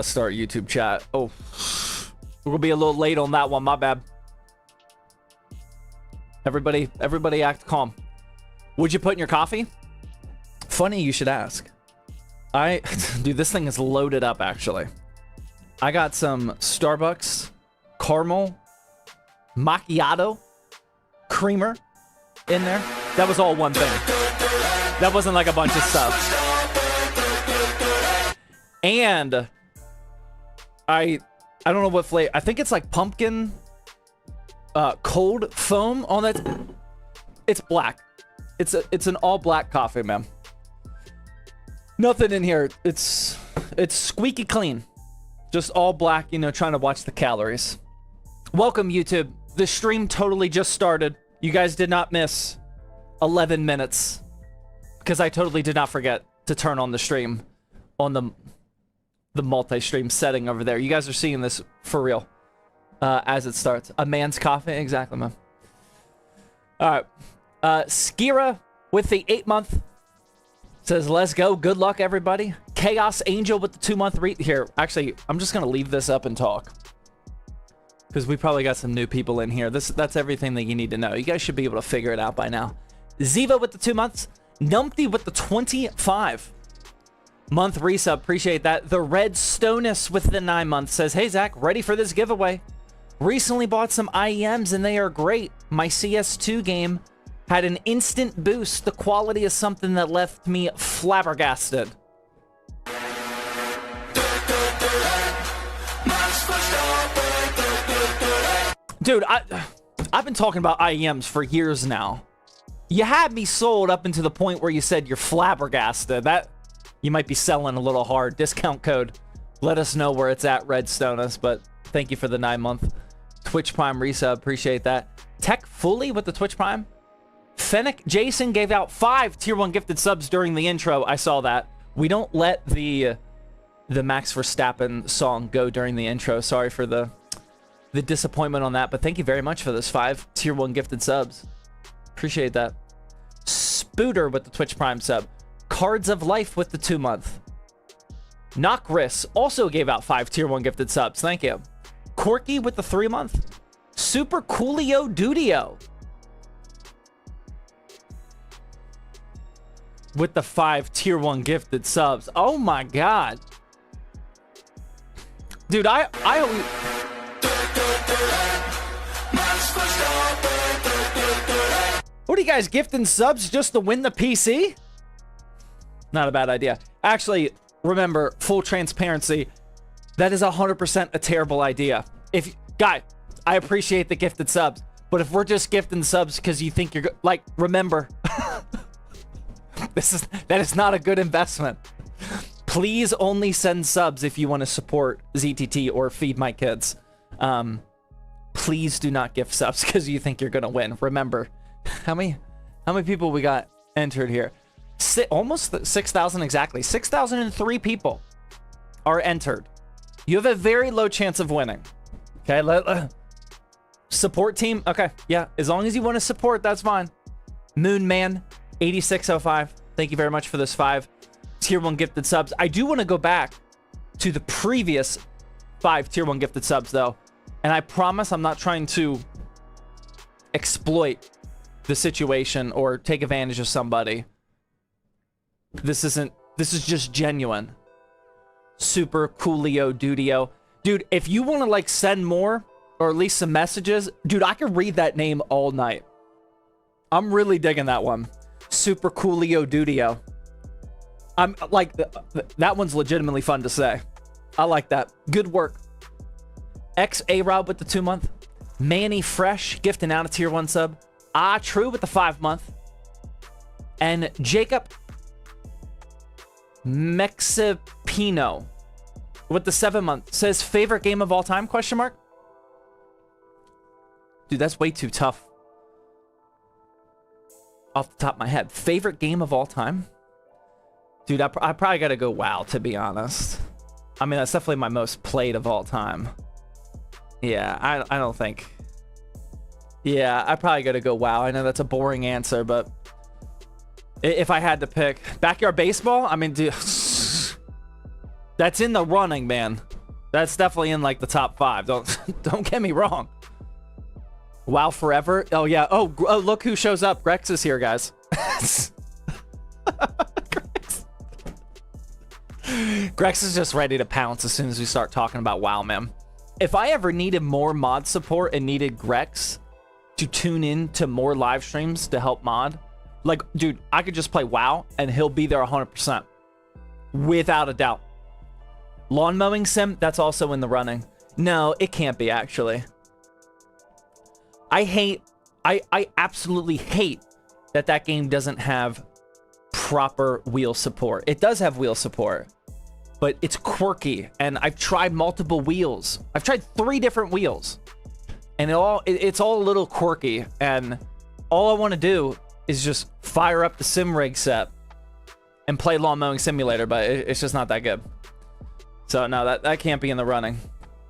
start YouTube chat. Oh, we're gonna be a little late on that one. My bad. Everybody act calm. Would you put in your coffee? Funny you should ask. Dude, this thing is loaded up, actually. I got some Starbucks caramel macchiato creamer in there. That was all one thing. That wasn't like a bunch of stuff. And I don't know what flavor. I think it's like pumpkin cold foam on that. It's black. It's an all black coffee, man. Nothing in here. It's squeaky clean. Just all black, you know, trying to watch the calories. Welcome, YouTube. The stream totally just started. You guys did not miss 11 minutes because I totally did not forget to turn on the stream on the multi-stream setting over there. You guys are seeing this for real as it starts. A man's coffee. Exactly, man. All right. Skira with the 8-month says, let's go. Good luck, everybody. Chaos Angel with the 2-month here. Actually, I'm just going to leave this up and talk because we probably got some new people in here. That's everything that you need to know. You guys should be able to figure it out by now. Ziva with the 2 months. Numpty with the 25-month resub. Appreciate that. The Red Stonus with the 9-month says, hey, Zach, ready for this giveaway. Recently bought some IEMs and they are great. My CS2 game had an instant boost. The quality is something that left me flabbergasted. Dude, I've been talking about IEMs for years now. You had me sold up into the point where you said you're flabbergasted. That you might be selling a little hard. Discount code. Let us know where it's at, Redstonus. But thank you for the 9-month Twitch Prime resub. Appreciate that. Tech Fully with the Twitch Prime. Fennec Jason gave out 5 tier 1 gifted subs during the intro. I saw that. We don't let the Max Verstappen song go during the intro. Sorry for the disappointment on that, but thank you very much for this 5 tier 1 gifted subs. Appreciate that. Spooter with the Twitch Prime sub. Cards of Life with the 2-month. Knockris also gave out 5 tier 1 gifted subs. Thank you. Corky with the 3-month. Super Coolio Dudio with the 5 tier 1 gifted subs. Oh my god. Dude, I always... What are you guys gifting subs just to win the PC? Not a bad idea. Actually, remember, full transparency, that is 100% a terrible idea. Guy, I appreciate the gifted subs, but if we're just gifting subs because you think you're like, remember, that is not a good investment. Please only send subs if you want to support ZTT or feed my kids. Please do not gift subs because you think you're gonna win. Remember, how many people we got entered here? Almost 6,000 exactly. 6,003 people are entered. You have a very low chance of winning. Okay, support team. Okay, yeah, as long as you want to support, that's fine. Moonman 8605. Thank you very much for this 5 tier 1 gifted subs. I do want to go back to the previous 5 tier 1 gifted subs though, and I promise I'm not trying to exploit the situation or take advantage of somebody. This is just genuine. Super Coolio Dudio. Dude, if you want to like send more or at least some messages, dude, I could read that name all night. I'm really digging that one. Super Coolio Dudio. I'm like, that one's legitimately fun to say. I like that. Good work. X-A-Rob with the 2-month. Manny Fresh gifting out a tier 1 sub. True with the 5-month. And Jacob Mexipino with the 7-month says favorite game of all time, question mark? Dude, that's way too tough. Off the top of my head. Favorite game of all time? Dude, I probably gotta go WoW, to be honest. I mean, that's definitely my most played of all time. Yeah, I don't think... Yeah, I probably gotta go WoW. I know that's a boring answer, but... If I had to pick... Backyard Baseball? I mean, dude... That's in the running, man. That's definitely in like the top 5. Don't get me wrong. WoW forever. Oh yeah. Oh, look who shows up. Grex is here, guys. Grex is just ready to pounce as soon as we start talking about WoW, man. If I ever needed more mod support and needed Grex to tune in to more live streams to help mod, like, dude, I could just play WoW and he'll be there 100%. Without a doubt. Lawn mowing sim, that's also in the running. No, it can't be, actually. I absolutely hate that game doesn't have proper wheel support. It does have wheel support, but it's quirky, and I've tried multiple wheels. I've tried 3 different wheels, and it's all a little quirky, and all I want to do is just fire up the sim rig set and play Lawn Mowing Simulator, but it's just not that good. So no, that can't be in the running.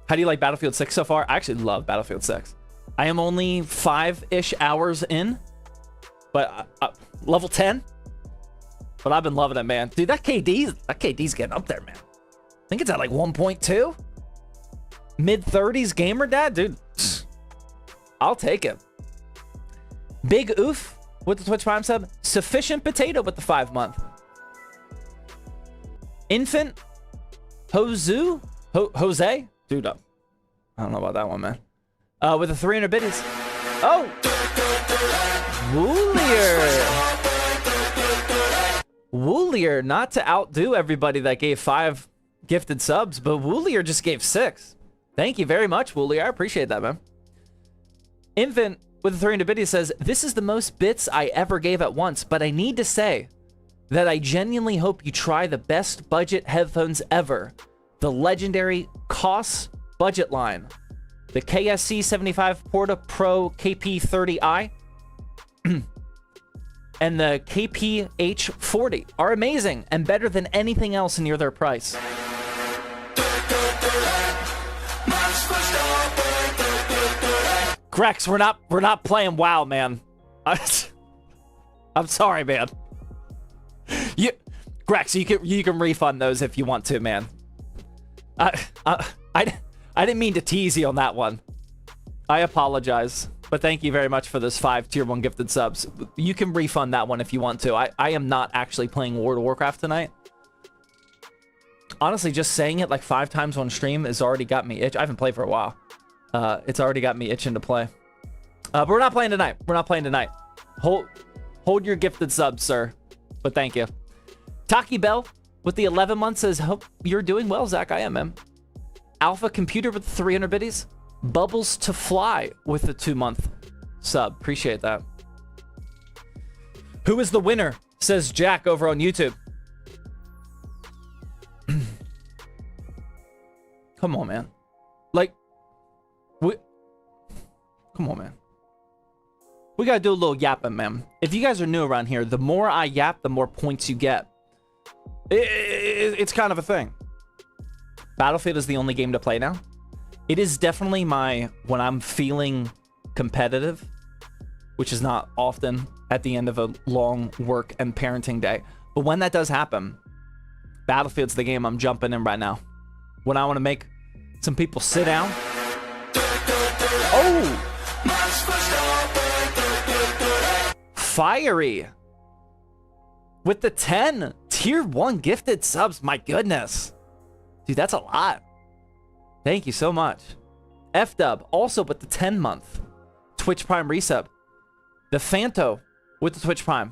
How do you like Battlefield 6 so far? I actually love Battlefield 6. I am only 5-ish hours in, but level 10. But I've been loving it, man. Dude, that KD's getting up there, man. I think it's at like 1.2. Mid-30s gamer dad, dude. I'll take it. Big Oof with the Twitch Prime sub. Sufficient Potato with the 5-month. Infant Jose? Dude, I don't know about that one, man. With the 300 biddies. Oh! Woolier, not to outdo everybody that gave 5 gifted subs, but Woolier just gave 6. Thank you very much, Woolier. I appreciate that, man. Infant with the 300 biddies says, this is the most bits I ever gave at once, but I need to say that I genuinely hope you try the best budget headphones ever. The legendary COS budget line. The KSC 75 Porta Pro KP30i and the KPH40 are amazing and better than anything else near their price. Grex, we're not playing WoW, man. I'm sorry, man. Grex, you can refund those if you want to, man. I didn't mean to tease you on that one. I apologize, but thank you very much for those 5 tier 1 gifted subs. You can refund that one if you want to. I am not actually playing World of Warcraft tonight. Honestly, just saying it like 5 times on stream has already got me itch. I haven't played for a while. It's already got me itching to play. But we're not playing tonight. We're not playing tonight. Hold your gifted subs, sir. But thank you. Taki Bell with the 11 months says, hope you're doing well, Zach. I am, man. Alpha Computer with the 300 biddies. Bubbles to Fly with the 2-month sub. Appreciate that. Who is the winner? Says Jack over on YouTube. Come on, man. Like, come on, man. We gotta do a little yapping, man. If you guys are new around here, the more I yap, the more points you get. It's kind of a thing. Battlefield is the only game to play now. It is definitely when I'm feeling competitive, which is not often at the end of a long work and parenting day. But when that does happen, Battlefield's the game I'm jumping in right now. When I want to make some people sit down. Oh! Fiery. With the 10 tier 1 gifted subs. My goodness. Dude, that's a lot. Thank you so much. F-Dub, also with the 10-month Twitch Prime resub. The Fanto with the Twitch Prime.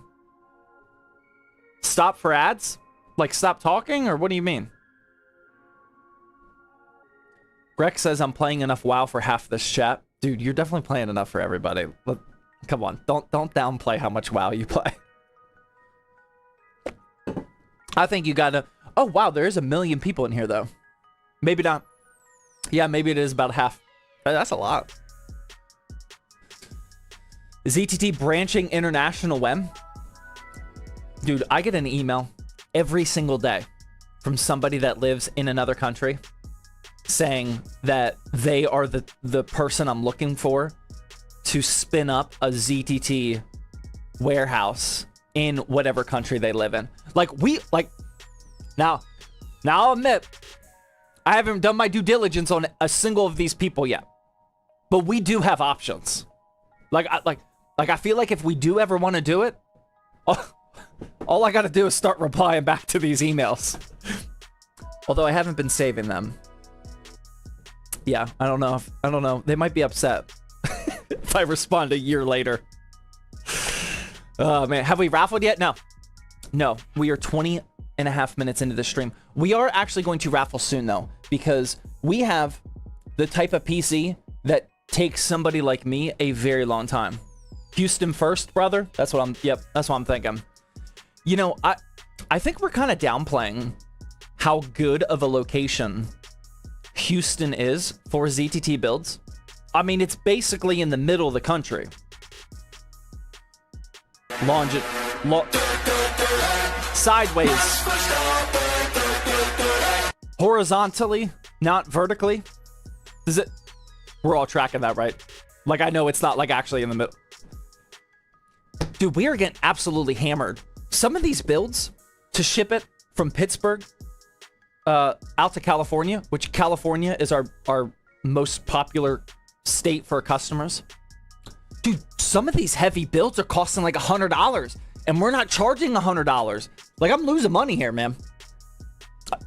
Stop for ads? Like stop talking, or what do you mean? Greg says I'm playing enough WoW for half this chat. Dude, you're definitely playing enough for everybody. Come on, don't downplay how much WoW you play. I think you gotta... Oh, wow, there is 1 million people in here, though. Maybe not. Yeah, maybe it is about half. That's a lot. ZTT branching international when? Dude, I get an email every single day from somebody that lives in another country saying that they are the person I'm looking for to spin up a ZTT warehouse in whatever country they live in. Now, Now, I'll admit, I haven't done my due diligence on a single of these people yet. But we do have options. I feel like if we do ever want to do it, all I got to do is start replying back to these emails. Although I haven't been saving them. Yeah, I don't know. They might be upset if I respond a year later. Oh, man. Have we raffled yet? No. No. We are 20 and a half minutes into the stream. We are actually going to raffle soon, though, because we have the type of PC that takes somebody like me a very long time. Houston first, brother. That's what I'm thinking. You know, I think we're kind of downplaying how good of a location Houston is for ZTT builds. I mean, it's basically in the middle of the country. Sideways. Horizontally, not vertically. Is it? We're all tracking that, right? Like, I know it's not like actually in the middle. Dude, we are getting absolutely hammered. Some of these builds to ship it from Pittsburgh out to California, which California is our most popular state for customers. Dude, some of these heavy builds are costing like $100, and we're not charging $100. Like, I'm losing money here, man.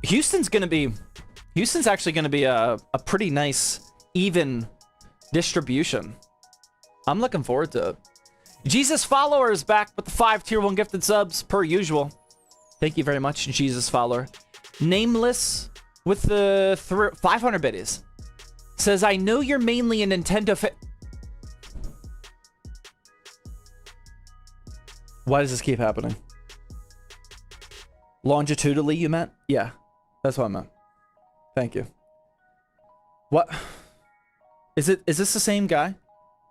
Houston's actually gonna be a pretty nice, even distribution. I'm looking forward to it. Jesus Follower is back with the 5 tier 1 gifted subs, per usual. Thank you very much, Jesus Follower. Nameless with the 500 biddies. Says, I know you're mainly a Nintendo fan. Why does this keep happening? Longitudinally, you meant? Yeah, that's what I meant. Thank you. What? Is this the same guy?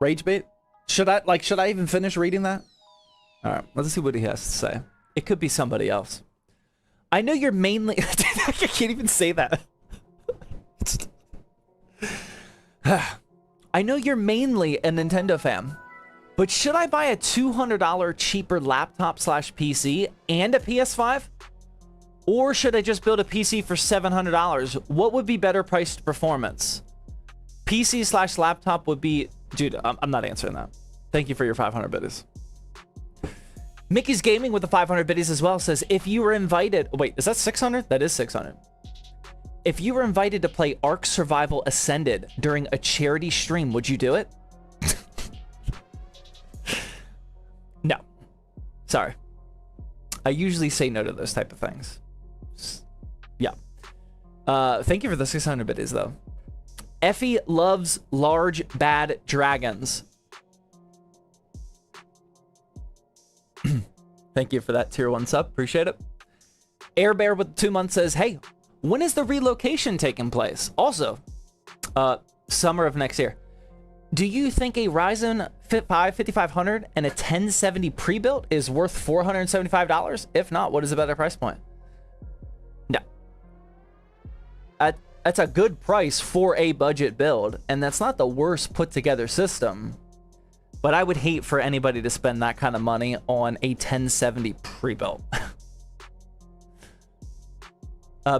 Ragebait? Should I even finish reading that? All right, let's see what he has to say. It could be somebody else. I know you're mainly... I can't even say that. I know you're mainly a Nintendo fan, but should I buy a $200 cheaper laptop / PC and a PS5? Or should I just build a PC for $700? What would be better price to performance? PC / laptop would be... Dude, I'm not answering that. Thank you for your 500 biddies. Mickey's Gaming with the 500 biddies as well says, if you were invited... Wait, is that 600? That is 600. If you were invited to play Ark Survival Ascended during a charity stream, would you do it? No. Sorry. I usually say no to those type of things. Yeah. Thank you for the 600 biddies, though. Effie loves large, bad dragons. Thank you for that tier 1 sub. Appreciate it. Air Bear with 2 months says, hey, when is the relocation taking place? Also, summer of next year. Do you think a Ryzen 5 5500 and a 1070 pre-built is worth $475? If not, what is a better price point? No. That's a good price for a budget build, and that's not the worst put together system. But I would hate for anybody to spend that kind of money on a 1070 pre-built.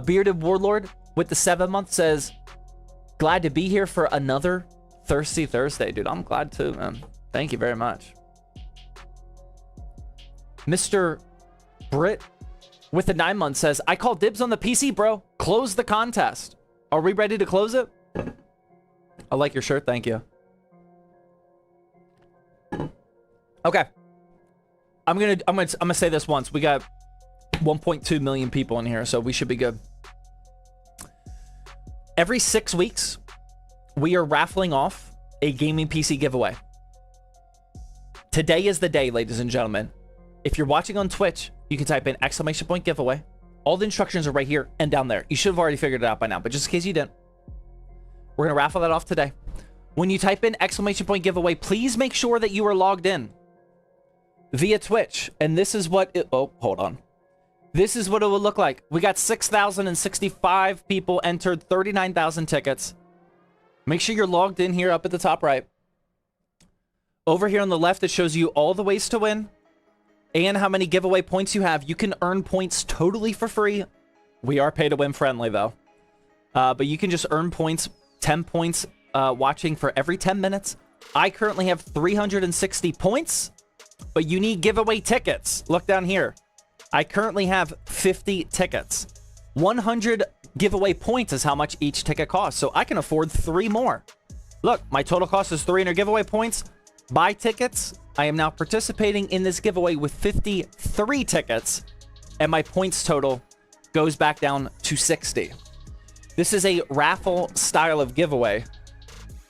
Bearded Warlord with the 7 month says, glad to be here for another Thirsty Thursday. Dude, I'm glad too, man. Thank you very much. Mr. Britt with the 9 month says, I call dibs on the PC, bro. Close the contest. Are we ready to close it? I like your shirt. Thank you. Okay. I'm gonna say this once. We got 1.2 million people in here, so we should be good. Every 6 weeks, we are raffling off a gaming PC giveaway. Today is the day, ladies and gentlemen. If you're watching on Twitch, you can type in ! giveaway. All the instructions are right here and down there. You should have already figured it out by now, but just in case you didn't, we're gonna raffle that off today. When you type in ! giveaway, please make sure that you are logged in via Twitch. And this is what it, oh, hold on. This is what it would look like. We got 6,065 people entered, 39,000 tickets. Make sure you're logged in here up at the top right. Over here on the left, it shows you all the ways to win and how many giveaway points you have. You can earn points totally for free We are pay to win friendly though. But you can just earn points, 10 points watching for every 10 minutes. I currently have 360 points, but you need giveaway tickets. Look down here. I currently have 50 tickets. 100 giveaway points is how much each ticket costs, so I can afford 3 more. Look, my total cost is 300 giveaway points. Buy tickets. I am now participating in this giveaway with 53 tickets, and my points total goes back down to 60. This is a raffle style of giveaway.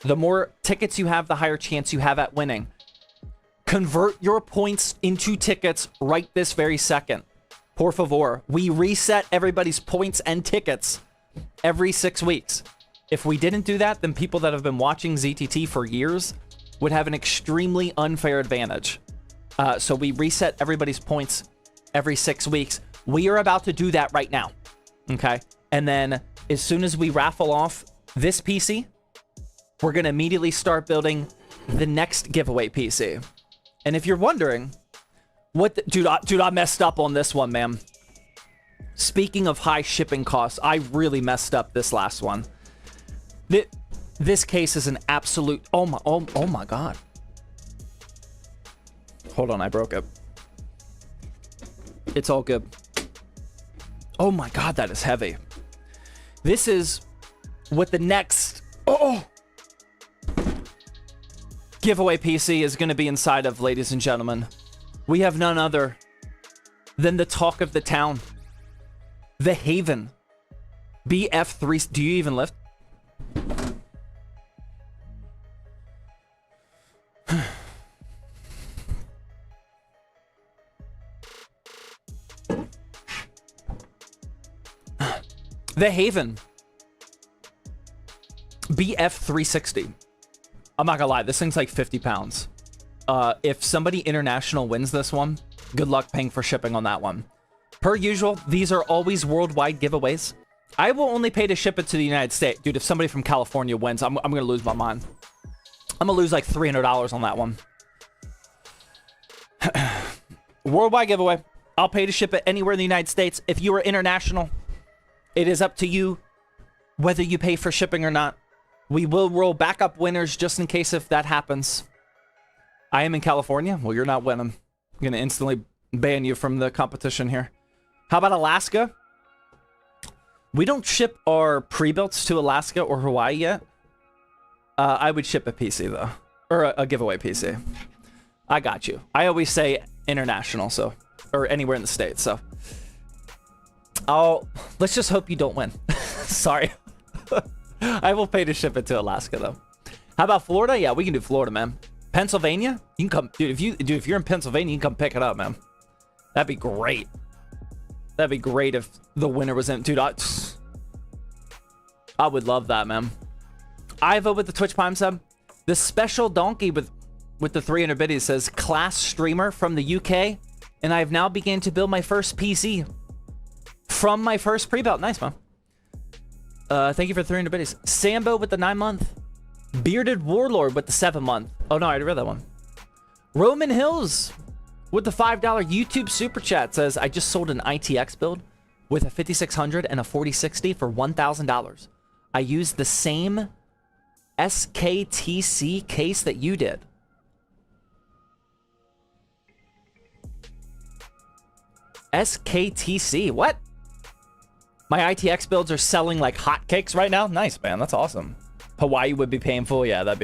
The more tickets you have, the higher chance you have at winning. Convert your points into tickets right this very second. Por favor. We reset everybody's points and tickets every 6 weeks. If we didn't do that, then people that have been watching ZTT for years would have an extremely unfair advantage. So we reset everybody's points every 6 weeks. We are about to do that right now. Okay? And then as soon as we raffle off this PC, we're going to immediately start building the next giveaway PC. And if you're wondering, dude, I messed up on this one, man. Speaking of high shipping costs, I really messed up this last one. This case is an absolute, oh my God. Hold on, I broke it. It's all good. Oh my God, that is heavy. This is what the next giveaway PC is going to be inside of, ladies and gentlemen. We have none other than the talk of the town, the Haven BF3. Do you even lift? The Haven BF360. I'm not gonna lie, this thing's like 50 pounds. If somebody international wins this one, good luck paying for shipping on that one. Per usual, these are always worldwide giveaways. I will only pay to ship it to the United States. Dude, if somebody from California wins, I'm gonna lose my mind. I'm gonna lose like $300 on that one. Worldwide giveaway. I'll pay to ship it anywhere in the United States. If you are international, it is up to you whether you pay for shipping or not. We will roll backup winners just in case if that happens. I am in California. Well, you're not winning. I'm going to instantly ban you from the competition here. How about Alaska? We don't ship our pre-builts to Alaska or Hawaii yet. I would ship a PC, though. Or a giveaway PC. I got you. I always say international, so... Or anywhere in the States, so... Let's just hope you don't win. Sorry. I will pay to ship it to Alaska, though. How about Florida? Yeah, we can do Florida, man. Pennsylvania? You can come... Dude, if you're in Pennsylvania, you can come pick it up, man. That'd be great. That'd be great if the winner was in... Dude, I would love that, man. Ivo with the Twitch Prime sub. The special donkey with the 300 biddies says, class streamer from the UK, and I've now began to build my first PC from my first pre-built. Nice, man. Thank you for 300 biddies. Sambo with the 9-month. Bearded Warlord with the 7-month. Oh, no, I already read that one. Roman Hills with the $5 YouTube Super Chat says, I just sold an ITX build with a 5600 and a 4060 for $1,000. I used the same SKTC case that you did. SKTC, what? My ITX builds are selling like hotcakes right now. Nice, man. That's awesome. Hawaii would be painful. Yeah, that'd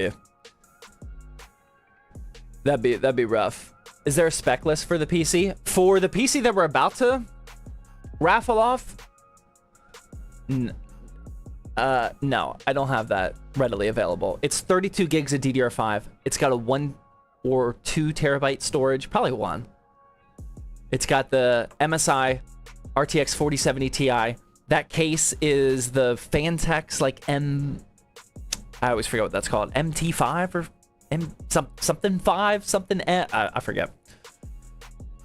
be rough. Is there a spec list for the PC? For the PC that we're about to raffle off? No, I don't have that readily available. It's 32 gigs of DDR5. It's got a 1 or 2 terabyte storage, probably 1. It's got the MSI RTX 4070 Ti. That case is the Fantex like I always forget what that's called. MT5 or something 5, something I forget.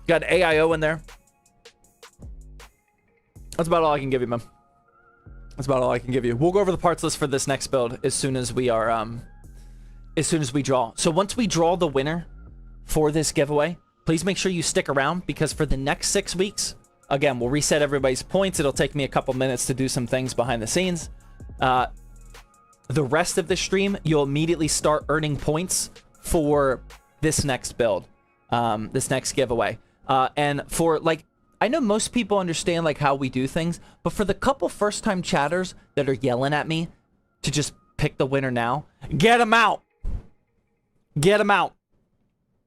Got AIO in there. That's about all I can give you, man. That's about all I can give you. We'll go over the parts list for this next build as soon as we are as soon as we draw. So once we draw the winner for this giveaway, please make sure you stick around, because for the next 6 weeks, Again, we'll reset everybody's points. It'll take me a couple minutes to do some things behind the scenes. The rest of the stream, you'll immediately start earning points for this next build, this next giveaway. And for, like, I know most people understand, like, how we do things, but for the couple first-time chatters that are yelling at me to just pick the winner now, get them out. Get them out.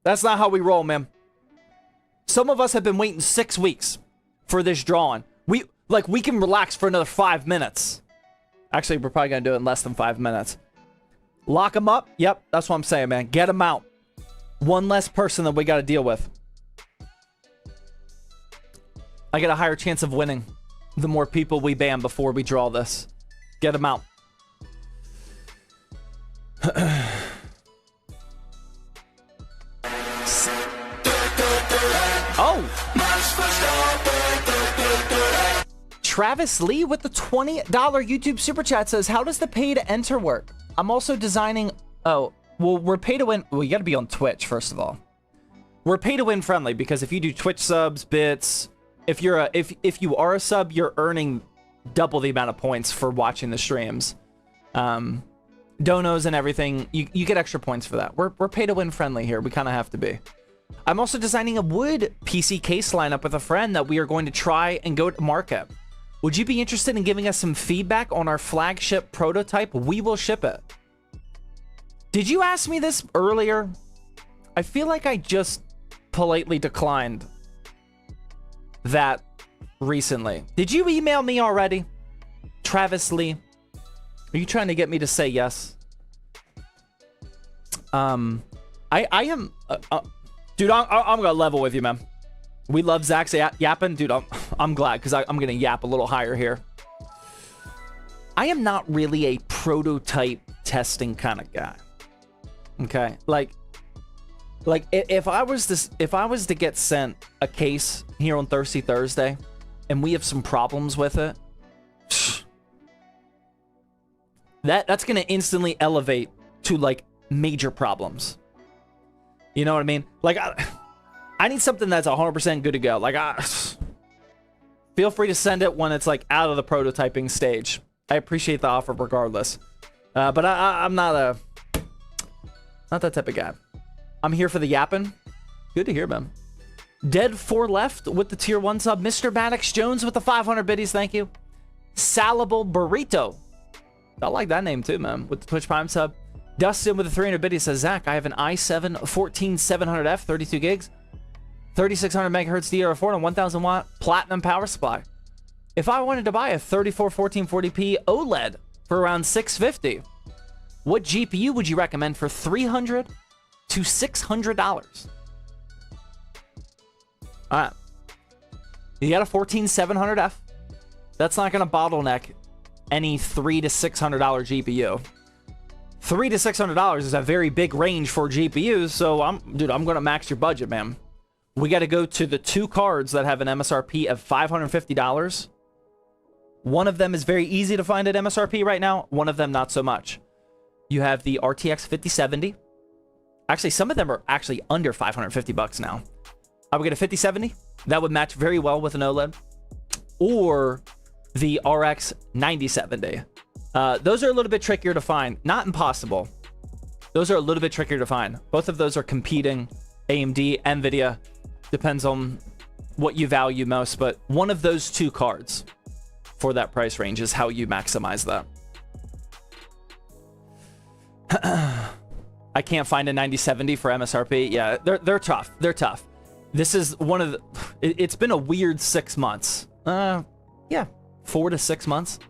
That's not how we roll, man. Some of us have been waiting 6 weeks for this drawing. We can relax for another 5 minutes. Actually, we're probably going to do it in less than 5 minutes. Lock them up. Yep, that's what I'm saying, man. Get them out. One less person that we got to deal with. I get a higher chance of winning the more people we ban before we draw this. Get them out. Oh! Travis Lee with the $20 YouTube Super Chat says, how does the pay to enter work? I'm also designing... Oh, well, we're pay to win... Well, you gotta be on Twitch, first of all. We're pay to win friendly, because if you do Twitch subs, bits... If you are a sub, you're earning double the amount of points for watching the streams. Donos and everything, you get extra points for that. We're pay to win friendly here. We kind of have to be. I'm also designing a wood PC case lineup with a friend that we are going to try and go to market. Would you be interested in giving us some feedback on our flagship prototype? We will ship it. Did you ask me this earlier? I feel like I just politely declined that recently. Did you email me already? Travis Lee? Are you trying to get me to say yes? I am... dude, I'm gonna level with you, man. We love Zach's yapping. Dude, I'm glad, because I'm gonna yap a little higher here. I am not really a prototype testing kind of guy. Okay? Like if I was to get sent a case here on Thirsty Thursday and we have some problems with it, that's gonna instantly elevate to, like, major problems. You know what I mean? Like, I need something that's 100% good to go. Like, feel free to send it when it's, like, out of the prototyping stage. I appreciate the offer regardless. But I'm not that type of guy. I'm here for the yapping. Good to hear, man. Dead 4 left with the tier 1 sub. Mr. Maddox Jones with the 500 biddies. Thank you. Salable Burrito. I like that name too, man. With the Twitch Prime sub. Dustin with the 300 biddies says, Zach, I have an i7 14700F, 32 gigs, 3600 megahertz DDR4, and a 1000 watt platinum power supply. If I wanted to buy a 34 1440p OLED for around $650, what GPU would you recommend for $300 to $600? All right. You got a 14700F. That's not going to bottleneck any $300 to $600 GPU. $300 to $600 is a very big range for GPUs, so I'm going to max your budget, man. We got to go to the 2 cards that have an MSRP of $550. One of them is very easy to find at MSRP right now. One of them, not so much. You have the RTX 5070. Actually, some of them are actually under 550 bucks now. I would get a 5070. That would match very well with an OLED. Or the RX 9070. Those are a little bit trickier to find. Not impossible. Those are a little bit trickier to find. Both of those are competing. AMD, NVIDIA. Depends on what you value most. But one of those 2 cards for that price range is how you maximize that. I can't find a 9070 for MSRP. Yeah, they're tough. They're tough. This is one of the... It's been a weird 6 months. Yeah, 4 to 6 months.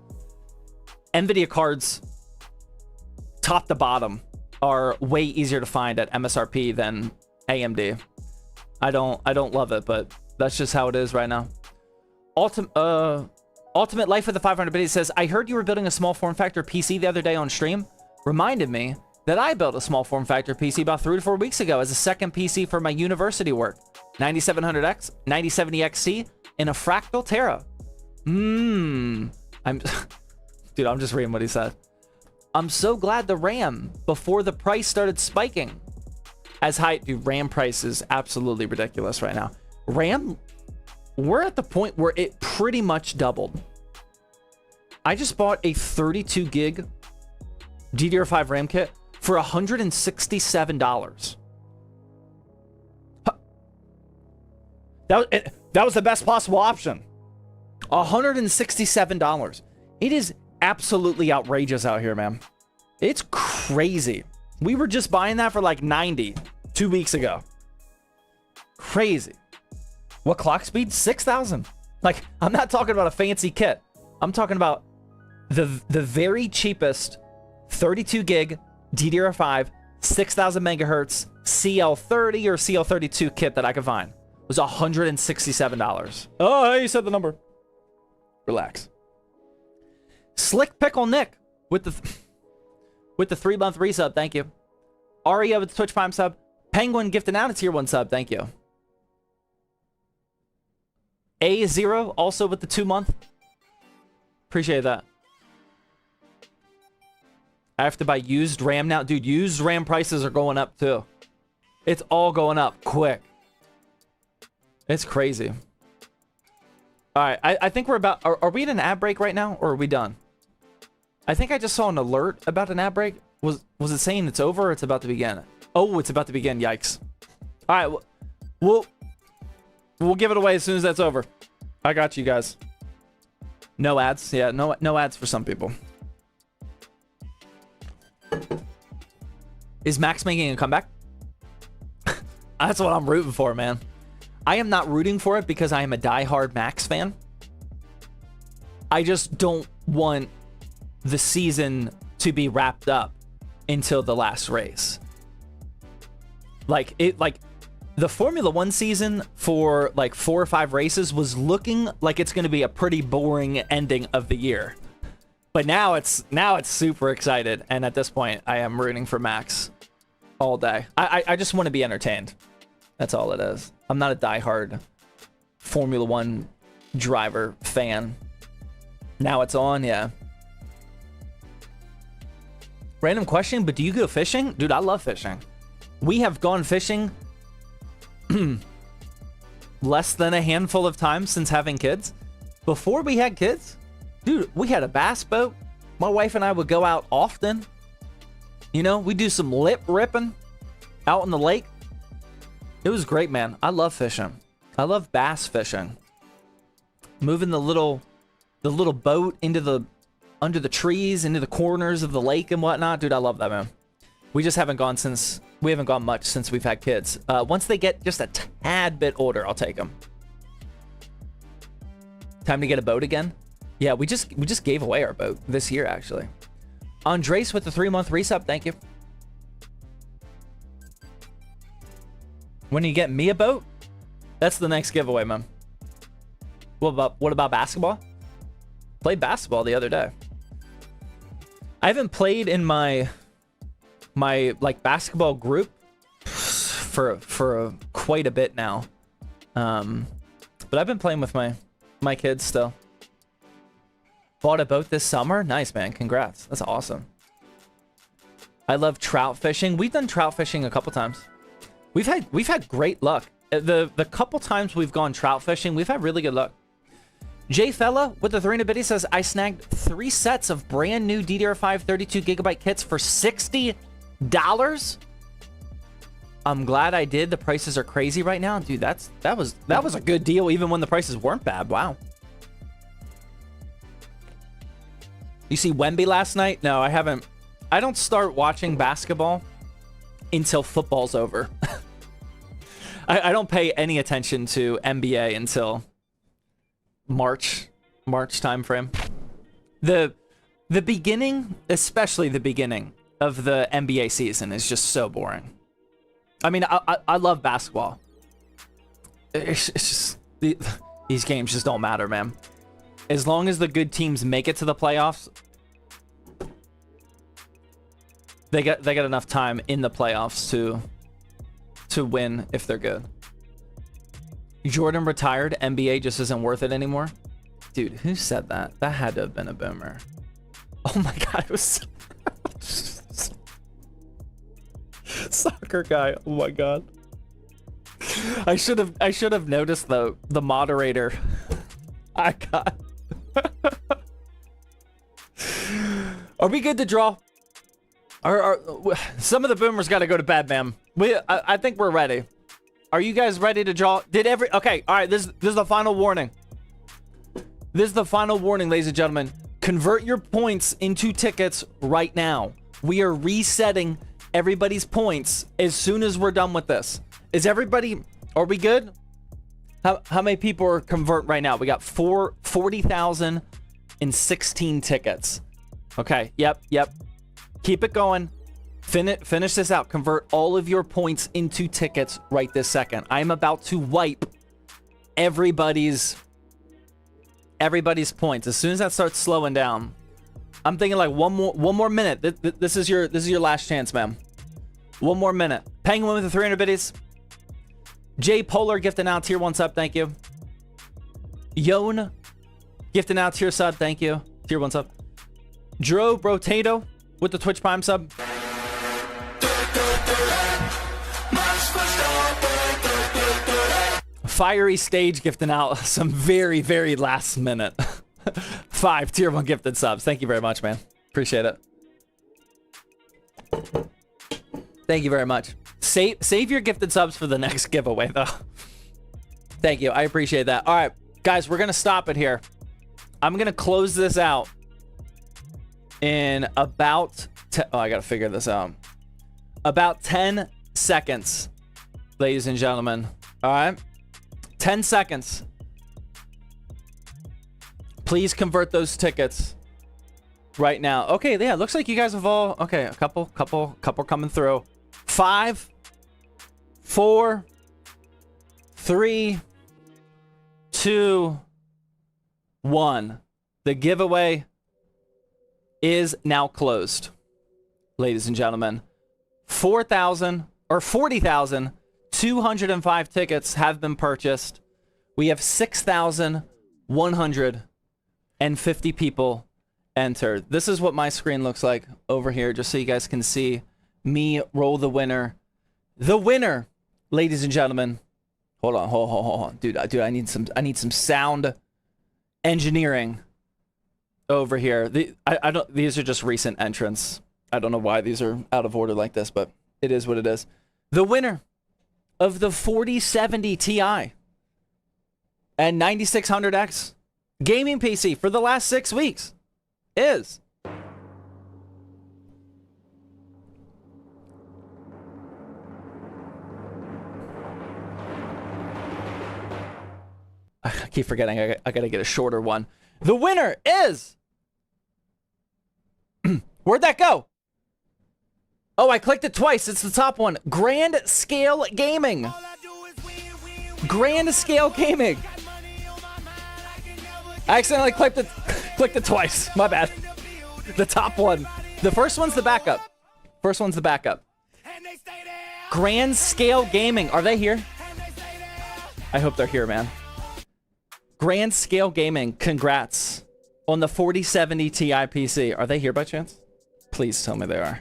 NVIDIA cards, top to bottom, are way easier to find at MSRP than AMD. I don't love it, but that's just how it is right now. Ultimate Life of the 500 biddies says, I heard you were building a small form factor PC the other day on stream. Reminded me that I built a small form factor PC about 3 to 4 weeks ago as a second PC for my university work. 9700X, 9070 XT, and a Fractal Terra. Dude, I'm just reading what he said. I'm so glad the RAM, before the price started spiking, as high. Dude, RAM price is absolutely ridiculous right now. RAM we're at the point where it pretty much doubled. I just bought a 32 gig DDR5 RAM kit for $167. That was the best possible option. $167. It is absolutely outrageous out here, man. It's crazy. We were just buying that for like 90 2 weeks ago. Crazy. What clock speed? 6,000. Like, I'm not talking about a fancy kit. I'm talking about the very cheapest 32 gig DDR5 6,000 megahertz CL30 or CL32 kit that I could find. It was $167. Oh, you said the number. Relax. Slick Pickle Nick with the 3-month resub. Thank you. Aria with the Twitch Prime sub. Penguin gifting out a tier 1 sub. Thank you. A0 also with the 2-month. Appreciate that. I have to buy used RAM now. Dude, used RAM prices are going up too. It's all going up quick. It's crazy. All right, I think we're about... Are we in an ad break right now, or are we done? I think I just saw an alert about an ad break. Was it saying it's over or it's about to begin? Oh, it's about to begin. Yikes. All right, we'll give it away as soon as that's over. I got you guys. No ads. Yeah, no ads for some people. Is Max making a comeback? That's what I'm rooting for, man. I am not rooting for it because I am a diehard Max fan. I just don't want the season to be wrapped up until the last race. Like the Formula 1 season for like 4 or 5 races was looking like it's going to be a pretty boring ending of the year. But now it's super excited, and at this point I am rooting for Max all day. I just want to be entertained. That's all it is. I'm not a diehard Formula 1 driver fan. Now it's on, yeah. Random question, but do you go fishing? Dude, I love fishing. We have gone fishing less than a handful of times since having kids. Before we had kids, dude, we had a bass boat. My wife and I would go out often. You know, we do some lip ripping out in the lake. It was great, man. I love fishing. I love bass fishing. Moving the little boat under the trees, into the corners of the lake and whatnot. Dude, I love that, man. We just haven't gone much since we've had kids. Once they get just a tad bit older, I'll take them. Time to get a boat again. Yeah, we just gave away our boat this year, actually. Andres with the 3-month resub. Thank you. When you get me a boat, that's the next giveaway, man. What about basketball? Played basketball the other day. I haven't played in my like basketball group for quite a bit now. But I've been playing with my kids still. Bought a boat this summer. Nice, man. Congrats. That's awesome. I love trout fishing. We've done trout fishing a couple times. We've had great luck. The couple times we've gone trout fishing, we've had really good luck. Jay Fella with the 300 biddy says, I snagged 3 sets of brand new DDR5 32GB kits for $60. I'm glad I did. The prices are crazy right now. Dude, that was a good deal even when the prices weren't bad. Wow. You see Wemby last night? No, I haven't. I don't start watching basketball until football's over. I don't pay any attention to NBA until March time frame. The beginning, especially the beginning of the NBA season, is just so boring. I mean, I love basketball. It's just these games just don't matter, man. As long as the good teams make it to the playoffs, they get enough time in the playoffs to win if they're good. Jordan retired. NBA just isn't worth it anymore. Dude, who said that? That had to have been a boomer. Oh my god, it was soccer guy. Oh my god. I should have noticed the moderator. I got. Are we good to draw? Some of the boomers got to go to bed, man. I think we're ready. Are you guys ready to draw? Okay, all right, this is the final warning. This is the final warning, ladies and gentlemen. Convert your points into tickets right now. We are resetting everybody's points as soon as we're done with this. Are we good? How many people are convert right now? We got 40,016 tickets. Okay, yep. Keep it going. Finish this out. Convert all of your points into tickets right this second. I'm about to wipe everybody's points. As soon as that starts slowing down, I'm thinking like one more minute. This is your last chance, ma'am. One more minute. Penguin with the 300 biddies. Jay Polar gifting out tier 1 sub. Thank you. Yon gifting out tier sub. Thank you. Tier 1 sub. Dro Brotato with the Twitch Prime sub. Fiery Stage gifting out some very, very last minute. 5 tier 1 gifted subs. Thank you very much, man. Appreciate it. Thank you very much. Save your gifted subs for the next giveaway, though. Thank you. I appreciate that. All right, guys, we're going to stop it here. I'm going to close this out in about... I got to figure this out. About 10 seconds, ladies and gentlemen. All right? 10 seconds. Please convert those tickets right now. Okay, yeah, looks like you guys have all... Okay, a couple coming through. 5, 4, 3, 2, 1. The giveaway is now closed, ladies and gentlemen. 40,205 tickets have been purchased. We have 6,150 people entered. This is what my screen looks like over here, just so you guys can see me roll the winner. The winner, ladies and gentlemen. Hold on. Dude, I need some sound engineering over here. These are just recent entrants. I don't know why these are out of order like this, but it is what it is. The winner of the 4070 Ti and 9600X gaming PC for the last 6 weeks is... I keep forgetting. I gotta get a shorter one. The winner is... Where'd that go? Oh, I clicked it twice. It's the top one. Grand Scale Gaming. Grand Scale Gaming. I accidentally clicked it twice. My bad. The top one. The first one's the backup. Grand Scale Gaming. Are they here? I hope they're here, man. Grand Scale Gaming, congrats on the 4070 Ti PC. Are they here by chance? Please tell me they are.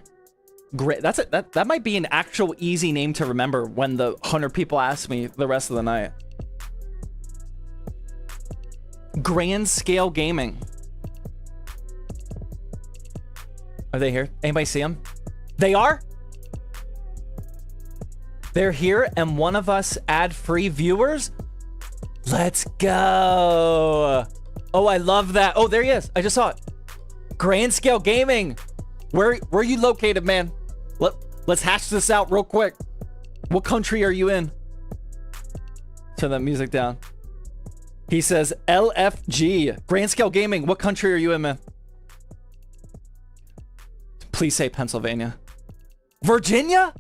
Great. That might be an actual easy name to remember when the 100 people ask me the rest of the night. Grand Scale Gaming. Are they here? Anybody see them? They are? They're here, and one of us ad-free viewers? Let's go. Oh, I love that. Oh, there he is. I just saw it. Grand Scale Gaming. Where are you located, man? Let's hash this out real quick. What country are you in? Turn that music down. He says LFG. Grand Scale Gaming. What country are you in, man? Please say Pennsylvania. Virginia?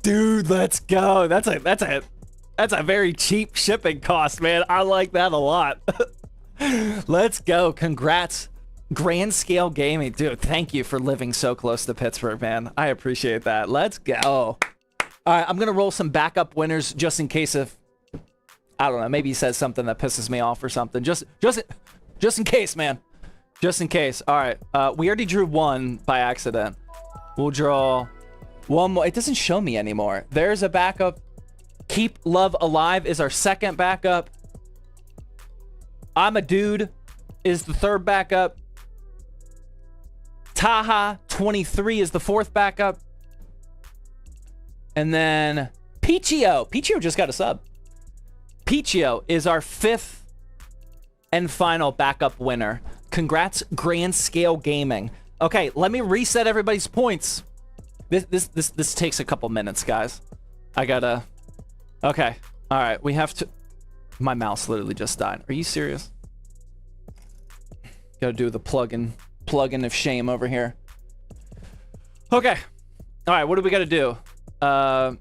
Dude, let's go. That's a very cheap shipping cost, man. I like that a lot. Let's go. Congrats, Grand Scale Gaming. Dude, thank you for living so close to Pittsburgh, man. I appreciate that. Let's go. All right, I'm going to roll some backup winners just in case if, I don't know, maybe he says something that pisses me off or something. Just in case, man. Just in case. All right, we already drew one by accident. We'll draw one more. It doesn't show me anymore. There's a backup Keep Love Alive is our second backup. I'm a Dude is the third backup. Taha 23 is the fourth backup. And then Peachio. Peachio just got a sub. Peachio is our fifth and final backup winner. Congrats, Grand Scale Gaming. Okay, let me reset everybody's points. This takes a couple minutes, guys. I gotta... Okay. All right, we have to... My mouse literally just died. Are you serious? Gotta do the plug-in of shame over here. Okay. All right, what do we gotta do?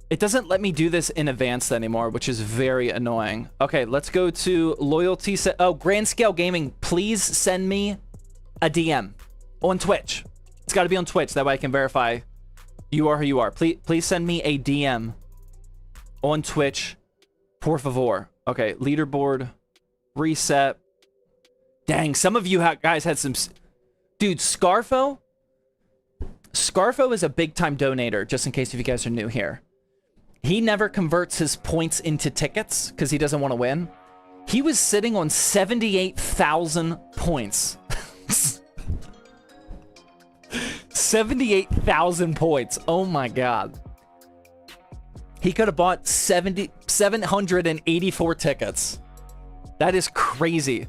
It doesn't let me do this in advance anymore, which is very annoying. Okay, let's go to loyalty set. Oh, Grand Scale Gaming, please send me a DM on Twitch. It's got to be on Twitch. That way I can verify you are who you are. Please send me a DM on Twitch, por favor. Okay, leaderboard reset. Dang, some of you guys had some... Dude, Scarfo is a big-time donator, just in case if you guys are new here. He never converts his points into tickets because he doesn't want to win. He was sitting on 78,000 points. 78,000 points. Oh my god. He could have bought 784 tickets. That is crazy.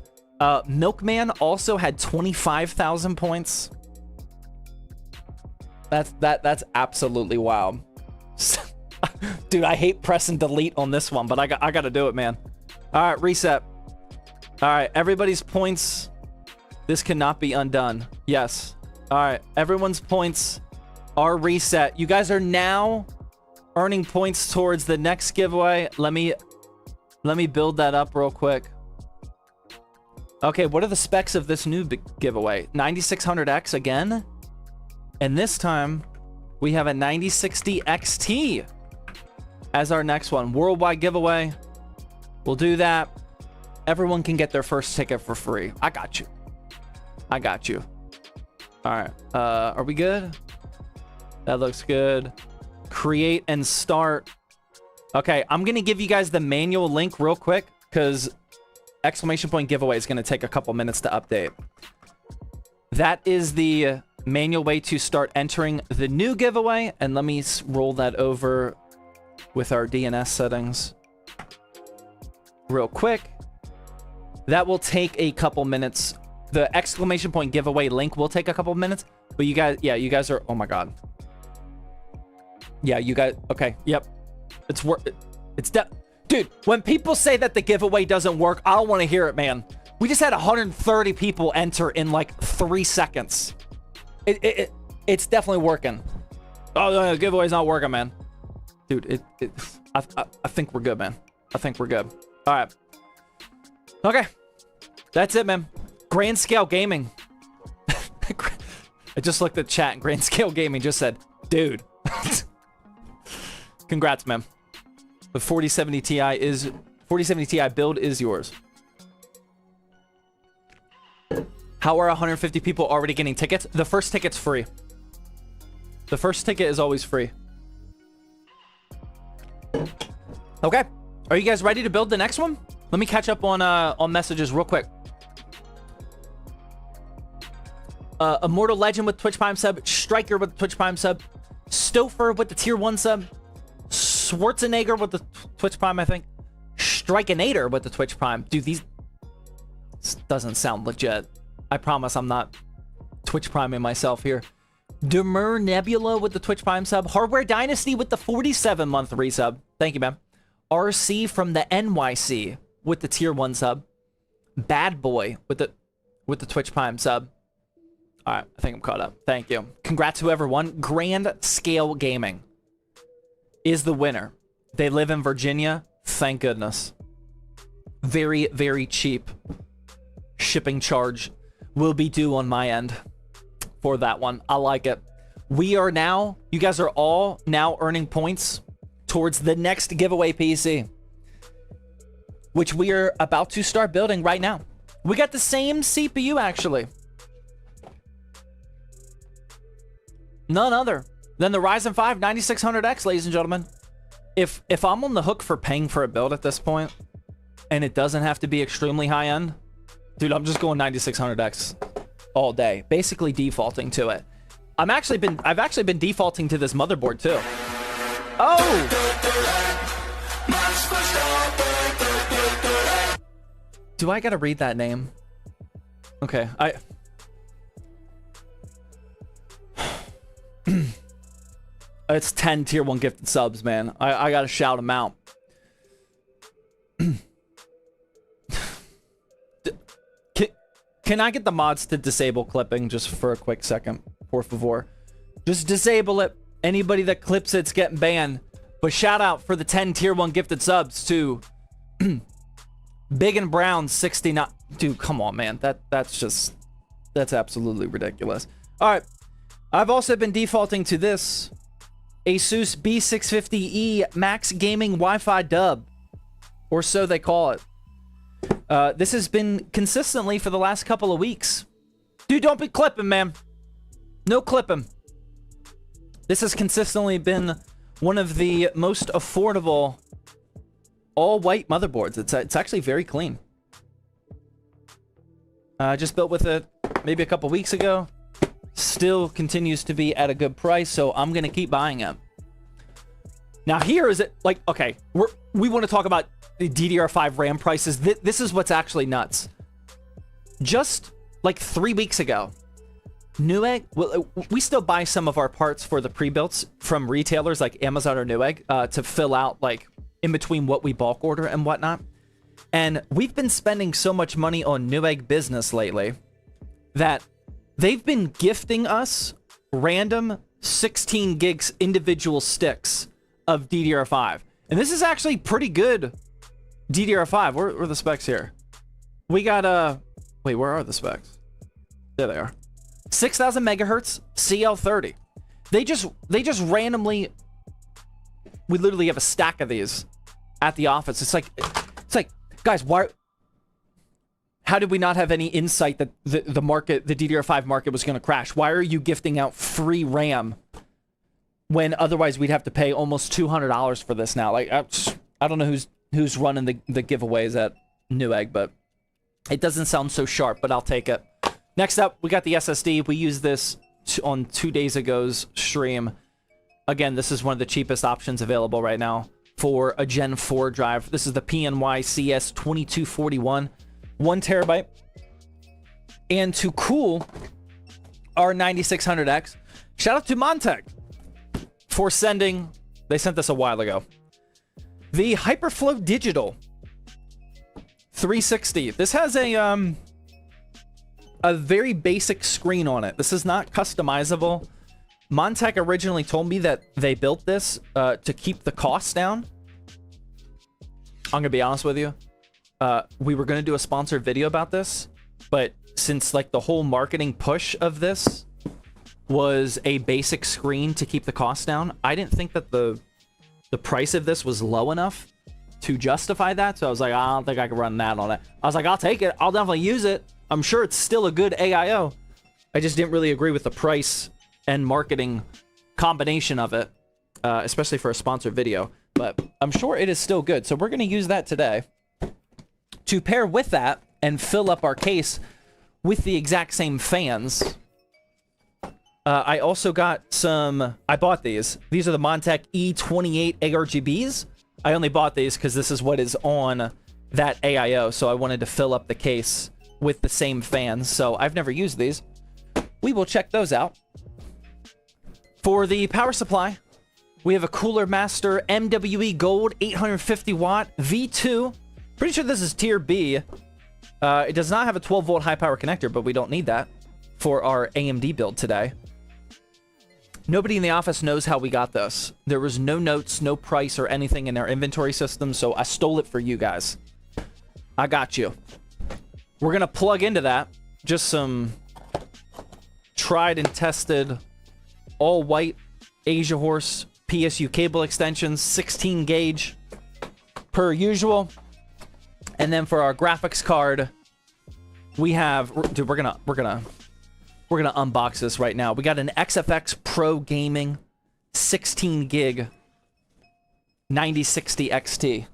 Milkman also had 25,000 points. That's absolutely wild. Dude, I hate pressing delete on this one, but I gotta do it, man. All right, reset. All right, everybody's points. This cannot be undone. Yes. All right, everyone's points are reset. You guys are now earning points towards the next giveaway. Let me build that up real quick. Okay, what are the specs of this new giveaway? 9600X again? And this time, we have a 9060 XT as our next one. Worldwide giveaway. We'll do that. Everyone can get their first ticket for free. I got you. I got you. All right. Are we good? That looks good. Create and start. Okay, I'm going to give you guys the manual link real quick because exclamation point giveaway is going to take a couple minutes to update. That is the manual way to start entering the new giveaway. And let me roll that over with our DNS settings real quick. That will take a couple minutes. The exclamation point giveaway link will take a couple minutes, but you guys, yeah, you guys are, oh my god. Yeah, you guys, okay, yep. Dude, when people say that the giveaway doesn't work, I don't want to hear it, man. We just had 130 people enter in like 3 seconds. It's definitely working. Oh, no, the giveaway's not working, man. Dude, I think we're good, man. I think we're good. All right. Okay. That's it, man. Grand Scale Gaming. I just looked at chat and Grand Scale Gaming just said, dude. Congrats, man. The 4070 Ti build is yours. How are 150 people already getting tickets? The first ticket's free. The first ticket is always free. Okay. Are you guys ready to build the next one? Let me catch up on messages real quick. Immortal Legend with Twitch Prime sub. Striker with the Twitch Prime sub. Stouffer with the tier 1 sub. Schwarzenegger with the Twitch Prime, I think. Strikeinator with the Twitch Prime. Dude, this doesn't sound legit. I promise I'm not Twitch Priming myself here. Demur Nebula with the Twitch Prime sub. Hardware Dynasty with the 47-month resub. Thank you, man. RC from the NYC with the tier 1 sub. Bad Boy with the Twitch Prime sub. All right, I think I'm caught up. Thank you. Congrats whoever won. Grand Scale Gaming is the winner. They live in Virginia. Thank goodness. Very, very cheap shipping charge will be due on my end for that one. I like it. We are now, you guys are all now earning points towards the next giveaway PC, which we are about to start building right now. We got the same CPU, actually. None other than the Ryzen 5 9600X, ladies and gentlemen. if I'm on the hook for paying for a build at this point, and it doesn't have to be extremely high end, dude, I'm just going 9600X all day, basically defaulting to it. I've actually been defaulting to this motherboard too. Oh! Do I gotta read that name? Okay, it's 10 tier 1 gifted subs, man. I gotta shout them out. Can I get the mods to disable clipping just for a quick second? Por favor. Just disable it. Anybody that clips it's getting banned. But shout out for the 10 tier 1 gifted subs to Big and Brown 69. Dude, come on, man. That's absolutely ridiculous. All right. I've also been defaulting to this Asus B650E Max Gaming Wi-Fi Dub, or so they call it. This has been consistently for the last couple of weeks. Dude, don't be clipping, man. No clipping. This has consistently been one of the most affordable all-white motherboards. It's actually very clean. Just built with it maybe a couple weeks ago. Still continues to be at a good price, so I'm gonna keep buying it. Now here is it, like, okay, we want to talk about the DDR5 RAM prices. This is what's actually nuts. Just like 3 weeks ago, Newegg, we still buy some of our parts for the pre-builts from retailers like Amazon or Newegg to fill out like in between what we bulk order and whatnot. And we've been spending so much money on Newegg Business lately that they've been gifting us random 16 gigs individual sticks of DDR5. And this is actually pretty good DDR5. Where are the specs here? We got wait, where are the specs? There they are. 6000 megahertz CL30. They just randomly, we literally have a stack of these at the office. It's like guys, why, how did we not have any insight that the market, the DDR5 market was going to crash? Why are you gifting out free RAM when otherwise we'd have to pay almost $200 for this now? Like, I don't know who's running the giveaways at Newegg, but it doesn't sound so sharp, but I'll take it. Next up, we got the SSD. We used this on 2 days ago's stream. Again, this is one of the cheapest options available right now for a Gen 4 drive. This is the PNY CS 2241, 1 terabyte. And to cool our 9600X, shout out to Montech for sending, they sent this a while ago, the Hyperflow Digital 360. This has a very basic screen on it. This is not customizable. Montech originally told me that they built this to keep the costs down. I'm gonna be honest with you. We were gonna do a sponsored video about this, but since like the whole marketing push of this was a basic screen to keep the costs down, I didn't think that the price of this was low enough to justify that. So I was like, I don't think I can run that on it. I was like, I'll take it. I'll definitely use it. I'm sure it's still a good AIO. I just didn't really agree with the price and marketing combination of it, especially for a sponsored video. But I'm sure it is still good. So we're going to use that today to pair with that and fill up our case with the exact same fans. I also got some, I bought these. These are the Montech E28 ARGBs. I only bought these because this is what is on that AIO. So I wanted to fill up the case with the same fans. So I've never used these. We will check those out. For the power supply, we have a Cooler Master MWE Gold 850 watt V2. Pretty sure this is tier B. It does not have a 12 volt high power connector, but we don't need that for our AMD build today. Nobody in the office knows how we got this. There was no notes, no price or anything in our inventory system, so I stole it for you guys. I got you. We're gonna plug into that just some tried and tested all white Asia Horse PSU cable extensions, 16 gauge per usual. And then for our graphics card, we have, dude, we're gonna unbox this right now. We got an XFX Pro Gaming 16 gig 9060 XT.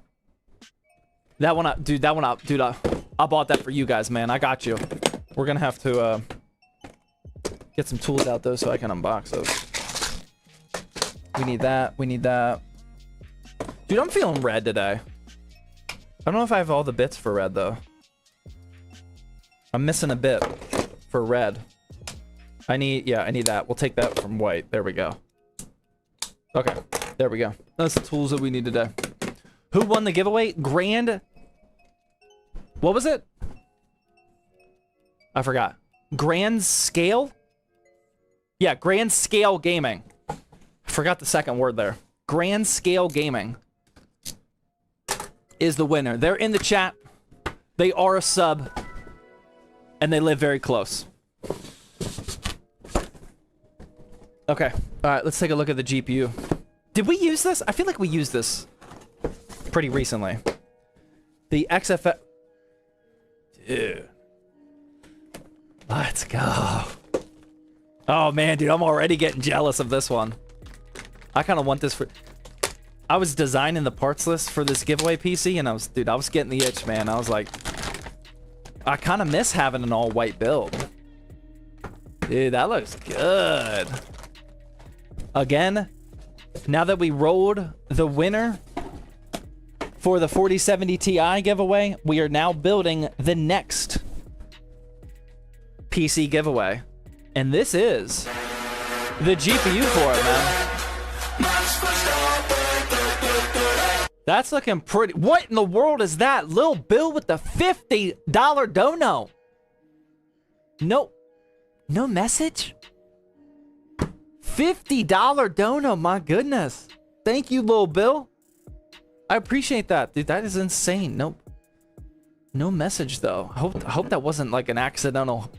That one, dude. That one, dude. I bought that for you guys, man. I got you. We're gonna have to get some tools out though, so I can unbox those. We need that. We need that. Dude, I'm feeling red today. I don't know if I have all the bits for red though. I'm missing a bit for red. I need that. We'll take that from white. There we go. Okay, there we go. That's the tools that we need today. Who won the giveaway? Grand... What was it? I forgot. Grand Scale? Yeah, Grand Scale Gaming. I forgot the second word there. Grand Scale Gaming is the winner. They're in the chat. They are a sub. And they live very close. Okay. Alright, let's take a look at the GPU. Did we use this? I feel like we used this pretty recently. The XFX... Dude. Let's go. Oh, man, dude. I'm already getting jealous of this one. I kind of want this for... I was designing the parts list for this giveaway PC, and I was getting the itch, man. I was like... I kind of miss having an all-white build. Dude, that looks good. Again, now that we rolled the winner for the 4070 Ti giveaway, we are now building the next PC giveaway. And this is the GPU for it, man. That's looking pretty... What in the world is that? Lil Bill with the $50 dono. No message? $50 dono, my goodness. Thank you, Lil Bill. I appreciate that, dude. That is insane. Nope. No message, though. I hope that wasn't like an accidental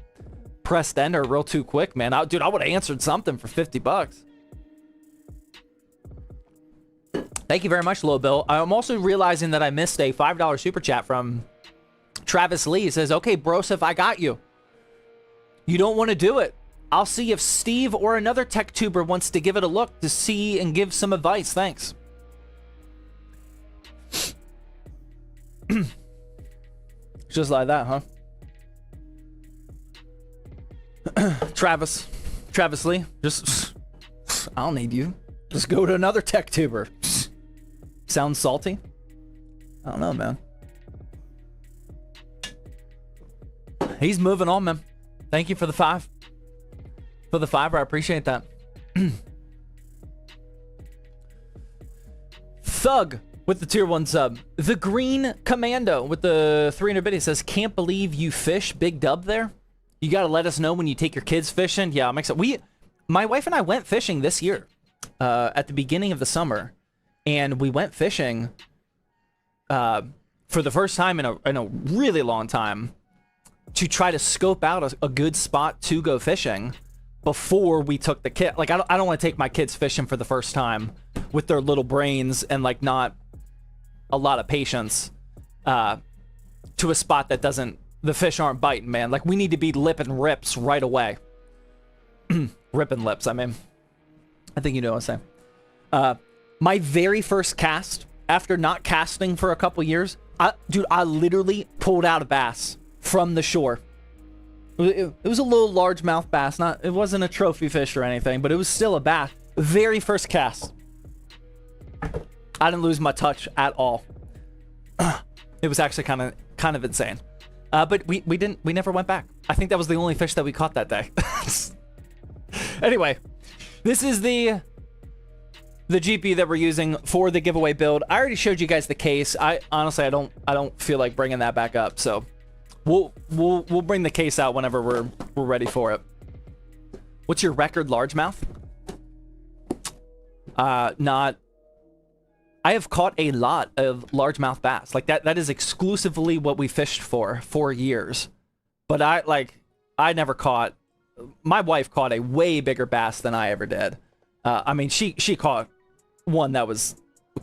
pressed enter real too quick, man. Dude, I would have answered something for 50 bucks. Thank you very much, Lil Bill. I'm also realizing that I missed a $5 super chat from Travis Lee. He says, okay, brosif, I got you. You don't want to do it. I'll see if Steve or another tech tuber wants to give it a look to see and give some advice. Thanks. Just like that, huh? Travis Lee, just, I don't need you. Just go to another tech tuber. Sounds salty? I don't know, man. He's moving on, man. Thank you for the 5. For the 5, I appreciate that. Thug with the tier 1 sub. The Green Commando with the 300 biddy says, can't believe you fish. Big dub there. You got to let us know when you take your kids fishing. Yeah, I'm excited. My wife and I went fishing this year at the beginning of the summer. And we went fishing for the first time in a really long time to try to scope out a good spot to go fishing before we took the kid. Like, I don't want to take my kids fishing for the first time with their little brains and, like, not a lot of patience to a spot that doesn't... The fish aren't biting, man. Like, we need to be lipping rips right away. Ripping lips, I mean. I think you know what I'm saying. My very first cast, after not casting for a couple years, dude, I literally pulled out a bass from the shore. It was a little largemouth bass. It wasn't a trophy fish or anything, but it was still a bass. Very first cast. I didn't lose my touch at all. It was actually kind of insane. But we never went back. I think that was the only fish that we caught that day. Anyway, this is the GPU that we're using for the giveaway build. I already showed you guys the case. Honestly, I don't feel like bringing that back up. So we'll bring the case out whenever we're ready for it. What's your record largemouth? I have caught a lot of largemouth bass. Like that is exclusively what we fished for years. But I never caught... My wife caught a way bigger bass than I ever did. I mean, she caught one that was...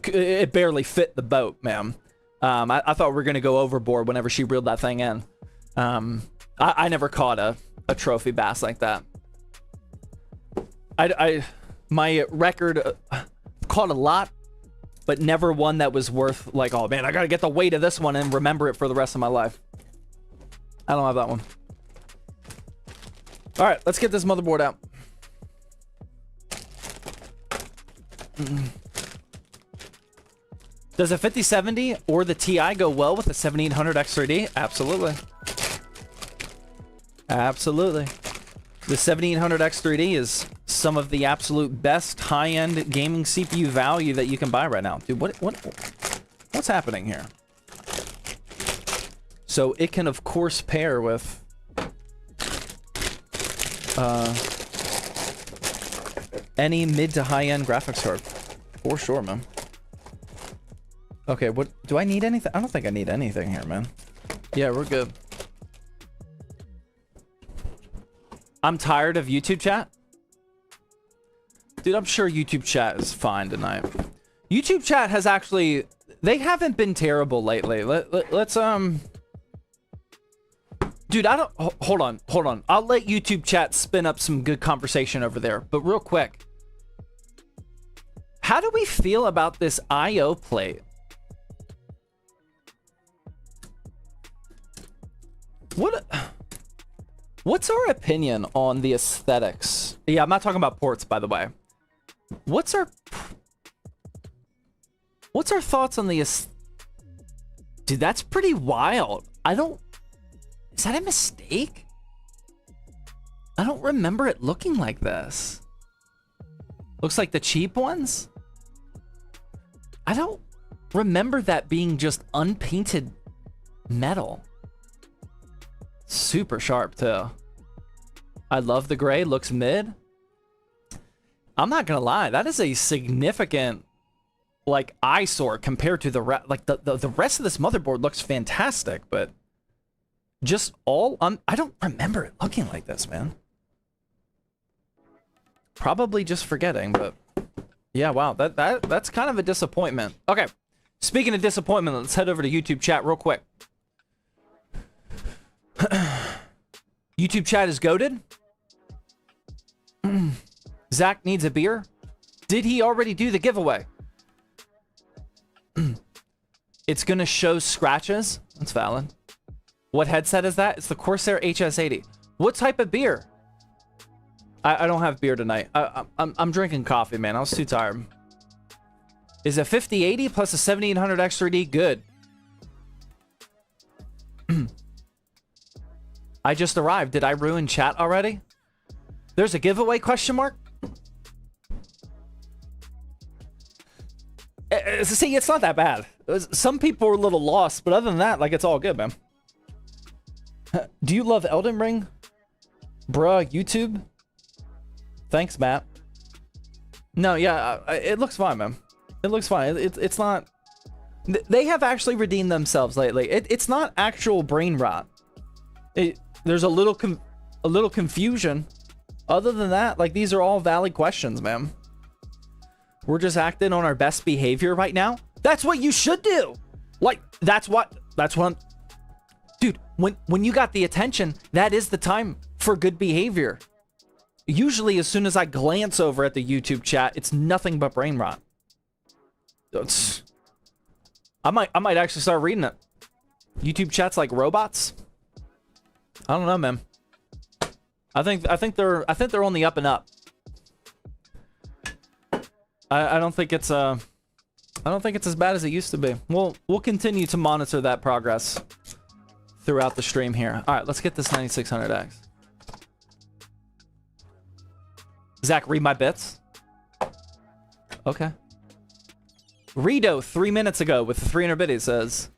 It barely fit the boat, man. I thought we were going to go overboard whenever she reeled that thing in. I never caught a trophy bass like that. My record... caught a lot. but never one that was worth like, oh man, I gotta get the weight of this one and remember it for the rest of my life. I don't have that one. All right, let's get this motherboard out. Does a 5070 or the Ti go well with the 7800 X3D? Absolutely. Absolutely. The 7800 X3D is some of the absolute best high-end gaming CPU value that you can buy right now. Dude, what's happening here? So it can, of course, pair with any mid to high-end graphics card. For sure, man. Okay, what do I need anything? I don't think I need anything here, man. Yeah, we're good. I'm tired of YouTube chat. Dude, I'm sure YouTube chat is fine tonight. YouTube chat has actually... They haven't been terrible lately. Let's, Dude, I don't... Hold on. I'll let YouTube chat spin up some good conversation over there. But real quick. How do we feel about this I/O plate? What's our opinion on the aesthetics? Yeah, I'm not talking about ports, by the way. What's our thoughts on the Dude, that's pretty wild. Is that a mistake? I don't remember it looking like this. Looks like the cheap ones? I don't remember that being just unpainted metal. Super sharp too. I love the gray, looks mid. I'm not gonna lie, that is a significant like eyesore compared to the rest. Like the rest of this motherboard looks fantastic, but just all I don't remember it looking like this, man. Probably just forgetting, but yeah, wow, that's kind of a disappointment. Okay, speaking of disappointment, let's head over to YouTube chat real quick. YouTube chat is goated. Zach needs a beer. Did he already do the giveaway? It's gonna show scratches. That's valid. What headset is that? It's the Corsair HS80. What type of beer? I don't have beer tonight. I'm drinking coffee, man. I was too tired. Is a 5080 plus a 7800 X3D good? I just arrived. Did I ruin chat already? There's a giveaway question mark? See, it's not that bad. Some people are a little lost, but other than that, like, it's all good, man. Do you love Elden Ring? Bruh, YouTube? Thanks, Matt. No, yeah, it looks fine, man. It looks fine. It's not... They have actually redeemed themselves lately. It's not actual brain rot. There's a little confusion. Other than that, like, these are all valid questions, man. We're just acting on our best behavior right now. That's what you should do. Like, that's what I'm... Dude, when you got the attention, that is the time for good behavior. Usually, as soon as I glance over at the YouTube chat, it's nothing but brain rot. I might actually start reading it. YouTube chat's like robots. I don't know, man. I think they're on the up and up. I don't think it's as bad as it used to be. We'll continue to monitor that progress throughout the stream here. All right, let's get this 9600X. Zach, read my bits. Okay. Redo 3 minutes ago with the 300 biddies says,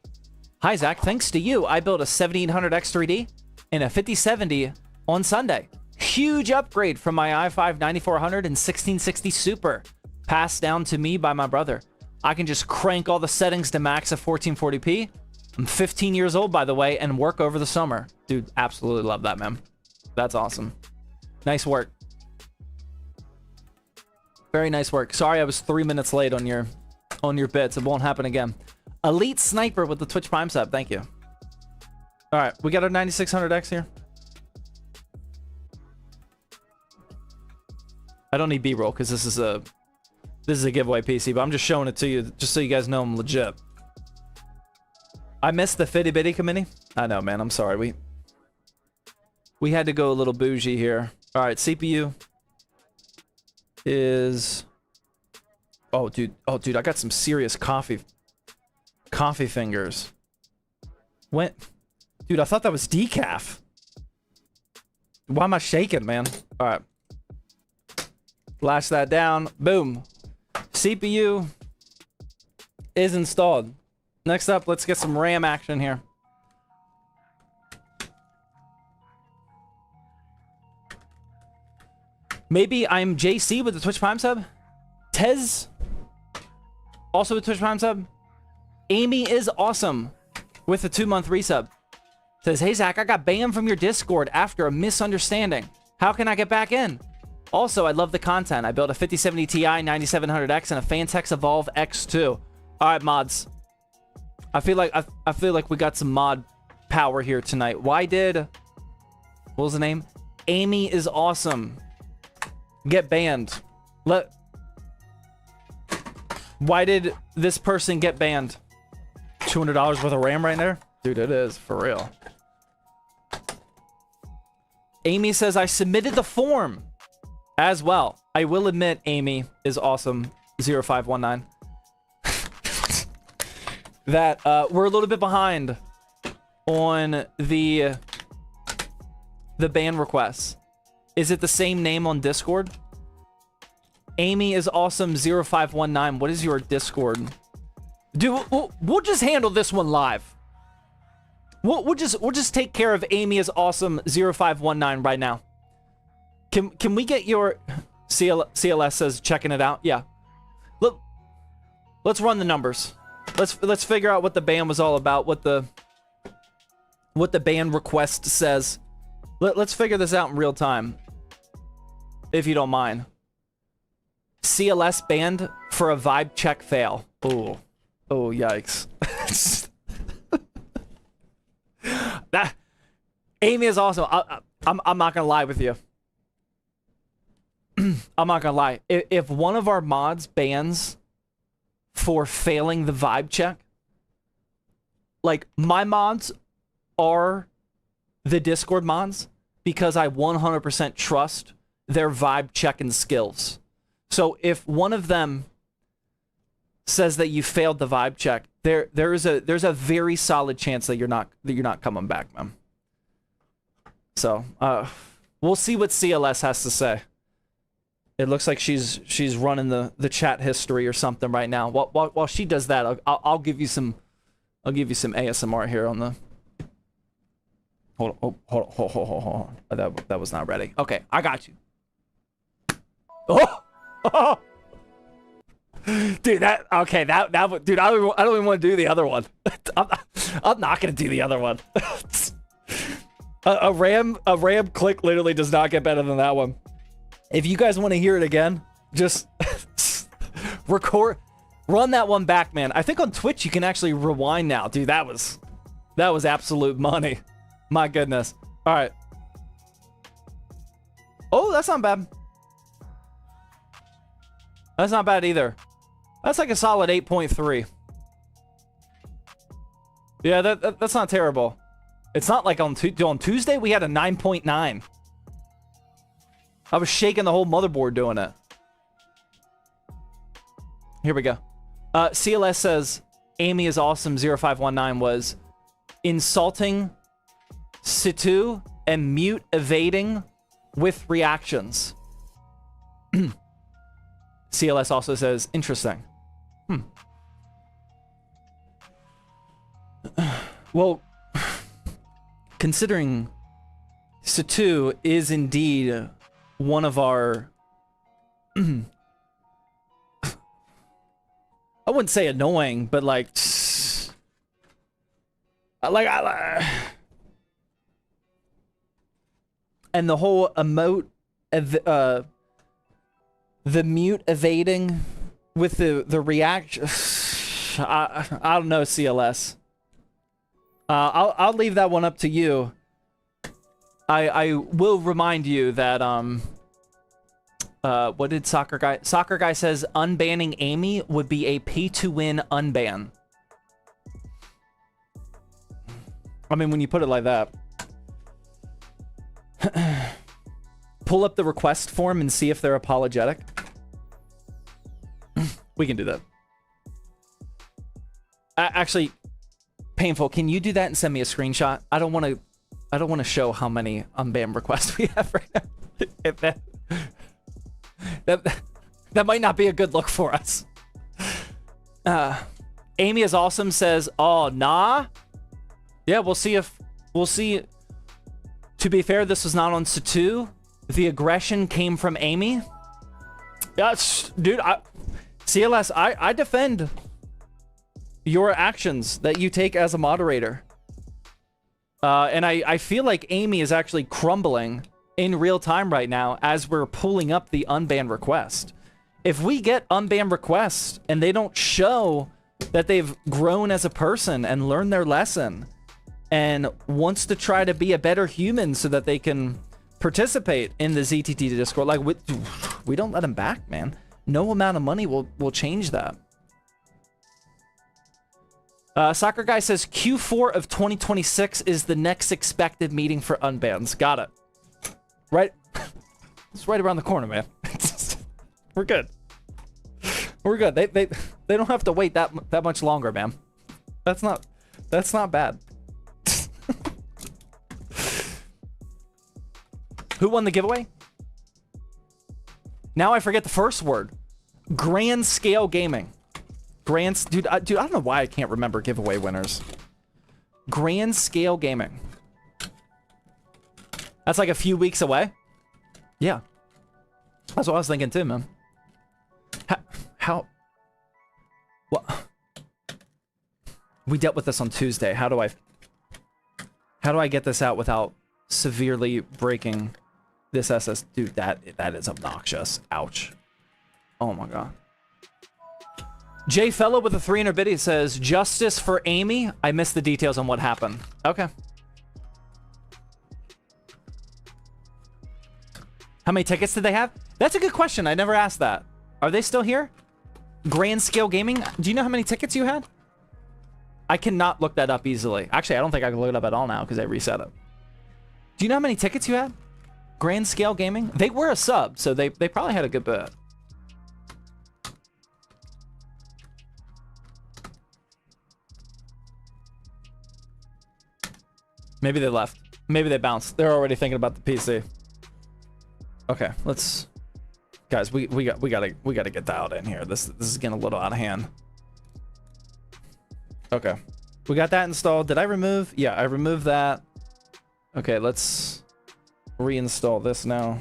"Hi Zach, thanks to you, I built a 7800 X3D and a 5070 on Sunday. Huge upgrade from my i5 9400 and 1660 Super, passed down to me by my brother. I can just crank all the settings to max at 1440p. I'm 15 years old, by the way, and work over the summer." Dude, absolutely love that, man. That's awesome. Nice work. Very nice work. Sorry I was 3 minutes late on your bits. It won't happen again. Elite Sniper with the Twitch Prime sub. Thank you. All right, we got our 9600X here. I don't need B-roll because this is a This is a giveaway PC, but I'm just showing it to you just so you guys know I'm legit. I missed the Fitty Bitty committee. I know, man. I'm sorry. We had to go a little bougie here. All right, CPU is... Oh, dude. Oh, dude, I got some serious coffee fingers. When... Dude, I thought that was decaf. Why am I shaking, man? All right. Lash that down. Boom. CPU is installed. Next up, let's get some RAM action here. Maybe I'm JC with the Twitch Prime sub. Tez also with Twitch Prime sub. Amy is awesome with the 2-month resub. Says, hey Zach, I got banned from your Discord after a misunderstanding. How can I get back in? Also, I love the content. I built a 5070 Ti 9700X and a Fantex Evolve X2. All right, mods. I feel like we got some mod power here tonight. What was the name? Amy is awesome. Get banned. Why did this person get banned? $200 worth of RAM right there? Dude, it is for real. Amy says, I submitted the form as well. I will admit Amy is awesome. 0519. That we're a little bit behind on the ban requests. Is it the same name on Discord? Amy is awesome 0519. What is your Discord? Dude, we'll just handle this one live. We'll just take care of Amy is awesome 0519 right now. Can we get your CLS says checking it out? Yeah. Look, let's run the numbers. Let's figure out what the ban was all about. What the ban request says. Let's figure this out in real time, if you don't mind. CLS banned for a vibe check fail. Oh yikes. That Amy is awesome. I'm not gonna lie with you. I'm not gonna lie. If one of our mods bans for failing the vibe check, like, my mods are the Discord mods because I 100% trust their vibe checking skills. So if one of them says that you failed the vibe check, there's a very solid chance that you're not coming back, man. So we'll see what CLS has to say. It looks like she's running the chat history or something right now. While she does that, I'll give you some ASMR here on the. Hold on. That was not ready. Okay, I got you. Oh. Dude, dude, I don't even want to do the other one. I'm not gonna do the other one. a RAM click literally does not get better than that one. If you guys want to hear it again, just run that one back, man. I think on Twitch you can actually rewind now, dude. That was absolute money. My goodness. All right. Oh, that's not bad. That's not bad either. That's like a solid 8.3. Yeah, that's not terrible. It's not like on Tuesday we had a 9.9. I was shaking the whole motherboard doing it. Here we go. CLS says Amy is awesome 0519 was insulting situ and mute evading with reactions. CLS also says interesting. Well, considering situ is indeed one of our I wouldn't say annoying, but like and the whole emote the mute evading with the reaction. I don't know, CLS. I'll leave that one up to you. I will remind you that What did Soccer Guy? Soccer Guy says unbanning Amy would be a pay to win unban. I mean, when you put it like that. Pull up the request form and see if they're apologetic. We can do that. Actually, Painful, can you do that and send me a screenshot? I don't want to show how many unban requests we have right now. If that might not be a good look for us. Amy is awesome says, "Oh, nah." Yeah, we'll see. To be fair, this was not on Satu. The aggression came from Amy. Yeah, dude, CLS, I defend your actions that you take as a moderator. And I feel like Amy is actually crumbling in real time right now as we're pulling up the unban request. If we get unban requests and they don't show that they've grown as a person and learned their lesson and wants to try to be a better human so that they can participate in the ZTT Discord, like we don't let them back, man. No amount of money will change that. Soccer Guy says Q4 of 2026 is the next expected meeting for unbans. Got it. Right. It's right around the corner, man. We're good. We're good. They don't have to wait that much longer, man. That's not bad. Who won the giveaway? Now I forget the first word. Grand Scale Gaming. Dude, I don't know why I can't remember giveaway winners. Grand Scale Gaming. That's like a few weeks away. Yeah. That's what I was thinking too, man. How? What? We dealt with this on Tuesday. How do I get this out without severely breaking this SS? Dude, that is obnoxious. Ouch. Oh my god. Jay Fellow with a 300 biddy says, "Justice for Amy." I missed the details on what happened. Okay. How many tickets did they have? That's a good question. I never asked that. Are they still here? Grand Scale Gaming. Do you know how many tickets you had? I cannot look that up easily. Actually, I don't think I can look it up at all now because I reset it. Do you know how many tickets you had? Grand Scale Gaming? They were a sub, so they probably had a good bit. Maybe they left. Maybe they bounced. They're already thinking about the PC. Okay, let's... Guys, we gotta get dialed in here. This is getting a little out of hand. Okay. We got that installed. Did I remove? Yeah, I removed that. Okay, let's reinstall this now.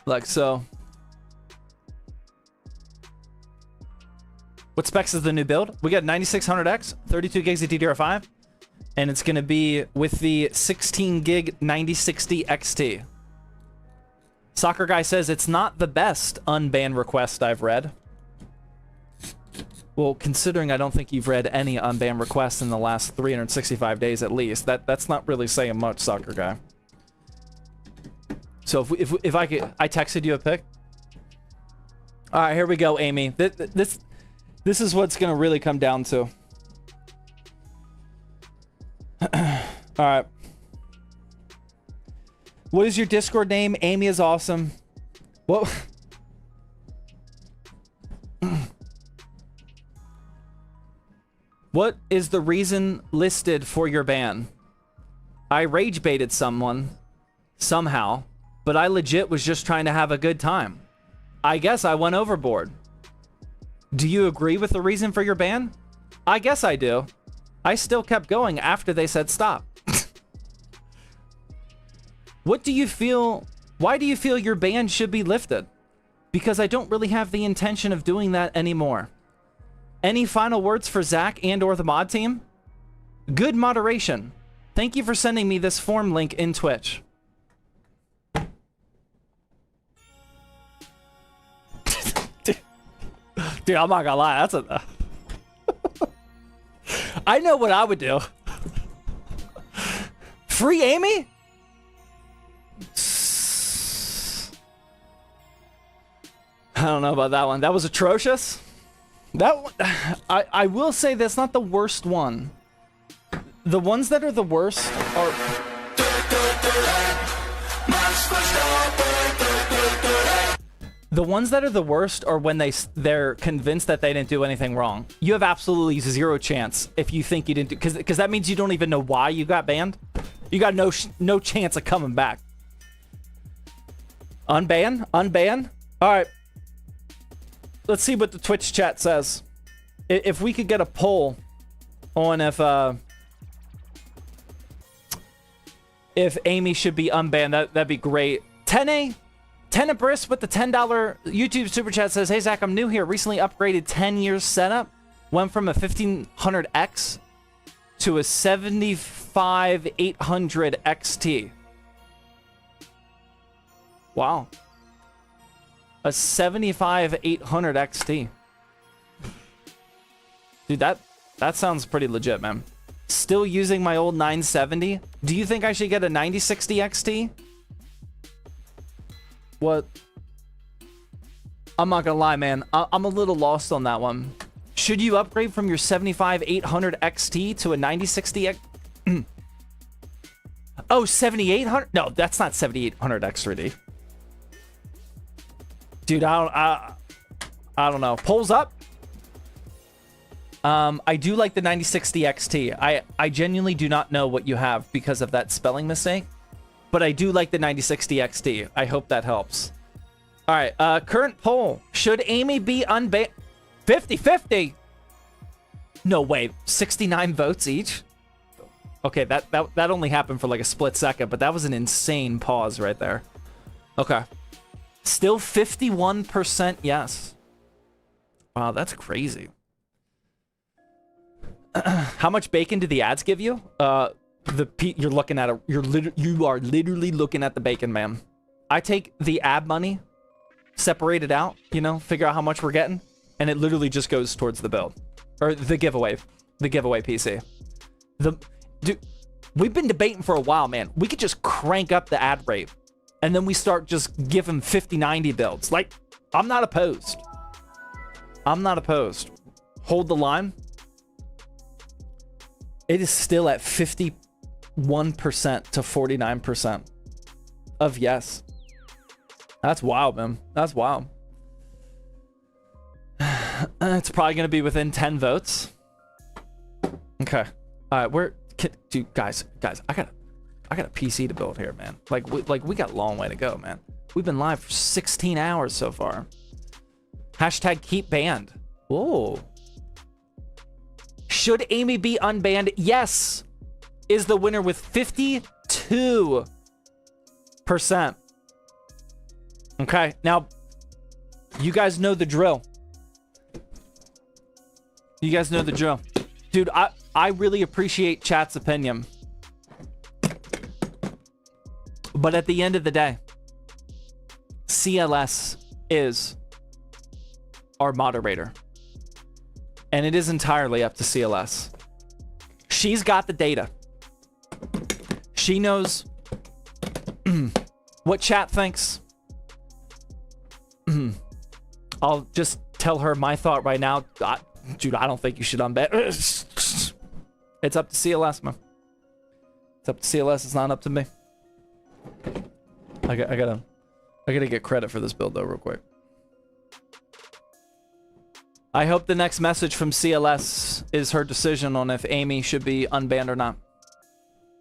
Like so. What specs is the new build? We got 9600X, 32 gigs of DDR5, and it's going to be with the 16 gig 9060 XT. Soccer Guy says it's not the best unban request I've read. Well, considering I don't think you've read any unban requests in the last 365 days at least, that's not really saying much, Soccer Guy. So if I could, I texted you a pic. All right, here we go, Amy. This is what's gonna really come down to. All right. What is your Discord name? Amy is awesome. What? What is the reason listed for your ban? I rage baited someone somehow, but I legit was just trying to have a good time. I guess I went overboard. Do you agree with the reason for your ban? I guess I do. I still kept going after they said stop. What do you feel? Why do you feel your ban should be lifted? Because I don't really have the intention of doing that anymore. Any final words for Zach and or the mod team? Good moderation. Thank you for sending me this form link in Twitch. Dude, I'm not gonna lie, that's a... I know what I would do. Free Amy? I don't know about that one. That was atrocious. That one, I will say that's not the worst one. The ones that are the worst are... The ones that are the worst are when they're convinced that they didn't do anything wrong. You have absolutely zero chance if you think you didn't do... Because that means you don't even know why you got banned. You got no chance of coming back. Unban? Unban? Alright. Let's see what the Twitch chat says. If we could get a poll on if Amy should be unbanned, that'd be great. Tenebris with the $10 YouTube super chat says, "Hey Zach, I'm new here. Recently upgraded 10 years setup. Went from a 1500X to a 75800 XT." Wow. A 75800 XT. Dude, that sounds pretty legit, man. Still using my old 970. Do you think I should get a 9060 XT? What? I'm not gonna lie, man. I'm a little lost on that one. Should you upgrade from your 75800 XT to a 9060 X? Oh, 7800? No, that's not 7800 X3D. Dude, I don't know. Polls up. I do like the 9060 XT. I genuinely do not know what you have because of that spelling mistake, but I do like the 9060 XT. I hope that helps. All right, current poll. Should Amy be unbanned? 50-50. No way. 69 votes each. Okay, that only happened for like a split second, but that was an insane pause right there. Okay. Still 51% yes. Wow, that's crazy. How much bacon do the ads give you? You're looking at you are literally looking at the bacon, man. I take the ad money, separate it out, you know, figure out how much we're getting, and it literally just goes towards the build or the giveaway PC. Dude, we've been debating for a while, man. We could just crank up the ad rate, and then we start just giving 50-90 builds. Like, I'm not opposed. I'm not opposed. Hold the line. It is still at 51% to 49% of yes. That's wild, man. That's wild. It's probably going to be within 10 votes. Okay. All right, dude, guys, I got a PC to build here, man. Like we got a long way to go, man. We've been live for 16 hours so far. Hashtag keep banned. Whoa. Should Amy be unbanned? Yes, is the winner with 52%. Okay, now, you guys know the drill. You guys know the drill. Dude, I really appreciate chat's opinion. But at the end of the day, CLS is our moderator. And it is entirely up to CLS. She's got the data. She knows what chat thinks. I'll just tell her my thought right now. Dude, I don't think you should unban. It's up to CLS, man. It's up to CLS. It's not up to me. I gotta get credit for this build though, real quick. I hope the next message from CLS is her decision on if Amy should be unbanned or not.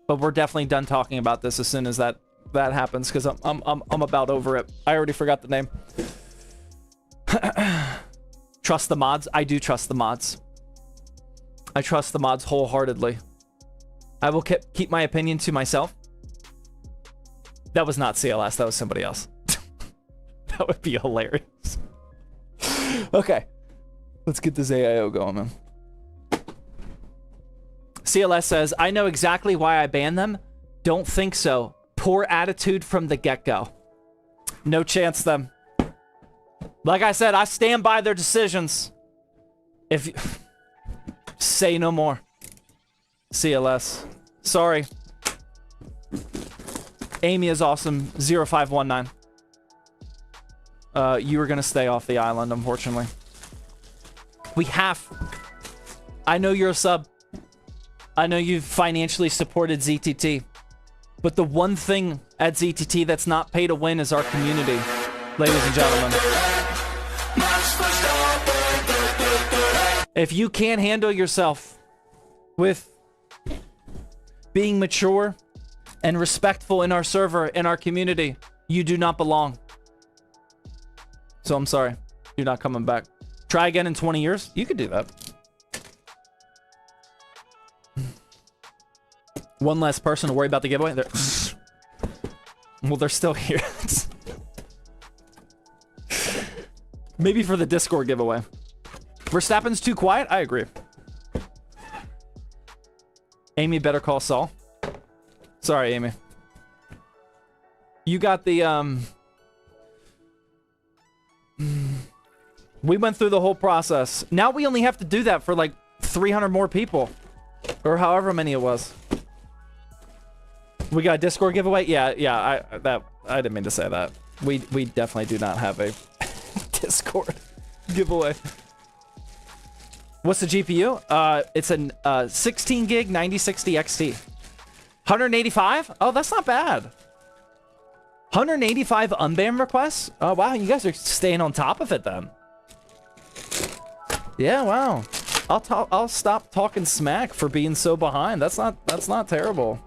But we're definitely done talking about this as soon as that happens, because I'm about over it. I already forgot the name. Trust the mods. I do trust the mods. I trust the mods wholeheartedly. I will keep my opinion to myself. That was not CLS. That was somebody else. That would be hilarious. Okay. Let's get this AIO going, man. CLS says, I know exactly why I banned them. Don't think so. Poor attitude from the get-go. No chance, them. Like I said, I stand by their decisions. If you... Say no more. CLS. Sorry. Amy is awesome. 0519. You are gonna stay off the island, unfortunately. We have. I know you're a sub. I know you've financially supported ZTT. But the one thing at ZTT that's not pay to win is our community, ladies and gentlemen. If you can't handle yourself with being mature and respectful in our server, in our community, you do not belong. So I'm sorry. You're not coming back. Try again in 20 years. You could do that. One less person to worry about the giveaway. Well, they're still here. Maybe for the Discord giveaway. Verstappen's too quiet? I agree. Amy, better call Saul. Sorry, Amy. You got the, we went through the whole process. Now we only have to do that for like 300 more people. Or however many it was. We got a Discord giveaway? Yeah, I didn't mean to say that. We definitely do not have a Discord giveaway. What's the GPU? It's a 16 gig 9060 XT. 185? Oh, that's not bad. 185 unban requests? Oh wow, you guys are staying on top of it then. Yeah, wow. I'll stop talking smack for being so behind. That's not terrible.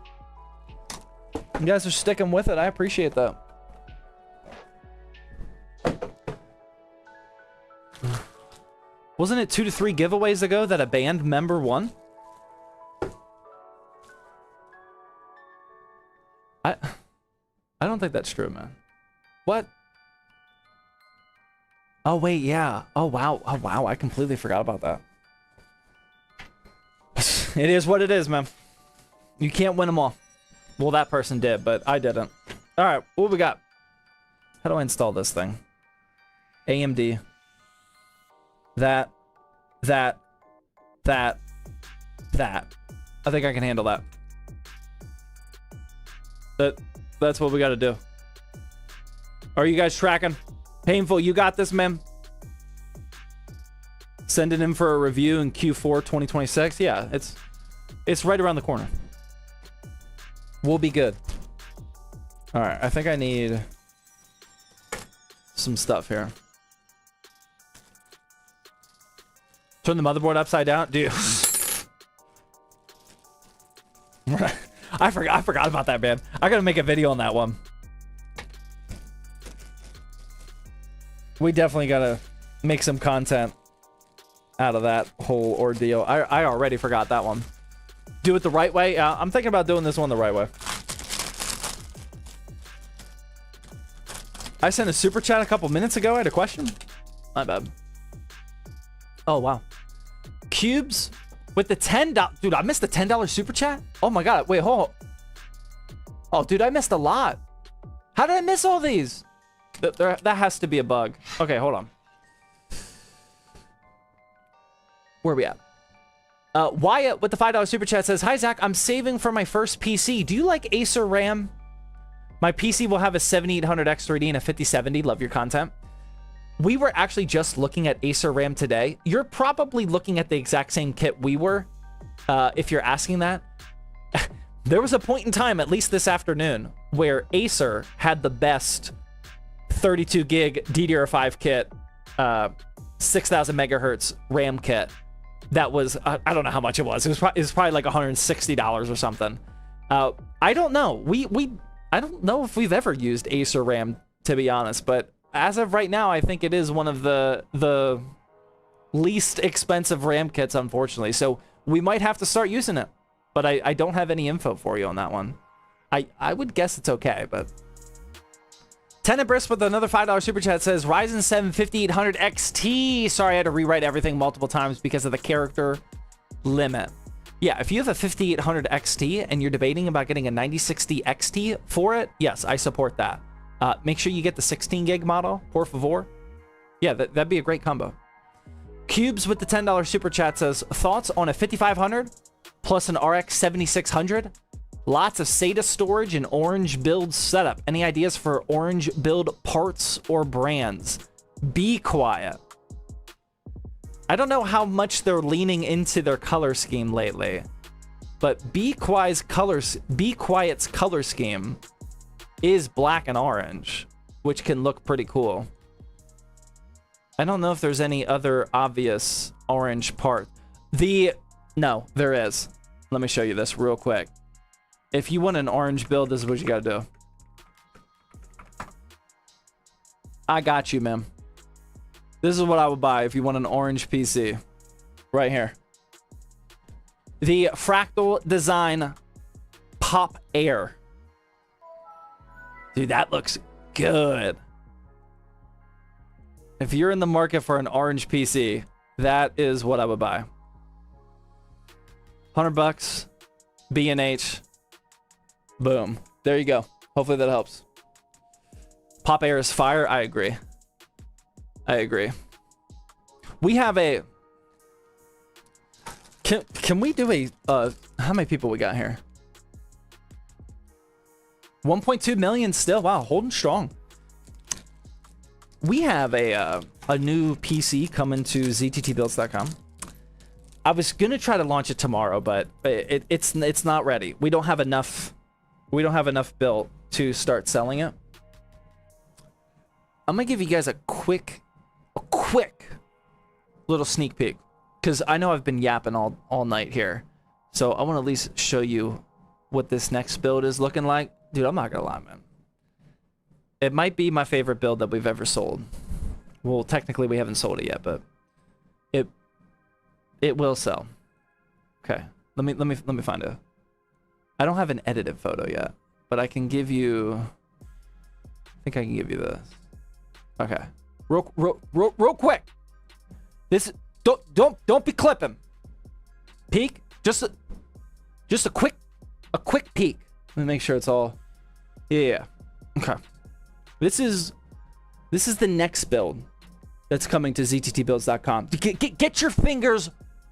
You guys are sticking with it. I appreciate that. Wasn't it 2 to 3 giveaways ago that a band member won? I don't think that's true, man. What? Oh wait, yeah. Oh wow. Oh wow, I completely forgot about that. It is what it is, man. You can't win them all. Well, that person did, but I didn't. All right, what we got? How do I install this thing? AMD. That. I think I can handle that. That's what we got to do. Are you guys tracking? Painful, you got this, man. Send it in for a review in Q4 2026. Yeah, it's right around the corner. We'll be good. All right, I think I need some stuff here. Turn the motherboard upside down, dude. I forgot about that, man. I gotta make a video on that one. We definitely gotta make some content out of that whole ordeal. I already forgot that one. Do it the right way. I'm thinking about doing this one the right way. I sent a super chat a couple minutes ago. I had a question. My bad. Oh, wow. Cubes with the $10. Dude, I missed the $10 super chat? Oh my God. Wait, hold on. Oh, dude, I missed a lot. How did I miss all these? That has to be a bug. Okay, hold on. Where are we at? Wyatt with the $5 super chat says, "Hi, Zach. I'm saving for my first PC. Do you like Acer RAM? My PC will have a 7800 X3D and a 5070. Love your content." We were actually just looking at Acer RAM today. You're probably looking at the exact same kit we were, if you're asking that. There was a point in time, at least this afternoon, where Acer had the best 32 gig DDR5 kit, 6000 megahertz RAM kit. That was, I don't know how much it was. It was probably like $160 or something. I don't know. I don't know if we've ever used Acer RAM, to be honest, but as of right now, I think it is one of the least expensive RAM kits, unfortunately. So we might have to start using it, but I don't have any info for you on that one. I would guess it's okay, but... Tenant Brisk with another $5 super chat says, Ryzen 7 5800 XT. Sorry, I had to rewrite everything multiple times because of the character limit. Yeah, if you have a 5800 XT and you're debating about getting a 9060 XT for it, yes, I support that. Make sure you get the 16 gig model, por favor. Yeah, that'd be a great combo. Cubes with the $10 super chat says, thoughts on a 5500 plus an RX 7600? Lots of SATA storage and orange build setup. Any ideas for orange build parts or brands? Be quiet. I don't know how much they're leaning into their color scheme lately, but Be Quiet's color scheme is black and orange, which can look pretty cool. I don't know if there's any other obvious orange part. No, there is. Let me show you this real quick. If you want an orange build, this is what you gotta do. I got you, man. This is what I would buy if you want an orange PC. Right here. The Fractal Design Pop Air. Dude, that looks good. If you're in the market for an orange PC, that is what I would buy. $100, B&H. Boom. There you go. Hopefully that helps. Pop Air is fire. I agree. I agree. We have a... Can we do a... how many people we got here? 1.2 million still. Wow, holding strong. We have a new PC coming to zttbuilds.com. I was gonna try to launch it tomorrow, but it's not ready. We don't have enough. We don't have enough built to start selling it. I'm gonna give you guys a quick little sneak peek, because I know I've been yapping all night here, so I want to at least show you what this next build is looking like. Dude, I'm not gonna lie, man. It might be my favorite build that we've ever sold. Well, technically we haven't sold it yet, but it will sell. Okay, let me find it. I don't have an edited photo yet, but I can give you. I think I can give you this. Okay, real quick. This don't be clipping. Peek, just a quick peek. Let me make sure it's all. Yeah. Okay. This is the next build that's coming to zttbuilds.com. Get your fingers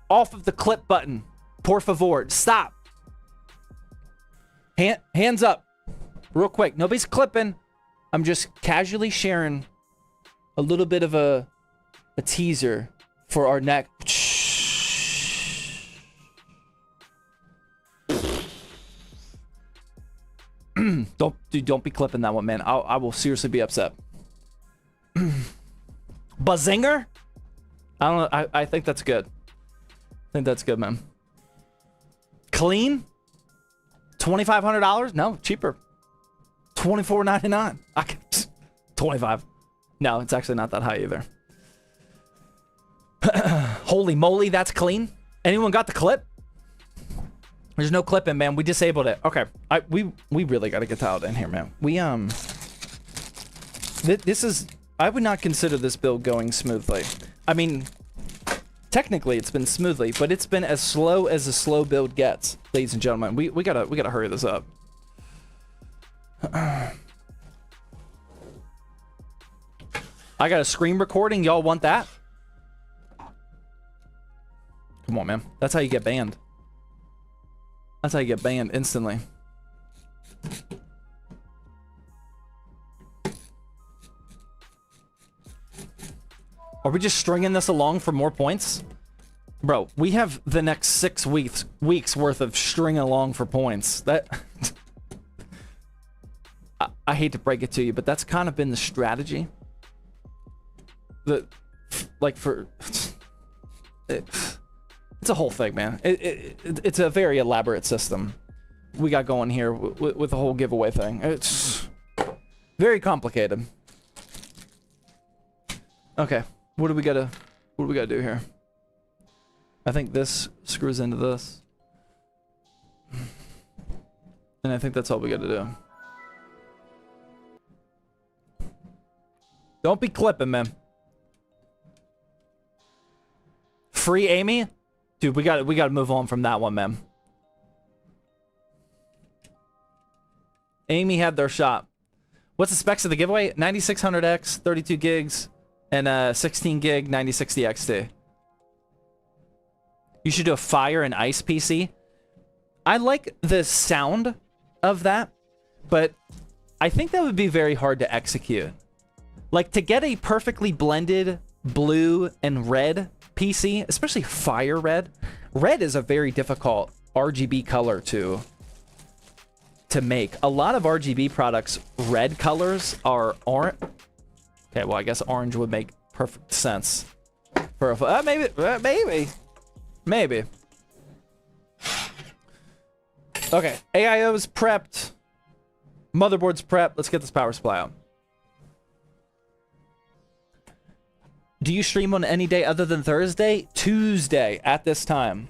off of the clip button. Por favor. Stop. Hands up. Real quick. Nobody's clipping. I'm just casually sharing a little bit of a teaser for our next. Don't be clipping that one, man. I will seriously be upset. Bazinger? I don't know. I think that's good. I think that's good, man. Clean? $2,500? No, cheaper. $24.99. I can 25. No, it's actually not that high either. Holy moly, that's clean. Anyone got the clip? There's no clipping, man. We disabled it. Okay. We really got to get that out in here, man. This is... I would not consider this build going smoothly. I mean, technically it's been smoothly, but it's been as slow as a slow build gets, ladies and gentlemen. We gotta hurry this up. I got a screen recording. Y'all want that? Come on, man. That's how you get banned. That's how you get banned instantly. Are we just stringing this along for more points? Bro, we have the next 6 weeks worth of string along for points. That... I hate to break it to you, but that's kind of been the strategy. Like for... It's a whole thing, man. It's a very elaborate system we got going here with the whole giveaway thing. It's very complicated. Okay, what do we gotta do here? I think this screws into this, and I think that's all we gotta do. Don't be clipping, man. Free Amy? Dude, we gotta move on from that one, man. Amy had their shot. What's the specs of the giveaway? 9600X, 32 gigs, and 16 gig 9060 XT. You should do a fire and ice PC. I like the sound of that, but I think that would be very hard to execute. Like, to get a perfectly blended blue and red PC, especially fire red. Red is a very difficult RGB color to make. A lot of RGB products, red colors are orange. Okay, well, I guess orange would make perfect sense. For a, maybe. Okay, AIO's prepped. Motherboard's prepped. Let's get this power supply out. Do you stream on any day other than Thursday? Tuesday at this time.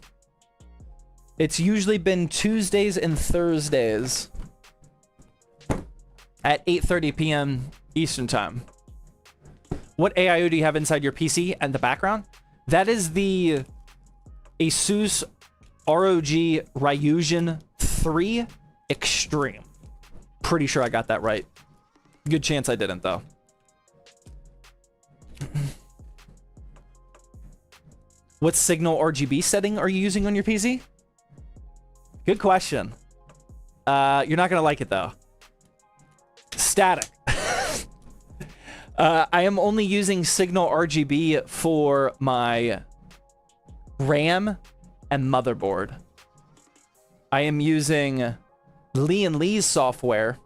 It's usually been Tuesdays and Thursdays at 8:30 p.m. Eastern time. What AIO do you have inside your PC and the background? That is the Asus ROG Ryzen 3 Extreme. Pretty sure I got that right. Good chance I didn't, though. What signal RGB setting are you using on your PC? Good question. You're not gonna like it though. Static. I am only using signal RGB for my RAM and motherboard. I am using Lee & Lee's software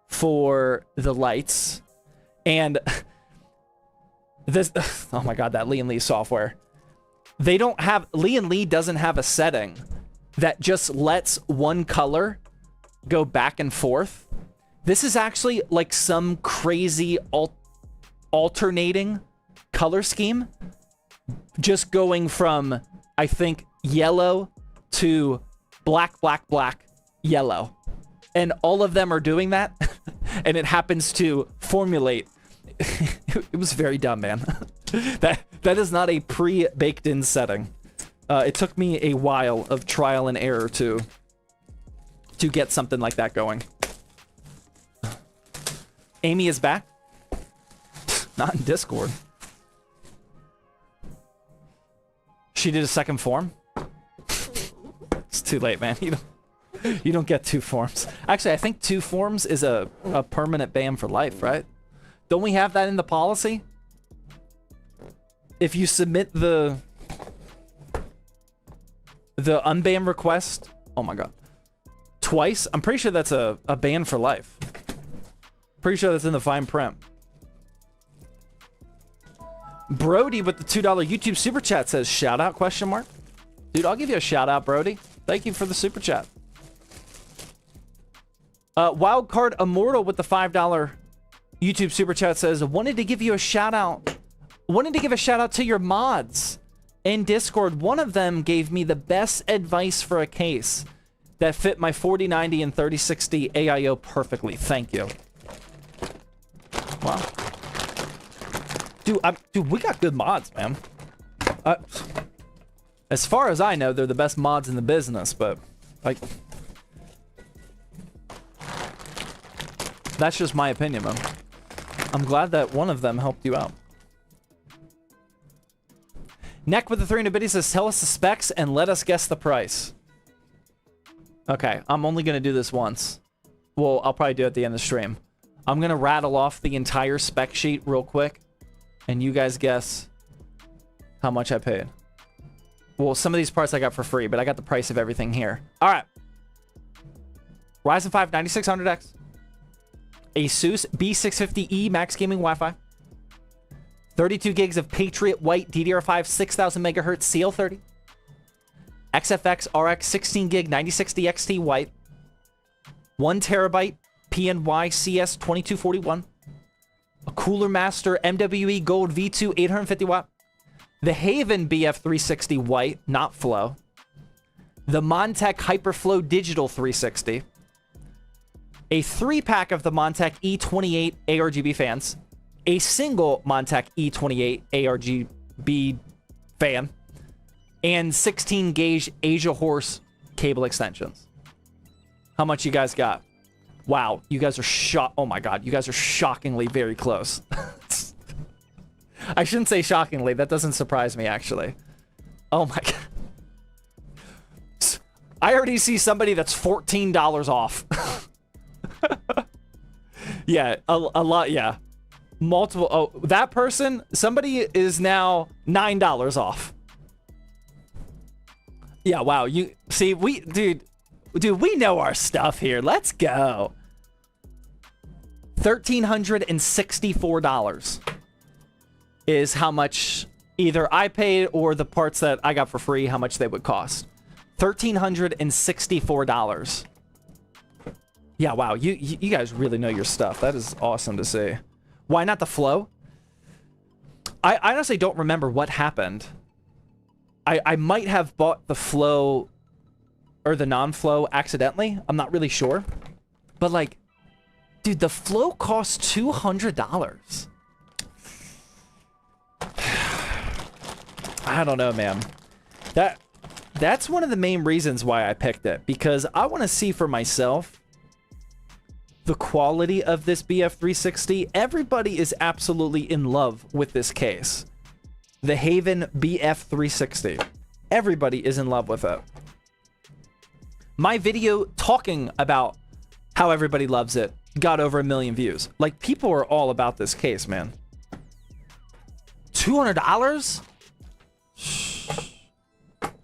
for the lights, and this. Oh my god, that Lee & Lee software. They don't have, Lee & Lee doesn't have a setting that just lets one color go back and forth. This is actually like some crazy alternating color scheme. Just going from, I think, yellow to black, black, black, yellow. And all of them are doing that. And it happens to formulate. It was very dumb, man. That is not a pre-baked in setting. It took me a while of trial and error to get something like that going. Amy is back. Not in Discord. She did a second form. It's too late, man. You don't get 2 forms. Actually, I think 2 forms is a permanent ban for life, right? Don't we have that in the policy? If you submit the unban request, oh my god, twice, I'm pretty sure that's a ban for life. Pretty sure that's in the fine print. Brody with the $2 YouTube super chat says, shout out, question mark. Dude, I'll give you a shout out, Brody. Thank you for the super chat. Wildcard Immortal with the $5 YouTube super chat says, wanted to give you a shout out. Wanted to give a shout out to your mods in Discord. One of them gave me the best advice for a case that fit my 4090 and 3060 AIO perfectly. Thank you. Wow. Dude, we got good mods, man. As far as I know, they're the best mods in the business, but like, that's just my opinion, man. I'm glad that one of them helped you out. Neck with the 300 biddies says, tell us the specs and let us guess the price. Okay, I'm only going to do this once. Well, I'll probably do it at the end of the stream. I'm going to rattle off the entire spec sheet real quick, and you guys guess how much I paid. Well, some of these parts I got for free, but I got the price of everything here. All right. Ryzen 5 9600X. Asus B650E Max Gaming Wi-Fi. 32 gigs of Patriot White DDR5 6000 megahertz CL30. XFX RX 16 gig 9060 XT White. 1 terabyte PNY CS 2241. A Cooler Master MWE Gold V2 850 watt. The Haven BF360 White, not Flow. The Montech Hyperflow Digital 360. A 3-pack of the Montech E28 ARGB fans. A single Montech E28 ARGB fan. And 16 gauge Asia Horse cable extensions. How much you guys got? Wow, you guys are oh my god, you guys are shockingly very close. I shouldn't say shockingly, that doesn't surprise me actually. Oh my god. I already see somebody that's $14 off. Yeah, a lot, yeah. Multiple, oh, that person, somebody is now $9 off. Yeah, wow, you, see, dude, we know our stuff here. Let's go. $1,364 is how much either I paid or the parts that I got for free, how much they would cost. $1,364. Yeah, wow, you guys really know your stuff. That is awesome to see. Why not the flow? I honestly don't remember what happened. I might have bought the flow or the non-flow accidentally. I'm not really sure. But like, dude, the flow costs $200. I don't know, man. That's one of the main reasons why I picked it, because I want to see for myself the quality of this BF360. Everybody is absolutely in love with this case. The Haven BF360. Everybody is in love with it. My video talking about how everybody loves it got over 1 million views. Like, people are all about this case, man. $200?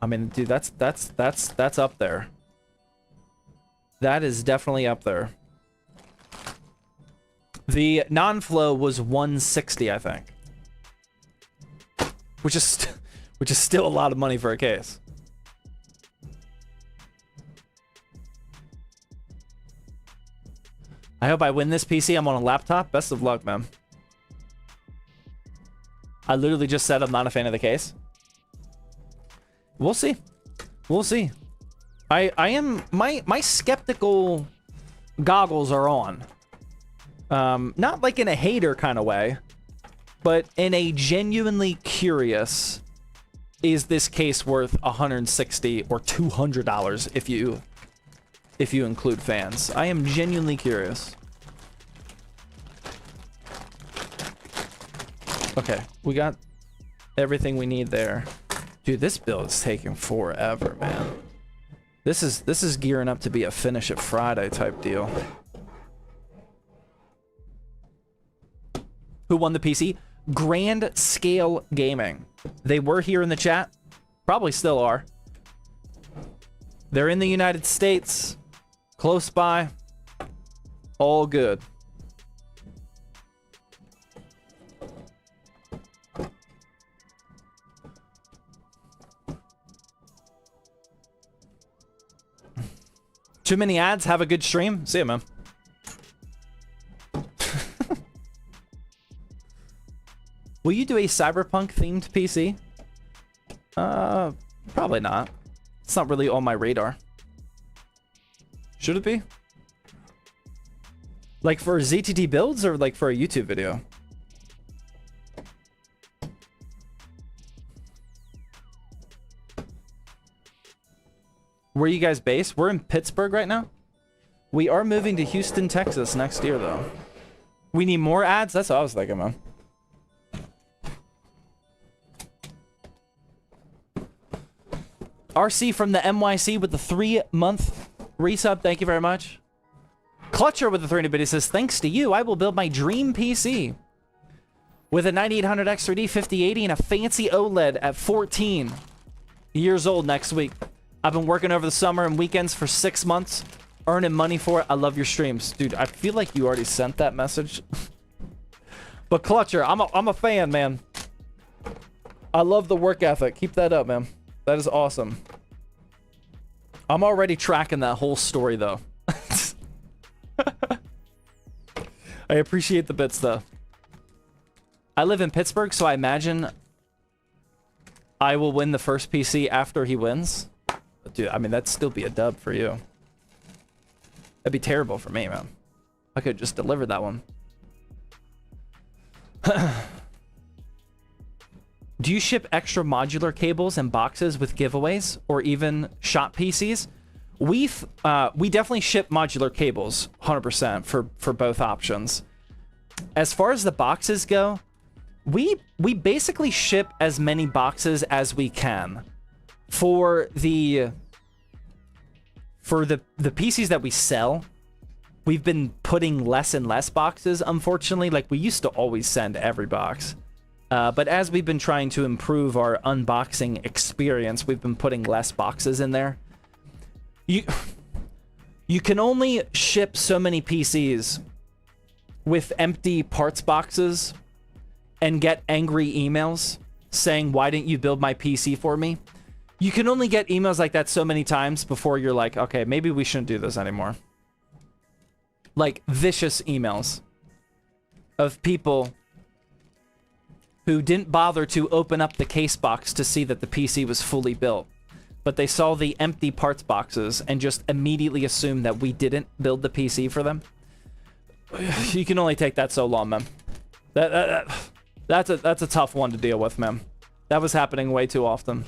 I mean, dude, that's up there. That is definitely up there. The non-flow was $160, I think. Which is still a lot of money for a case. I hope I win this PC. I'm on a laptop. Best of luck, man. I literally just said I'm not a fan of the case. We'll see. We'll see. I am, my skeptical goggles are on. Not like in a hater kind of way, but in a genuinely curious, is this case worth $160 or $200 if you include fans? I am genuinely curious. Okay, we got everything we need there. Dude, this build is taking forever, man. This is gearing up to be a finish it Friday type deal. Who won the PC? Grand Scale Gaming. They were here in the chat. Probably still are. They're in the United States. Close by. All good. Too many ads. Have a good stream. See ya, man. Will you do a cyberpunk themed PC? Probably not. It's not really on my radar. Should it be? Like for ZTT builds or like for a YouTube video? Where are you guys based? We're in Pittsburgh right now. We are moving to Houston, Texas next year, though. We need more ads? That's what I was thinking, man. RC from the NYC with the 3-month resub. Thank you very much. Clutcher with the 300 bit. He says, thanks to you, I will build my dream PC. With a 9800 X3D 5080 and a fancy OLED at 14 years old next week. I've been working over the summer and weekends for 6 months, earning money for it. I love your streams. Dude, I feel like you already sent that message. But Clutcher, I'm a fan, man. I love the work ethic. Keep that up, man. That is awesome. I'm already tracking that whole story, though. I appreciate the bits, though. I live in Pittsburgh, so I imagine I will win the first PC after he wins. Dude, I mean, that'd still be a dub for you. That'd be terrible for me, man. I could just deliver that one. Do you ship extra modular cables and boxes with giveaways or even shop PCs? We definitely ship modular cables 100% for both options. As far as the boxes go, we basically ship as many boxes as we can. For the for the PCs that we sell, we've been putting less and less boxes, unfortunately. Like, we used to always send every box. But as we've been trying to improve our unboxing experience, we've been putting less boxes in there. You can only ship so many PCs with empty parts boxes and get angry emails saying, why didn't you build my PC for me? You can only get emails like that so many times before you're like, okay, maybe we shouldn't do this anymore. Like, vicious emails of people who didn't bother to open up the case box to see that the PC was fully built, but they saw the empty parts boxes and just immediately assumed that we didn't build the PC for them. You can only take that so long, man. That's a tough one to deal with, man. That was happening way too often.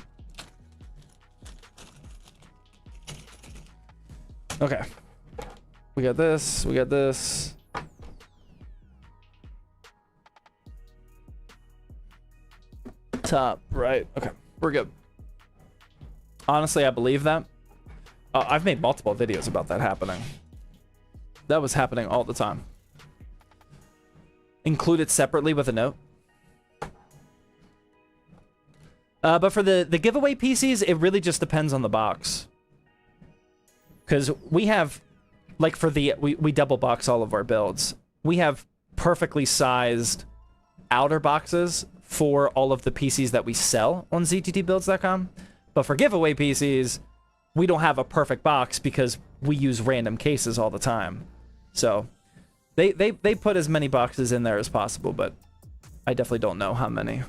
Okay. We got this. We got this. Top right. Okay, we're good. Honestly, I believe that. I've made multiple videos about that happening. That was happening all the time. Include it separately with a note. But for the giveaway PCs, it really just depends on the box. Because we have, like, for the we double box all of our builds. We have perfectly sized outer boxes for all of the PCs that we sell on zttbuilds.com. But for giveaway PCs, we don't have a perfect box because we use random cases all the time. So they put as many boxes in there as possible, but I definitely don't know how many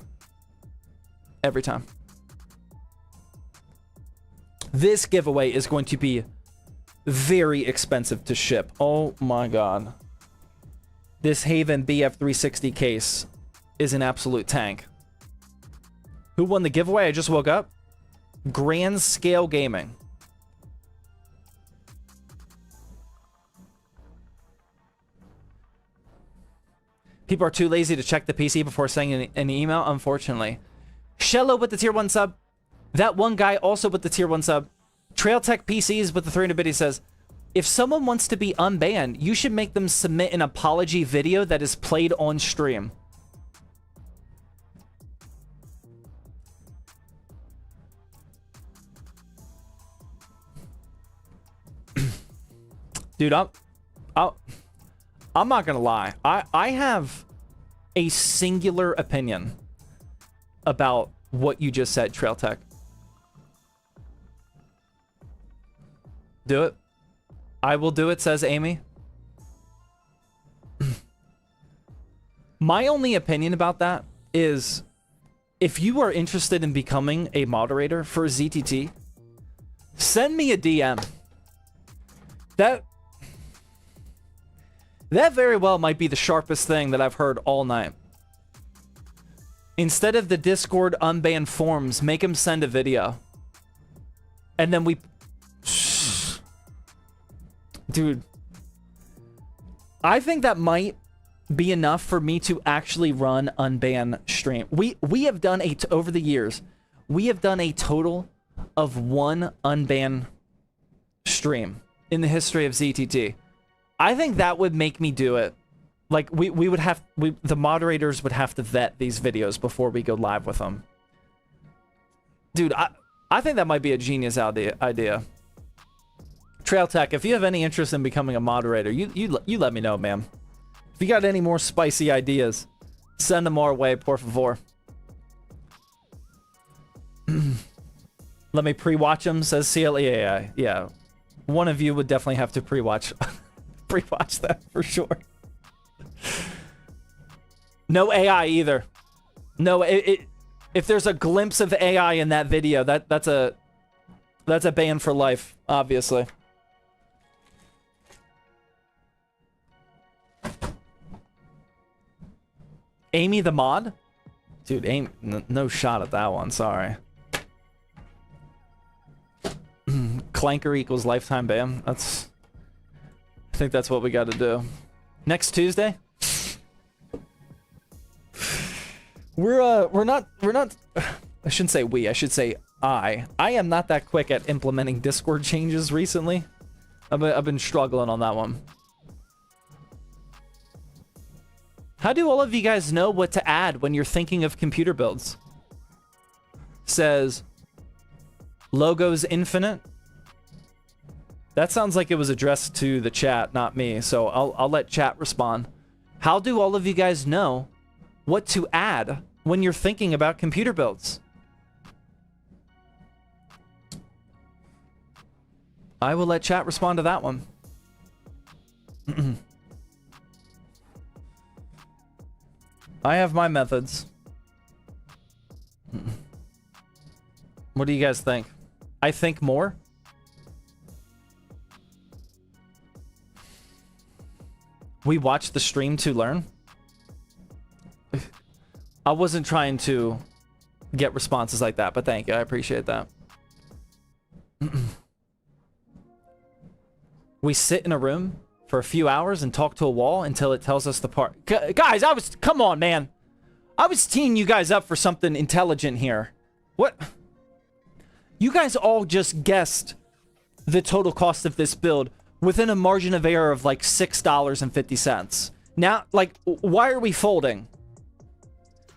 every time. This giveaway is going to be very expensive to ship. Oh my god. This Haven BF360 case is an absolute tank. Who won the giveaway? I just woke up. Grand Scale Gaming. People are too lazy to check the PC before sending an email, unfortunately. Shello with the tier 1 sub. That one guy also with the tier 1 sub. Trail Tech PCs with the 300 biddy says, if someone wants to be unbanned, you should make them submit an apology video that is played on stream. Dude, I'm not gonna lie. I have a singular opinion about what you just said, Trail Tech. Do it. I will do it, says Amy. My only opinion about that is, if you are interested in becoming a moderator for ZTT, send me a DM. That very well might be the sharpest thing that I've heard all night. Instead of the Discord unbanned forms, make him send a video. And then we... Dude. I think that might be enough for me to actually run unbanned stream. We have done over the years, we have done a total of 1 unbanned stream in the history of ZTT. I think that would make me do it. Like, the moderators would have to vet these videos before we go live with them. Dude, I think that might be a genius idea. Trail Tech, if you have any interest in becoming a moderator, you let me know, man. If you got any more spicy ideas, send them our way, por favor. Let me pre-watch them, says CLEAI. Yeah, one of you would definitely have to pre-watch that for sure. No AI either. No, if there's a glimpse of AI in that video, that's a ban for life, obviously. Amy the mod? Dude, Amy, no shot at that one, sorry. Clanker equals lifetime ban. I think that's what we got to do. Next Tuesday? We're not I shouldn't say we, I should say I am not that quick at implementing Discord changes recently. I've been struggling on that one. How do all of you guys know what to add when you're thinking of computer builds? Says logos infinite. That sounds like it was addressed to the chat, not me. So I'll let chat respond. How do all of you guys know what to add when you're thinking about computer builds? I will let chat respond to that one. I have my methods. What do you guys think? I think more? We watched the stream to learn? I wasn't trying to get responses like that, but thank you. I appreciate that. We sit in a room for a few hours and talk to a wall until it tells us the part. Guys, come on, man. I was teeing you guys up for something intelligent here. What? You guys all just guessed the total cost of this build within a margin of error of like $6.50. Now, like, why are we folding?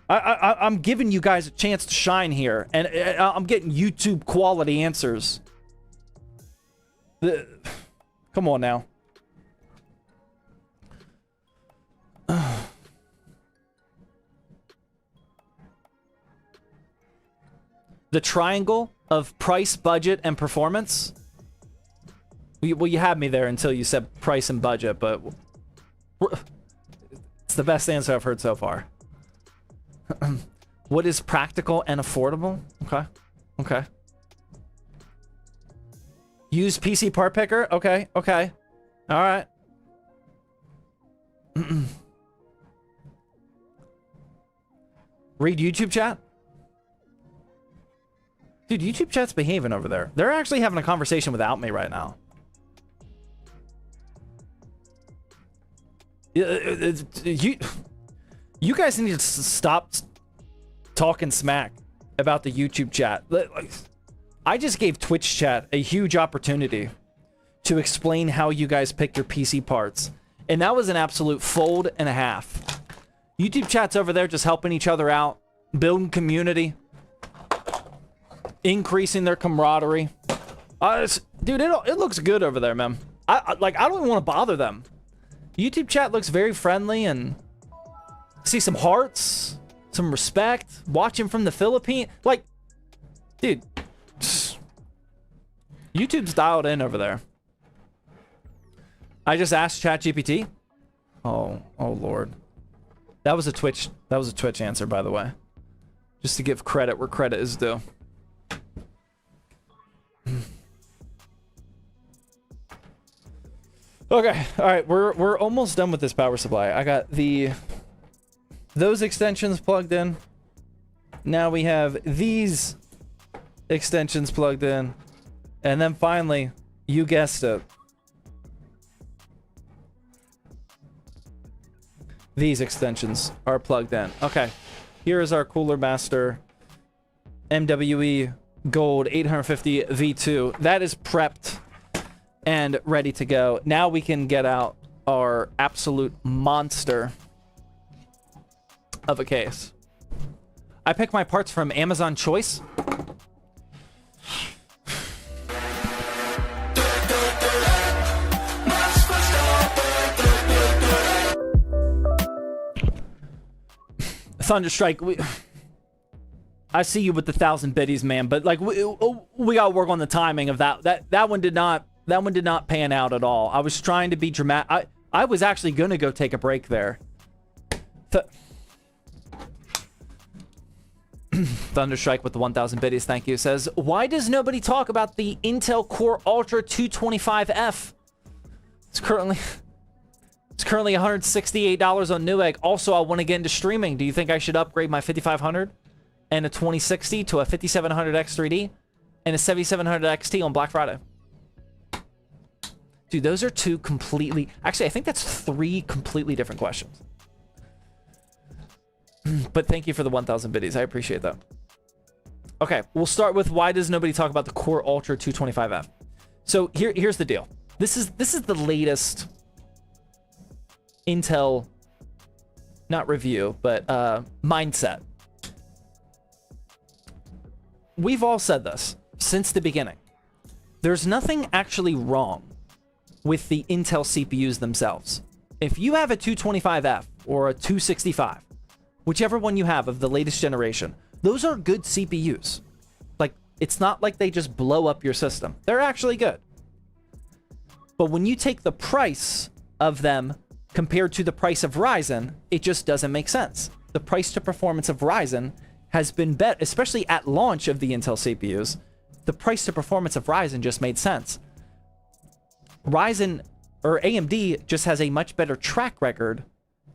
I'm giving you guys a chance to shine here, and I'm getting YouTube quality answers. Come on now. The triangle of price, budget, and performance. Well, you had me there until you said price and budget, but it's the best answer I've heard so far. What is practical and affordable? Okay. Okay. Use PC part picker? Okay. Okay. All right. Read YouTube chat? Dude, YouTube chat's behaving over there. They're actually having a conversation without me right now. You guys need to stop talking smack about the YouTube chat. I just gave Twitch chat a huge opportunity to explain how you guys pick your PC parts. And that was an absolute fold and a half. YouTube chat's over there just helping each other out, building community, increasing their camaraderie. Dude, it looks good over there, man. I don't even want to bother them. YouTube chat looks very friendly, and see some hearts, some respect, watching from the Philippines. Like, dude, YouTube's dialed in over there. I just asked ChatGPT. Oh Lord. That was a Twitch answer, by the way. Just to give credit where credit is due. Okay, all right, we're almost done with this power supply. I got those extensions plugged in. Now we have these extensions plugged in. And then finally, you guessed it, these extensions are plugged in. Okay, here is our Cooler Master MWE Gold 850 V2. That is prepped and ready to go. Now we can get out our absolute monster of a case. I pick my parts from Amazon Choice. Thunderstrike, I see you with the 1,000 biddies, man, but like we gotta work on the timing of that one did not pan out at all. I was trying to be dramatic. I was actually gonna go take a break there. Thunderstrike with the 1,000 biddies, thank you. Says, why does nobody talk about the Intel Core Ultra 225F? It's currently $168 on Newegg. Also, I want to get into streaming. Do you think I should upgrade my 5500 and a 2060 to a 5700 X3D and a 7700 XT on Black Friday? Dude, those are two completely... Actually, I think that's three completely different questions. But thank you for the 1,000 biddies. I appreciate that. Okay, we'll start with why does nobody talk about the Core Ultra 225F? So here's the deal. This is the latest Intel, not review, but mindset. We've all said this since the beginning. There's nothing actually wrong with the Intel CPUs themselves. If you have a 225F or a 265, whichever one you have of the latest generation, those are good CPUs. Like, it's not like they just blow up your system. They're actually good. But when you take the price of them compared to the price of Ryzen, it just doesn't make sense. The price to performance of Ryzen has been better, especially at launch of the Intel CPUs. The price to performance of Ryzen just made sense. Ryzen, or AMD, just has a much better track record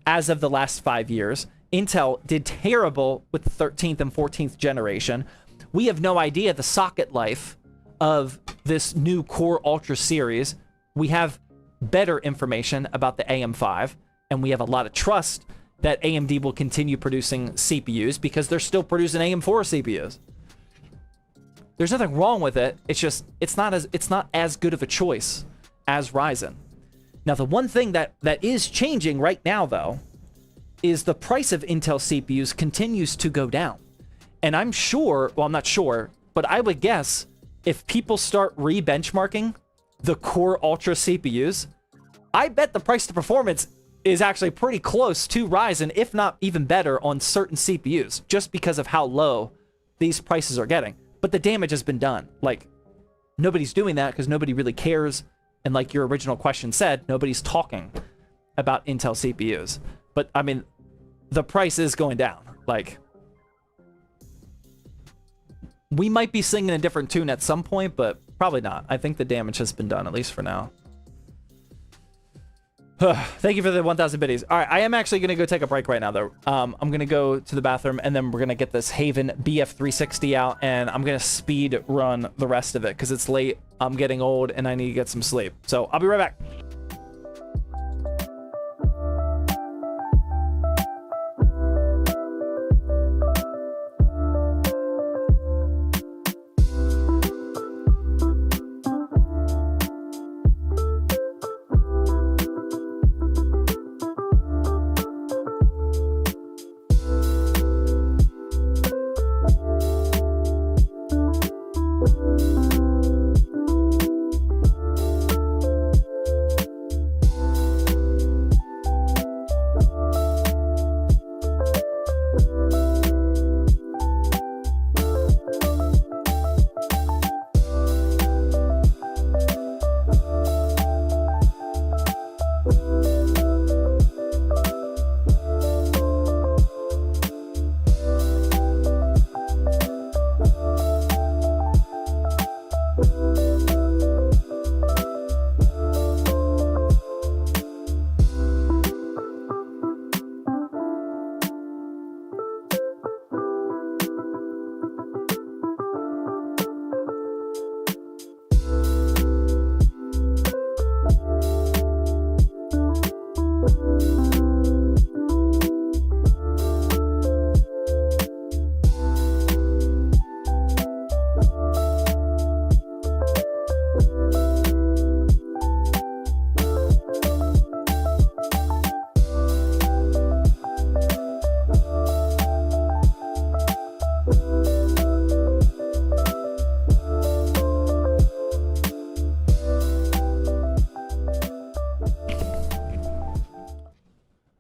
as of the last 5 years. Intel did terrible with the 13th and 14th generation. We have no idea the socket life of this new Core Ultra series. We have better information about the AM5, and we have a lot of trust that AMD will continue producing CPUs because they're still producing AM4 CPUs. There's nothing wrong with it. It's just it's not as good of a choice as Ryzen. Now, the one thing that is changing right now, though, is the price of Intel CPUs continues to go down. And I'm sure, well, I'm not sure, but I would guess if people start re-benchmarking the Core Ultra CPUs, I bet the price to performance is actually pretty close to Ryzen, if not even better on certain CPUs, just because of how low these prices are getting. But the damage has been done. Like, nobody's doing that because nobody really cares. And like your original question said, nobody's talking about Intel CPUs. But, I mean, the price is going down. Like, we might be singing a different tune at some point, but probably not. I think the damage has been done, at least for now. Thank you for the 1,000 biddies. All right, I am actually going to go take a break right now, though. I'm going to go to the bathroom, and then we're going to get this Haven BF360 out, and I'm going to speed run the rest of it, because it's late, I'm getting old, and I need to get some sleep. So I'll be right back.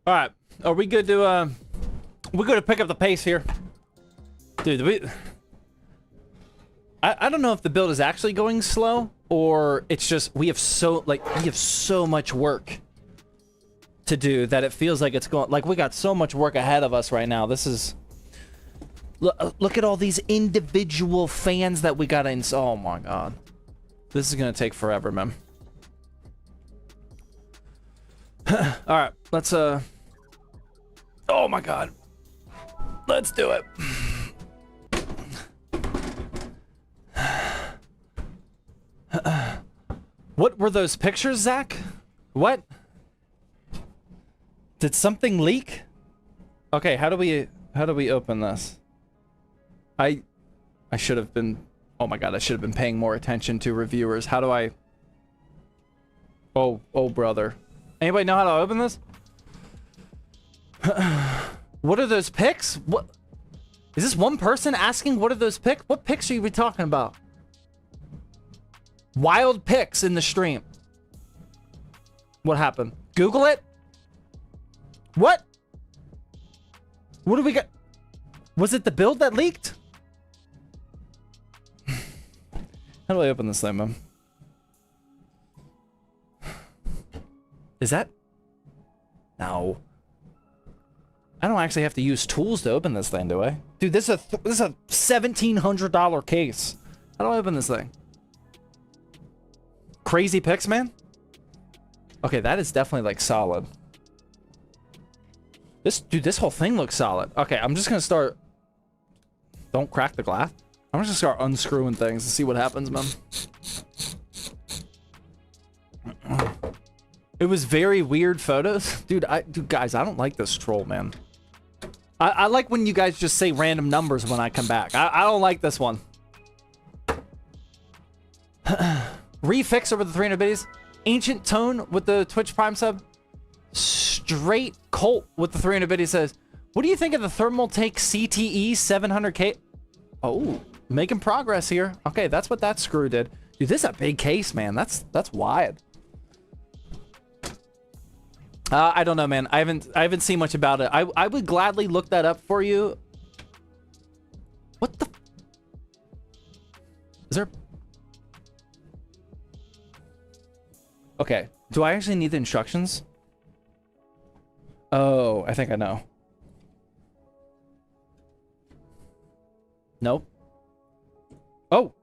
All right, are we good to we're going to pick up the pace here, dude? I don't know if the build is actually going slow or it's just we have so much work to do that it feels like it's going like we got so much work ahead of us right now. This is look at all these individual fans that we got to install. Oh my god, this is gonna take forever, man. All right, let's oh my god, let's do it. What were those pictures, Zach? What? Did something leak? Okay, how do we open this? I should have been, oh my god, I should have been paying more attention to reviewers. How do I Oh, brother. Anybody know how to open this? What are those pics? What? Is this one person asking what are those pics? What pics are you talking about? Wild pics in the stream. What happened? Google it? What? What do we got? Was it the build that leaked? How do I open this thing, man? Is that? No. I don't actually have to use tools to open this thing, do I? Dude, this is a $1,700 case. How do I open this thing? Crazy pics, man? Okay, that is definitely, like, solid. This whole thing looks solid. Okay, I'm just gonna start... Don't crack the glass. I'm just gonna start unscrewing things and see what happens, man. It was very weird photos. Dude, guys, I don't like this troll, man. I like when you guys just say random numbers when I come back. I don't like this one. Refixer with the 300 biddies. Ancient Tone with the Twitch Prime sub. Straight Colt with the 300 biddies says, what do you think of the Thermal Take CTE 700K? Oh, making progress here. Okay, that's what that screw did. Dude, this is a big case, man. That's wide. I don't know, man. I haven't seen much about it. I would gladly look that up for you. What the? Is there? Okay. Do I actually need the instructions? Oh, I think I know. Nope. Oh.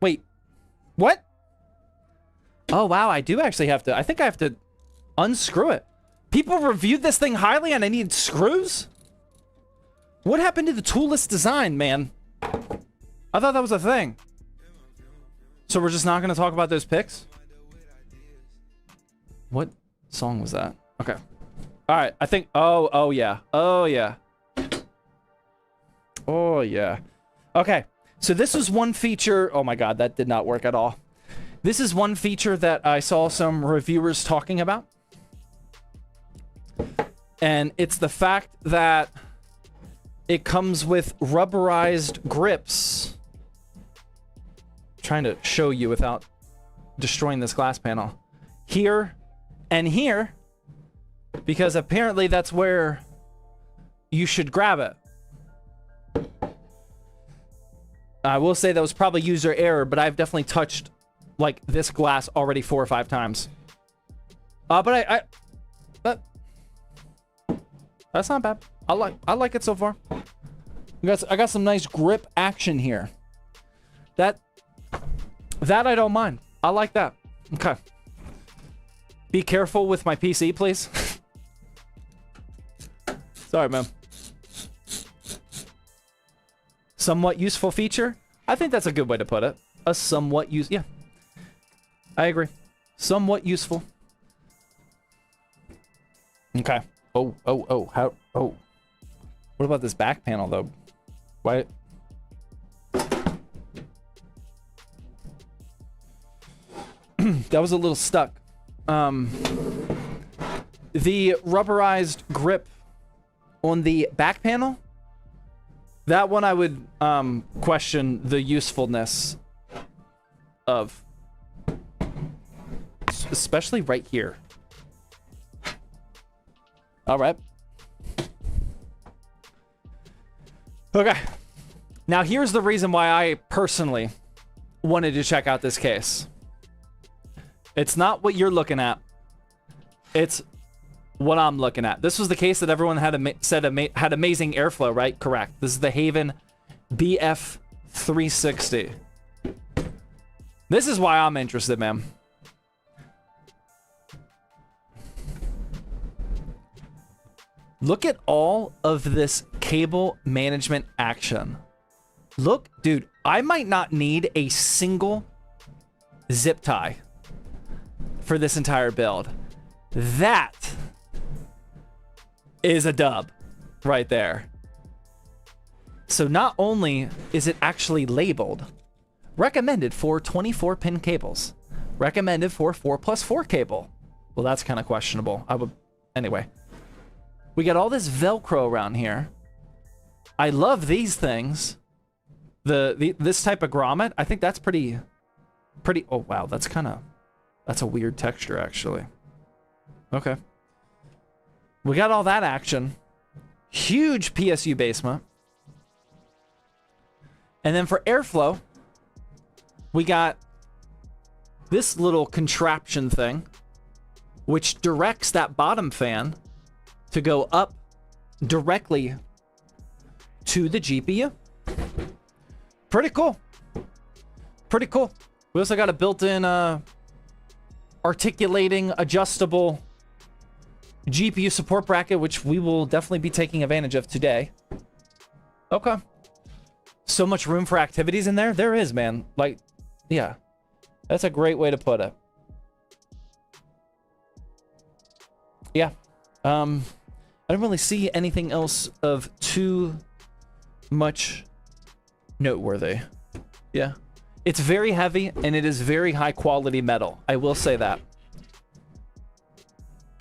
Wait. What? Oh, wow, I do actually have to... I think I have to unscrew it. People reviewed this thing highly and I need screws? What happened to the toolless design, man? I thought that was a thing. So we're just not going to talk about those pics? What song was that? Okay. All right, I think... Oh, yeah. Oh, yeah. Oh, yeah. Okay, so this was one feature... Oh, my God, that did not work at all. This is one feature that I saw some reviewers talking about. And it's the fact that it comes with rubberized grips. I'm trying to show you without destroying this glass panel. Here and here. Because apparently that's where you should grab it. I will say that was probably user error, but I've definitely touched... like this glass already 4 or 5 times. But that's not bad. I like it so far. I got some nice grip action here. That I don't mind. I like that. Okay. Be careful with my PC, please. Sorry, man. Somewhat useful feature. I think that's a good way to put it. A somewhat yeah. I agree. Somewhat useful. Okay. Oh. What about this back panel, though? Why? That was a little stuck. The rubberized grip on the back panel, that one I would question the usefulness of. Especially right here. All right. Okay. Now here's the reason why I personally wanted to check out this case. It's not what you're looking at. It's what I'm looking at. This was the case that everyone had had amazing airflow, right? Correct. This is the Haven BF 360. This is why I'm interested, man. Look at all of this cable management action. Look, dude, I might not need a single zip tie for this entire build. That is a dub right there. So not only is it actually labeled, Recommended for 24-pin cables. Recommended for 4+4 cable. Well, that's kind of questionable. Anyway. We got all this Velcro around here. I love these things. This type of grommet, I think that's pretty, oh wow, that's a weird texture actually. Okay. We got all that action. Huge PSU basement. And then for airflow, we got this little contraption thing, which directs that bottom fan to go up directly to the GPU. Pretty cool. Pretty cool. We also got a built-in articulating, adjustable GPU support bracket, which we will definitely be taking advantage of today. Okay. So much room for activities in there. There is, man. Like, yeah. That's a great way to put it. Yeah. I don't really see anything else of too much noteworthy. Yeah. It's very heavy, and it is very high quality metal. I will say that.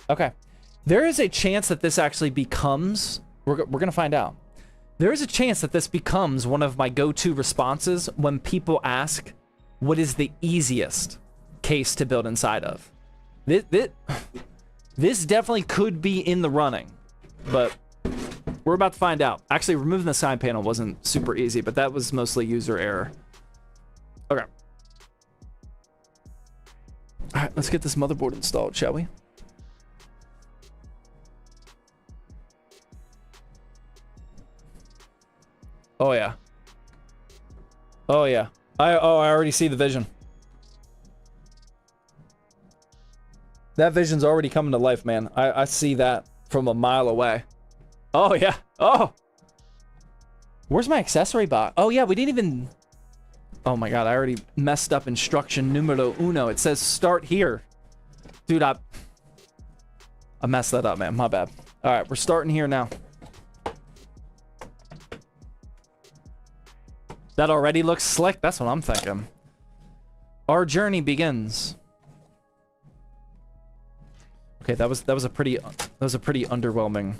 Okay. There is a chance that this actually becomes... We're going to find out. There is a chance that this becomes one of my go-to responses when people ask, what is the easiest case to build inside of? This definitely could be in the running, but we're about to find out. Actually, removing the side panel wasn't super easy, but that was mostly user error. Okay. All right, let's get this motherboard installed, shall we? Oh, yeah. Oh, yeah. I already see the vision. That vision's already coming to life, man. I see that from a mile away. Oh, yeah. Oh! Where's my accessory box? Oh, yeah, we didn't even... Oh, my God. I already messed up instruction numero uno. It says start here. Dude, I messed that up, man. My bad. All right, we're starting here now. That already looks slick. That's what I'm thinking. Our journey begins. Okay, that was a pretty underwhelming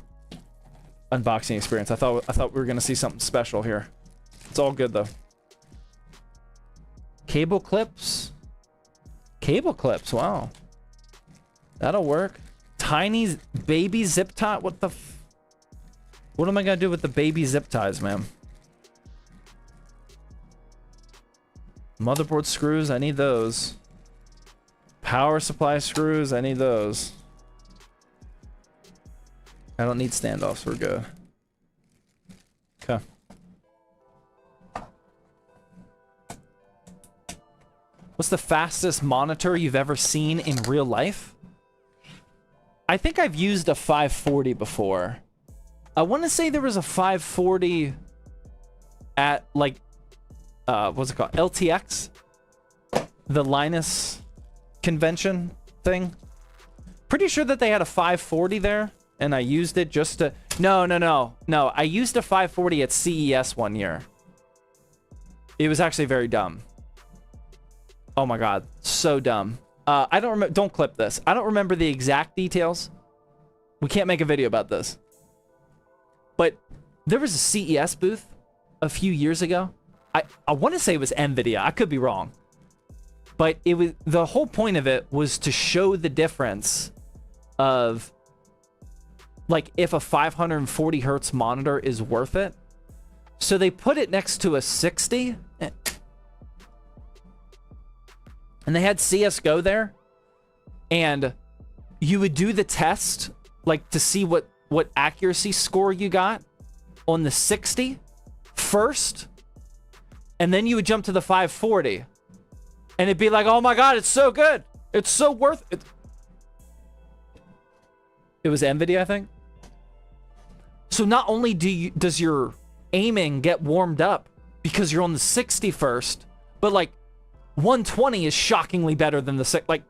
unboxing experience. I thought we were gonna see something special here. It's all good though. Cable clips. Cable clips. Wow, that'll work. Tiny baby zip tie. What am I gonna do with the baby zip ties, man? Motherboard screws, I need those. Power supply screws, I need those. I don't need standoffs, we're good. Okay. What's the fastest monitor you've ever seen in real life? I think I've used a 540 before. I want to say there was a 540 at, like, what's it called? LTX? The Linus convention thing? Pretty sure that they had a 540 there, and I used it just to... No. I used a 540 at CES one year. It was actually very dumb. Oh my God. So dumb. I don't remember... Don't clip this. I don't remember the exact details. We can't make a video about this. But there was a CES booth a few years ago. I want to say it was NVIDIA. I could be wrong. But it was... The whole point of it was to show the difference of... Like, if a 540 hertz monitor is worth it. So they put it next to a 60. And they had CSGO there. And you would do the test, like, to see what accuracy score you got on the 60 first. And then you would jump to the 540. And it'd be like, oh my God, it's so good. It's so worth it. It was NVIDIA, I think. So not only does your aiming get warmed up because you're on the 60 first, but like 120 is shockingly better than the 6. Like,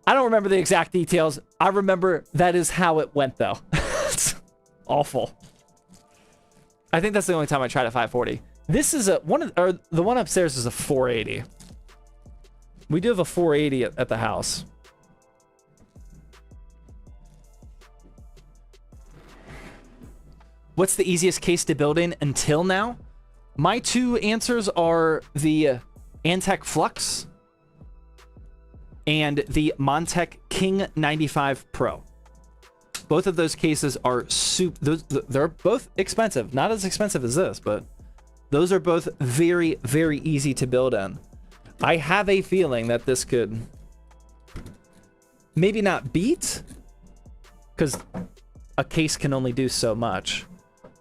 I don't remember the exact details. I remember that is how it went though. It's awful. I think that's the only time I tried a 540. This is a the one upstairs is a 480. We do have a 480 at the house. What's the easiest case to build in until now? My two answers are the Antec Flux and the Montech King 95 Pro. Both of those cases are they're both expensive. Not as expensive as this, but those are both very, very easy to build in. I have a feeling that this could maybe not beat, because a case can only do so much,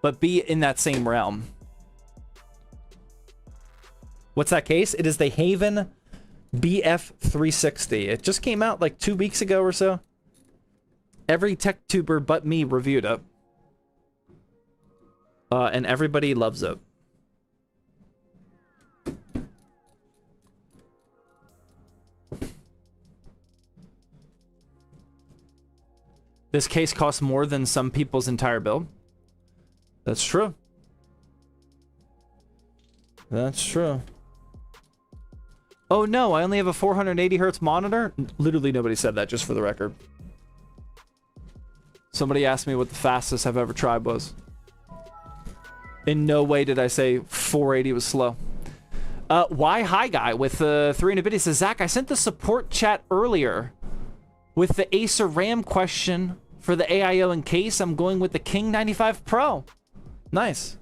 but be in that same realm. What's that case? It is the Haven BF360. It just came out like 2 weeks ago or so. Every tech tuber but me reviewed it. And everybody loves it. This case costs more than some people's entire build. That's true. That's true. Oh no, I only have a 480 hertz monitor? Literally nobody said that, just for the record. Somebody asked me what the fastest I've ever tried was. In no way did I say 480 was slow. Why Hi Guy with 300 biddies says, Zach, I sent the support chat earlier with the Acer RAM question for the AIO in case. I'm going with the King 95 Pro. Nice.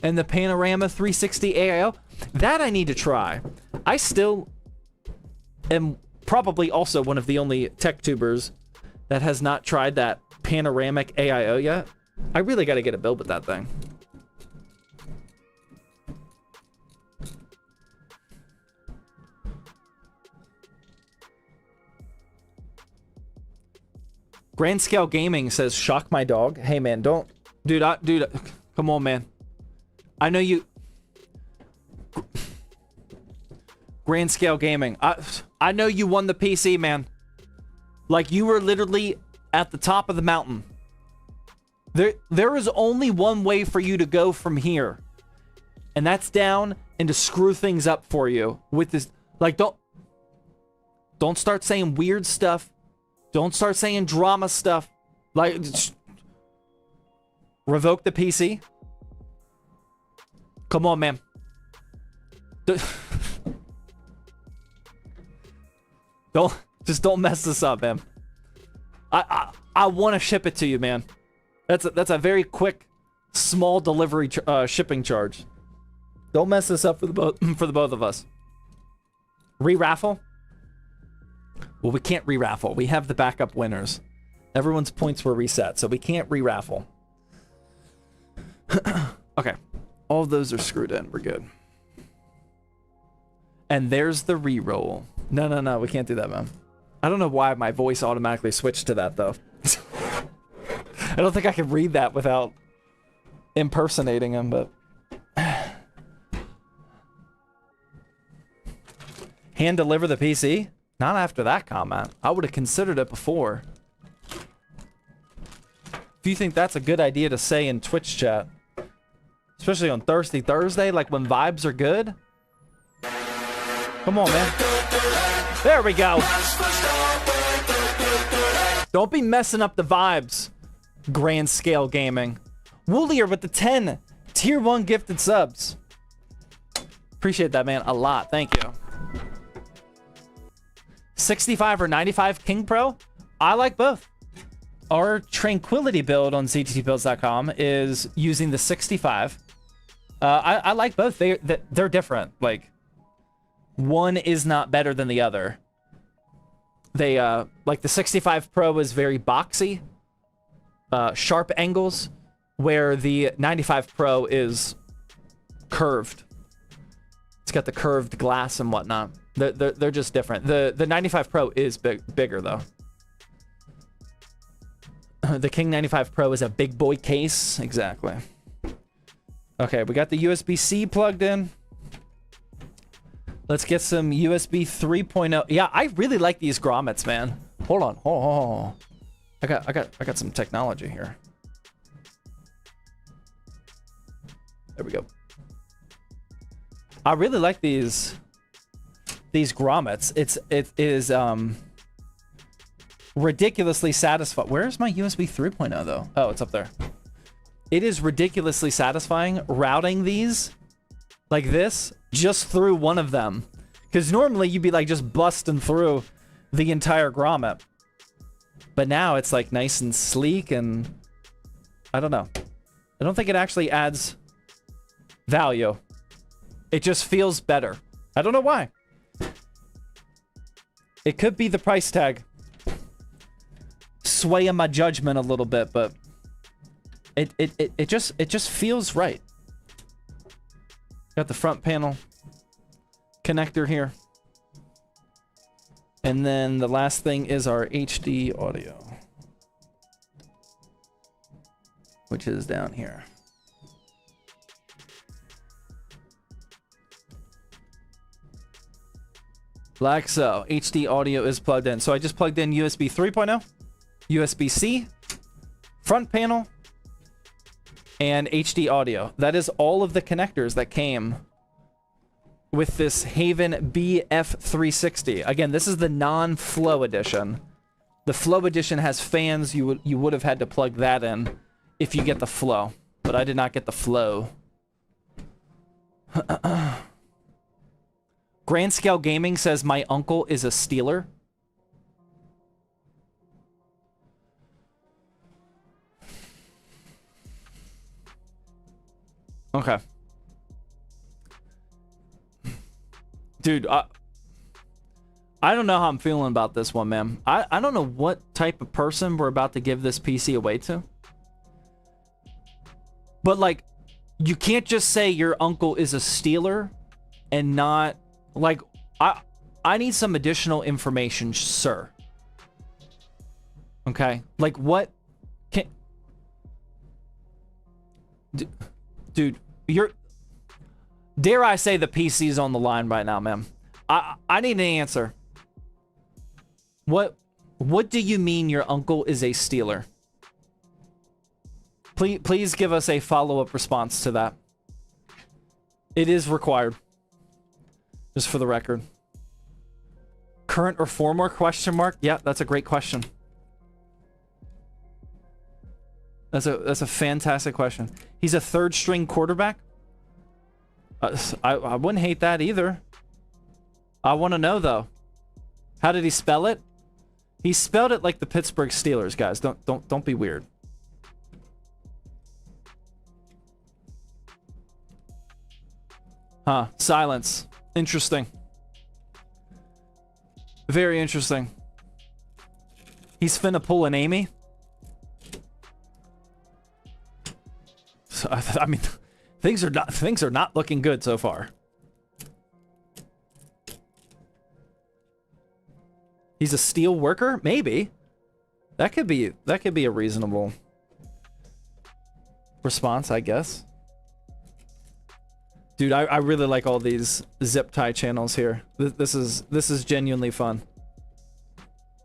And the Panorama 360 AIO. That I need to try. I still am probably also one of the only tech tubers that has not tried that panoramic AIO yet. I really got to get a build with that thing. Grand Scale Gaming says, shock my dog. Hey man, don't, dude, come on man. I know you. Grand Scale Gaming. I know you won the PC, man. Like, you were literally at the top of the mountain. There is only one way for you to go from here. And that's down and to screw things up for you with this. Like, don't start saying weird stuff. Don't start saying drama stuff. Like, revoke the PC. Come on, man. Don't mess this up, man. I want to ship it to you, man. That's a very quick, small delivery shipping charge. Don't mess this up for the both of us. Re-raffle? Well, we can't re-raffle. We have the backup winners. Everyone's points were reset, so we can't re-raffle. Okay. All of those are screwed in. We're good. And there's the re-roll. No, we can't do that, man. I don't know why my voice automatically switched to that, though. I don't think I can read that without impersonating him, but... Hand deliver the PC? Not after that comment. I would have considered it before. If you think that's a good idea to say in Twitch chat, especially on Thirsty Thursday, like when vibes are good. Come on, man. There we go. Don't be messing up the vibes, Grand Scale Gaming. Woolier with the 10 Tier 1 gifted subs. Appreciate that, man, a lot. Thank you. 65 or 95 King Pro? I like both. Our Tranquility build on ZTTbuilds.com is using the 65. I like both. They're different. Like, one is not better than the other. They, like the 65 Pro is very boxy, sharp angles, where the 95 Pro is curved. It's got the curved glass and whatnot. They're just different. The 95 Pro is bigger though. The King 95 Pro is a big boy case. Exactly. Okay, we got the USB-C plugged in. Let's get some USB 3.0. Yeah, I really like these grommets, man. Hold on. Oh. I got some technology here. There we go. I really like these grommets. It is ridiculously satisfying. Where's my USB 3.0 though? Oh, it's up there. It is ridiculously satisfying routing these like this just through one of them. Because normally you'd be like just busting through the entire grommet. But now it's like nice and sleek, and I don't know. I don't think it actually adds value. It just feels better. I don't know why. It could be the price tag swaying my judgment a little bit, but it just feels right. Got the front panel connector here. And then the last thing is our HD audio, which is down here. Like so, HD audio is plugged in. So I just plugged in USB 3.0, USB-C, front panel, and HD audio. That is all of the connectors that came with this Haven BF360. Again, this is the non-Flow edition. The Flow edition has fans. You would have had to plug that in if you get the Flow, but I did not get the Flow. Grand Scale Gaming says my uncle is a stealer. Okay. Dude, I don't know how I'm feeling about this one, man. I don't know what type of person we're about to give this PC away to. But, like, you can't just say your uncle is a stealer and not... Like, I need some additional information, sir. Okay? Like, what... can... Dude, you're... Dare I say the PC's on the line right now, man. I need an answer. What do you mean your uncle is a stealer? Please give us a follow-up response to that. It is required. Just for the record. Current or former question mark? Yeah, that's a great question. That's a fantastic question. He's a third string quarterback? I wouldn't hate that either. I want to know though. How did he spell it? He spelled it like the Pittsburgh Steelers, guys. Don't be weird. Huh, silence. Interesting. Very interesting. He's finna pull an Amy. So, I mean, things are not looking good so far. He's a steel worker? Maybe. That could be a reasonable response, I guess. Dude, I really like all these zip tie channels here. This is genuinely fun.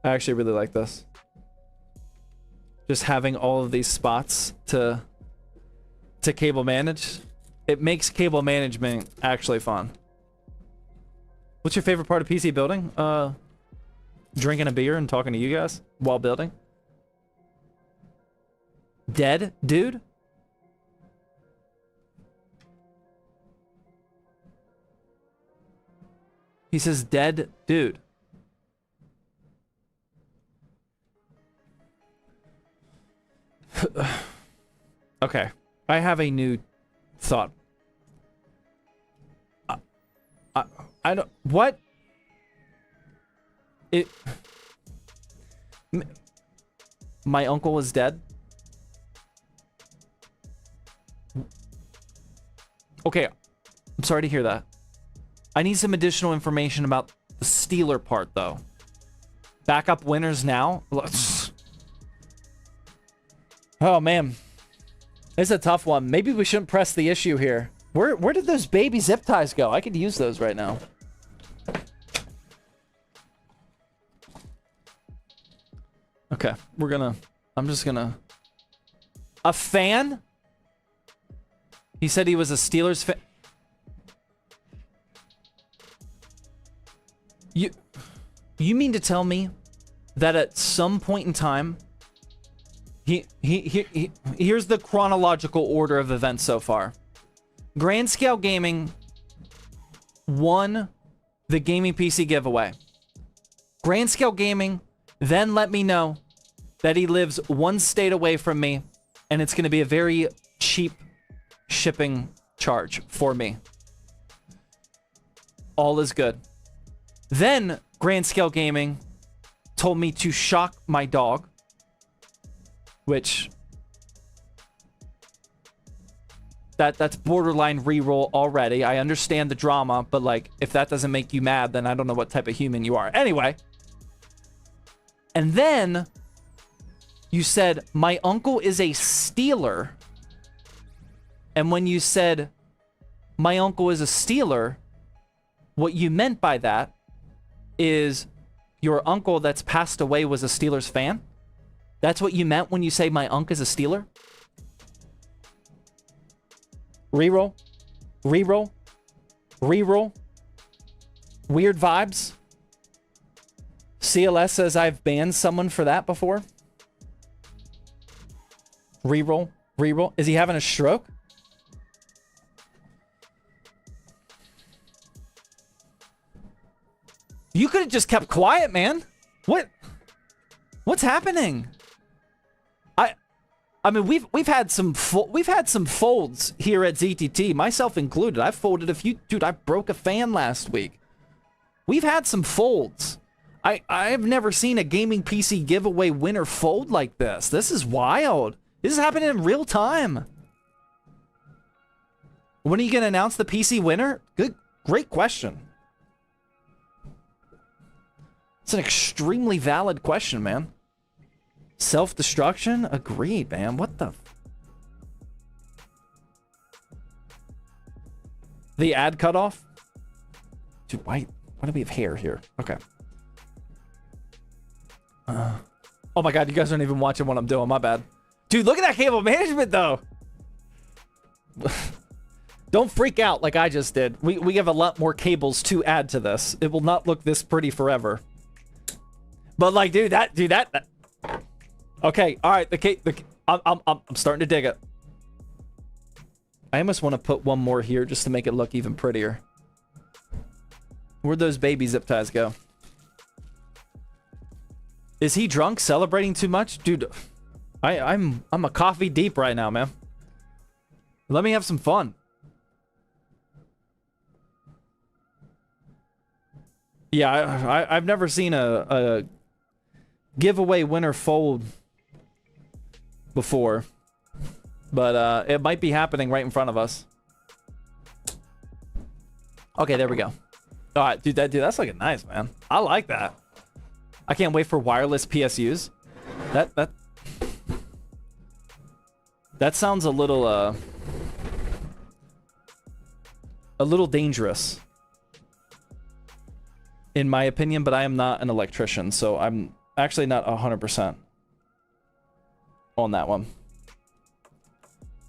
I actually really like this. Just having all of these spots to cable manage. It makes cable management actually fun. What's your favorite part of PC building? Drinking a beer and talking to you guys while building. Dead, dude? He says dead, dude. Okay. I have a new thought. I don't... What? My uncle is dead? Okay. I'm sorry to hear that. I need some additional information about the Steeler part, though. Backup winners now? Oh, man. It's a tough one. Maybe we shouldn't press the issue here. Where did those baby zip ties go? I could use those right now. Okay, I'm just gonna... A fan? He said he was a Steelers fan. You mean to tell me that at some point in time, here's the chronological order of events so far. Grayscale Gaming won the gaming PC giveaway. Grayscale Gaming then let me know that he lives one state away from me, and it's going to be a very cheap shipping charge for me. All is good. Then Grayscale Gaming told me to shock my dog, which that's borderline reroll already. I understand the drama, but like if that doesn't make you mad, then I don't know what type of human you are. Anyway, and then you said my uncle is a stealer, and when you said my uncle is a stealer, what you meant by that is your uncle that's passed away was a Steelers fan? That's what you meant when you say my uncle is a Steeler? Reroll? Reroll? Reroll? Weird vibes? CLS says I've banned someone for that before? Reroll? Reroll? Is he having a stroke? You could have just kept quiet, man. What's happening? I mean, we've had some folds here at ZTT, myself included. I've folded a few. Dude, I broke a fan last week. We've had some folds. I've never seen a gaming PC giveaway winner fold like this. This is wild. This is happening in real time. When are you gonna announce the PC winner? Great question. It's an extremely valid question, man. Self-destruction? Agreed, man. What the... The ad cutoff? Dude, why do we have hair here? Okay. Oh my god, you guys aren't even watching what I'm doing. My bad. Dude, look at that cable management, though. Don't freak out like I just did. We have a lot more cables to add to this. It will not look this pretty forever. But like, dude, that. Okay, all right. I'm starting to dig it. I almost want to put one more here just to make it look even prettier. Where'd those baby zip ties go? Is he drunk, celebrating too much, dude? I'm a coffee deep right now, man. Let me have some fun. Yeah, I've never seen a giveaway winner fold before, but it might be happening right in front of us. Okay, there we go. All right, dude, that's looking nice, man. I like that. I can't wait for wireless PSUs. That sounds a little dangerous, in my opinion, but I am not an electrician, so I'm actually not 100% on that one.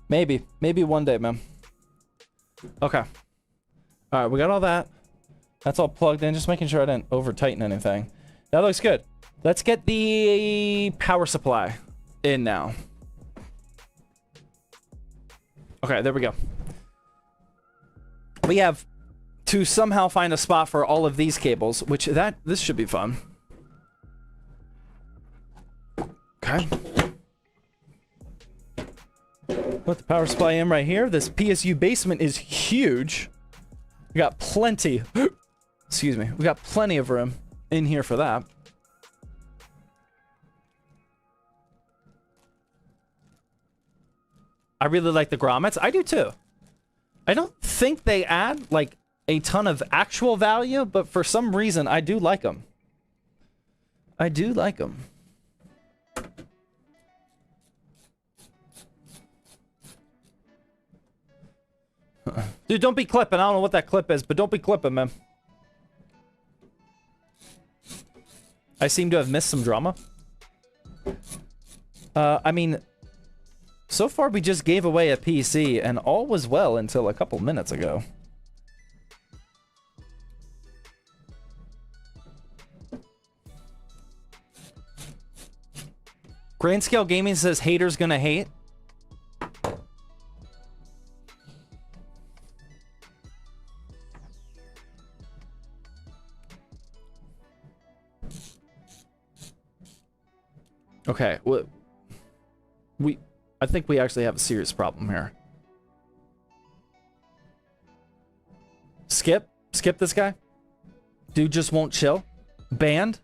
Maybe one day, man. Okay. All right, we got all that. That's all plugged in, just making sure I didn't over tighten anything. That looks good. Let's get the power supply in now. Okay, there we go. We have to somehow find a spot for all of these cables, which this should be fun. Okay. Put the power supply in right here. This PSU basement is huge. We got plenty. Excuse me. We got plenty of room in here for that. I really like the grommets. I do too. I don't think they add like a ton of actual value, but for some reason I do like them. I do like them. Dude, don't be clipping. I don't know what that clip is, but don't be clipping, man. I seem to have missed some drama. I mean, so far we just gave away a PC, and all was well until a couple minutes ago. Grayscale Gaming says haters gonna hate. Okay, well, I think we actually have a serious problem here. Skip this guy. Dude just won't chill. Banned.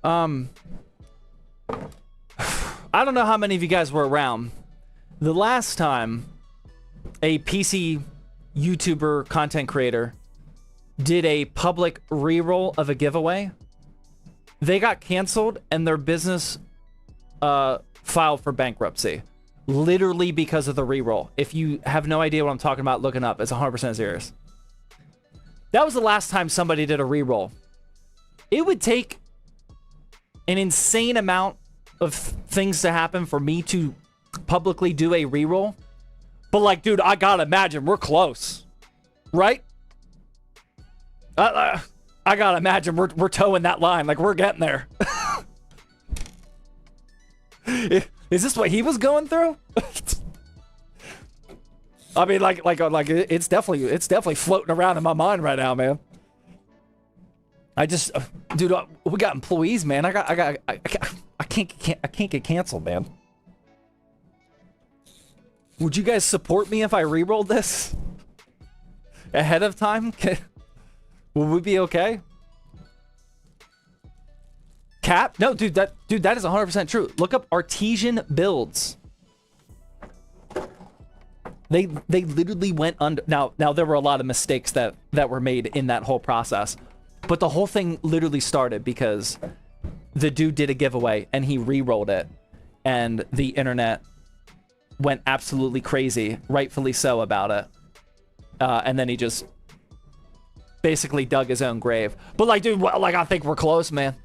I don't know how many of you guys were around. The last time a PC YouTuber content creator did a public reroll of a giveaway, they got canceled and their business filed for bankruptcy. Literally because of the reroll. If you have no idea what I'm talking about, look it up. It's 100% serious. That was the last time somebody did a reroll. It would take an insane amount of things to happen for me to publicly do a reroll. But like, dude, I gotta imagine we're close. Right? I gotta imagine we're towing that line. Like, we're getting there. Is this what he was going through? I mean, like it's definitely floating around in my mind right now, man. I just, dude, we got employees, man. I can't get canceled, man. Would you guys support me if I re-rolled this ahead of time? Would we be okay? Cap? No, dude, that is 100% true. Look up artesian builds. They literally went under. Now there were a lot of mistakes that were made in that whole process, but the whole thing literally started because the dude did a giveaway and he re-rolled it, and the internet went absolutely crazy, rightfully so, about it. And then he just basically dug his own grave. But like, dude, like, I think we're close, man.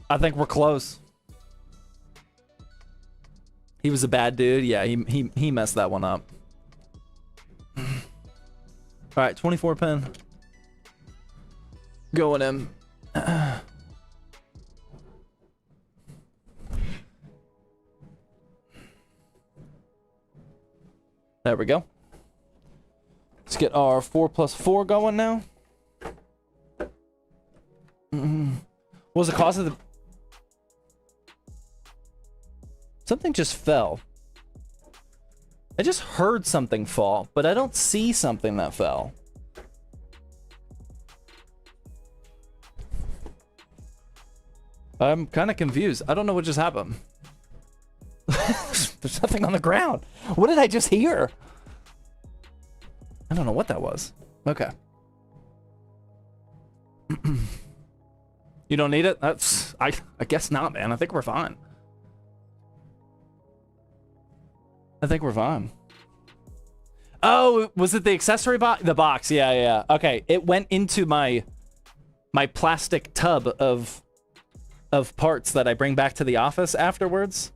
I think we're close. He was a bad dude. Yeah, he messed that one up. All right, 24 pin. Going in. There we go. Let's get our 4+4 going now. What was the cause of the... Something just fell. I just heard something fall, but I don't see something that fell. I'm kind of confused. I don't know what just happened. There's nothing on the ground. What did I just hear? I don't know what that was. Okay. You don't need it? That's... I guess not, man. I think we're fine. I think we're fine. Oh, was it the accessory box? The box, yeah. Okay, it went into my plastic tub of parts that I bring back to the office afterwards.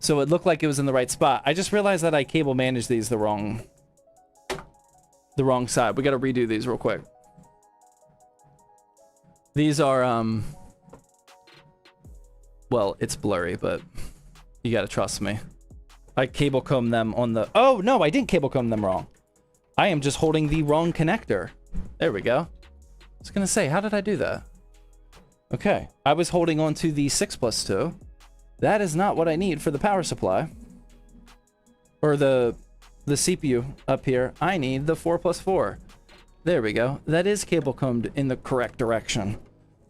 So it looked like it was in the right spot. I just realized that I cable managed these the wrong side. We got to redo these real quick. These are well, it's blurry, but you got to trust me. I cable comb them on the... Oh, no, I didn't cable comb them wrong. I am just holding the wrong connector. There we go. I was going to say, how did I do that? Okay. I was holding on to the 6+2. That is not what I need for the power supply. Or the CPU up here. I need the 4+4. There we go. That is cable combed in the correct direction.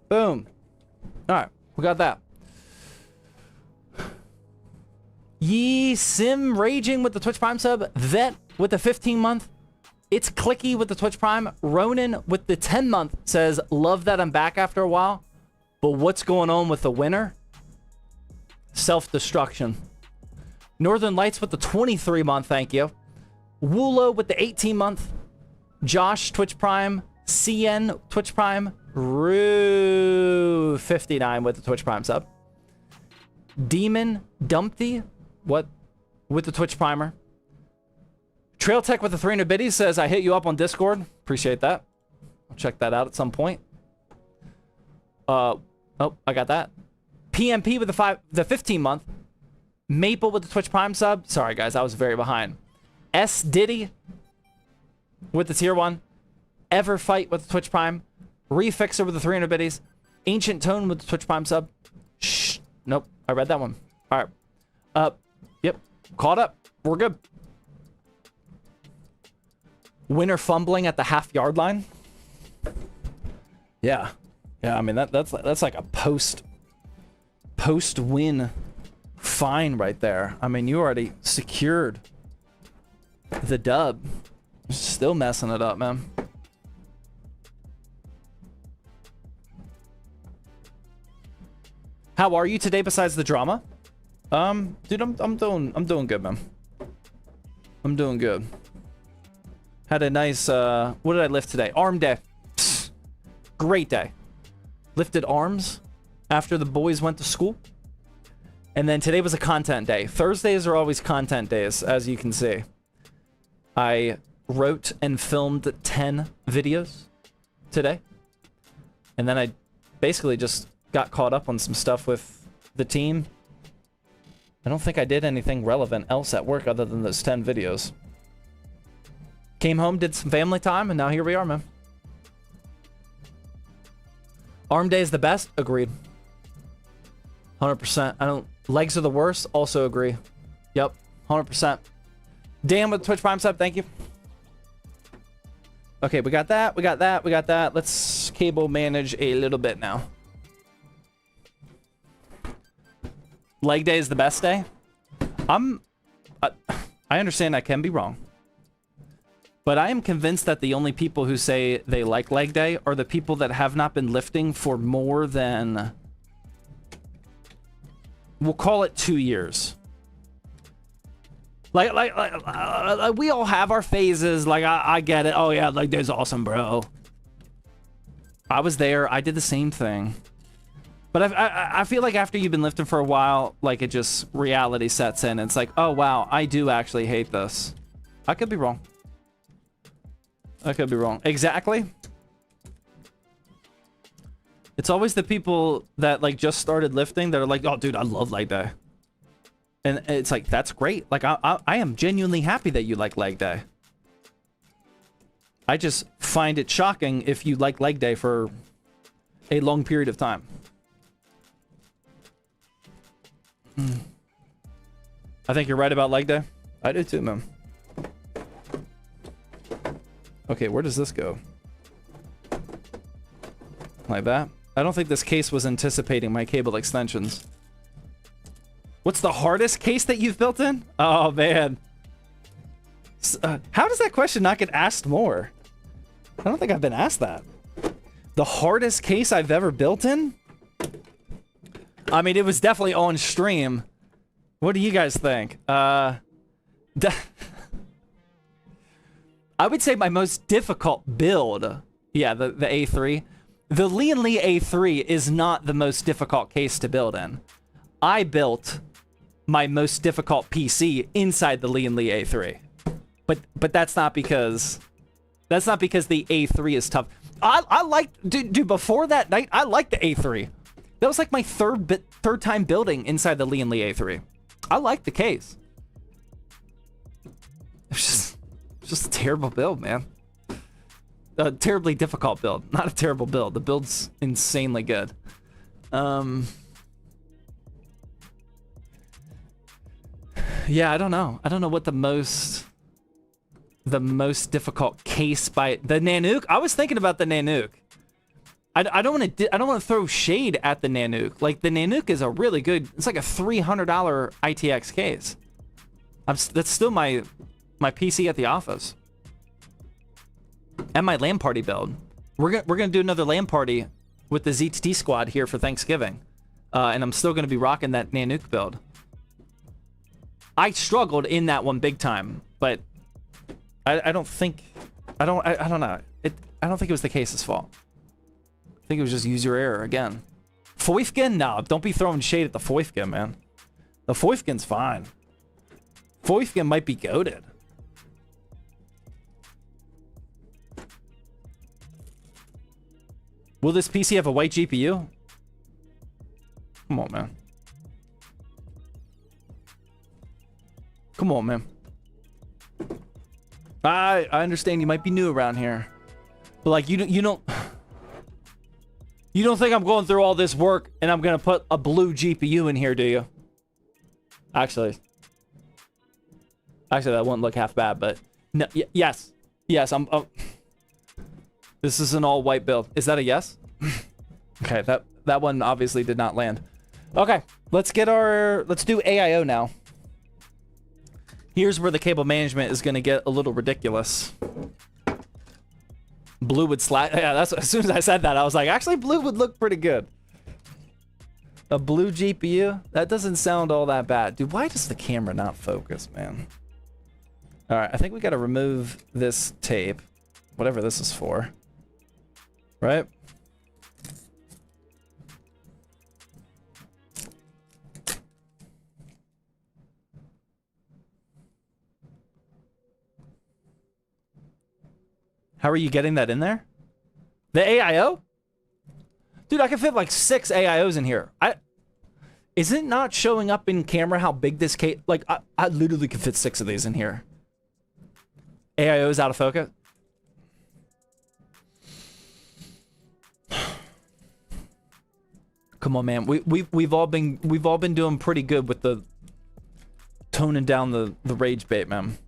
Boom. All right. We got that. Yee Sim Raging with the Twitch Prime sub. Vet with the 15-month. It's Clicky with the Twitch Prime. Ronan with the 10-month says, love that I'm back after a while. But what's going on with the winter? Self-destruction. Northern Lights with the 23-month, thank you. Woolo with the 18-month. Josh Twitch Prime. CN Twitch Prime. Rue 59 with the Twitch Prime sub. Demon Dumpty. What? With the Twitch Primer. Trail Tech with the 300 biddies says, I hit you up on Discord. Appreciate that. I'll check that out at some point. Oh, I got that. PMP with the 15 month. Maple with the Twitch Prime sub. Sorry, guys, I was very behind. S Diddy with the tier 1. Everfight with the Twitch Prime. Refixer with the 300 biddies. Ancient Tone with the Twitch Prime sub. Shh. Nope. I read that one. All right. Yep. Caught up. We're good. Winner fumbling at the half-yard line. Yeah. Yeah, I mean, that's like a post-win fine right there. I mean, you already secured the dub. Still messing it up, man. How are you today besides the drama? Dude, I'm doing good, man. I'm doing good. Had a nice what did I lift today? Arm day. Psst. Great day. Lifted arms after the boys went to school. And then today was a content day. Thursdays are always content days, as you can see. I wrote and filmed 10 videos today. And then I basically just got caught up on some stuff with the team. I don't think I did anything relevant else at work other than those 10 videos. Came home, did some family time, and now here we are, man. Arm day is the best? Agreed. 100%. Legs are the worst? Also agree. Yep. 100%. Dan with Twitch Prime sub, thank you. Okay, we got that, we got that, we got that. Let's cable manage a little bit now. Leg day is the best day? I understand I can be wrong. But I am convinced that the only people who say they like leg day are the people that have not been lifting for more than, we'll call it 2 years. Like we all have our phases. Like, I get it. Oh, yeah, leg day's awesome, bro. I was there. I did the same thing. But I feel like after you've been lifting for a while, like, it just, reality sets in. It's like, oh, wow, I do actually hate this. I could be wrong. I could be wrong. Exactly. It's always the people that, like, just started lifting that are like, oh, dude, I love leg day. And it's like, that's great. Like, I am genuinely happy that you like leg day. I just find it shocking if you like leg day for a long period of time. I think you're right about leg day. I do too, man. Okay, where does this go? Like that? I don't think this case was anticipating my cable extensions. What's the hardest case that you've built in? Oh, man. How does that question not get asked more? I don't think I've been asked that. The hardest case I've ever built in? I mean, it was definitely on stream. What do you guys think? I would say my most difficult build, yeah, the A3. The Lee & Lee A3 is not the most difficult case to build in. I built my most difficult PC inside the Lee & Lee A3. But that's not because the A3 is tough. I like, dude, before that night, I liked the A3. That was like my third time building inside the Lee & Lee A3. I liked the case. It's just a terrible build, man. A terribly difficult build. Not a terrible build. The build's insanely good. Yeah, I don't know. I don't know what the most difficult case by the Nanook. I was thinking about the Nanook. I don't want to throw shade at the Nanook. Like, the Nanook is a really good. It's like a $300 ITX case. That's still my PC at the office. And my LAN party build. We're gonna do another LAN party with the ZTT squad here for Thanksgiving, and I'm still gonna be rocking that Nanook build. I struggled in that one big time, but I don't think I don't know. I don't think it was the case's fault. I think it was just user error again. Foifkin? No, don't be throwing shade at the Foifkin, man. The Foifkin's fine. Foifkin might be goated. Will this PC have a white GPU? Come on, man. Come on, man. I understand you might be new around here, but like you don't think I'm going through all this work and I'm gonna put a blue GPU in here, do you? Actually, that wouldn't look half bad, but no, yes, I'm. This is an all white build. Is that a yes? Okay, that one obviously did not land. Okay, let's do AIO now. Here's where the cable management is going to get a little ridiculous. Blue would slide. Yeah, that's as soon as I said that, I was like, actually, blue would look pretty good. A blue GPU? That doesn't sound all that bad. Dude, why does the camera not focus, man? All right, I think we got to remove this tape, whatever this is for. Right? How are you getting that in there? The AIO? Dude, I can fit like 6 AIOs in here. Is it not showing up in camera how big this case? Like, I literally could fit 6 of these in here. AIO is out of focus. Come on, man. We've all been doing pretty good with the toning down the rage bait, man.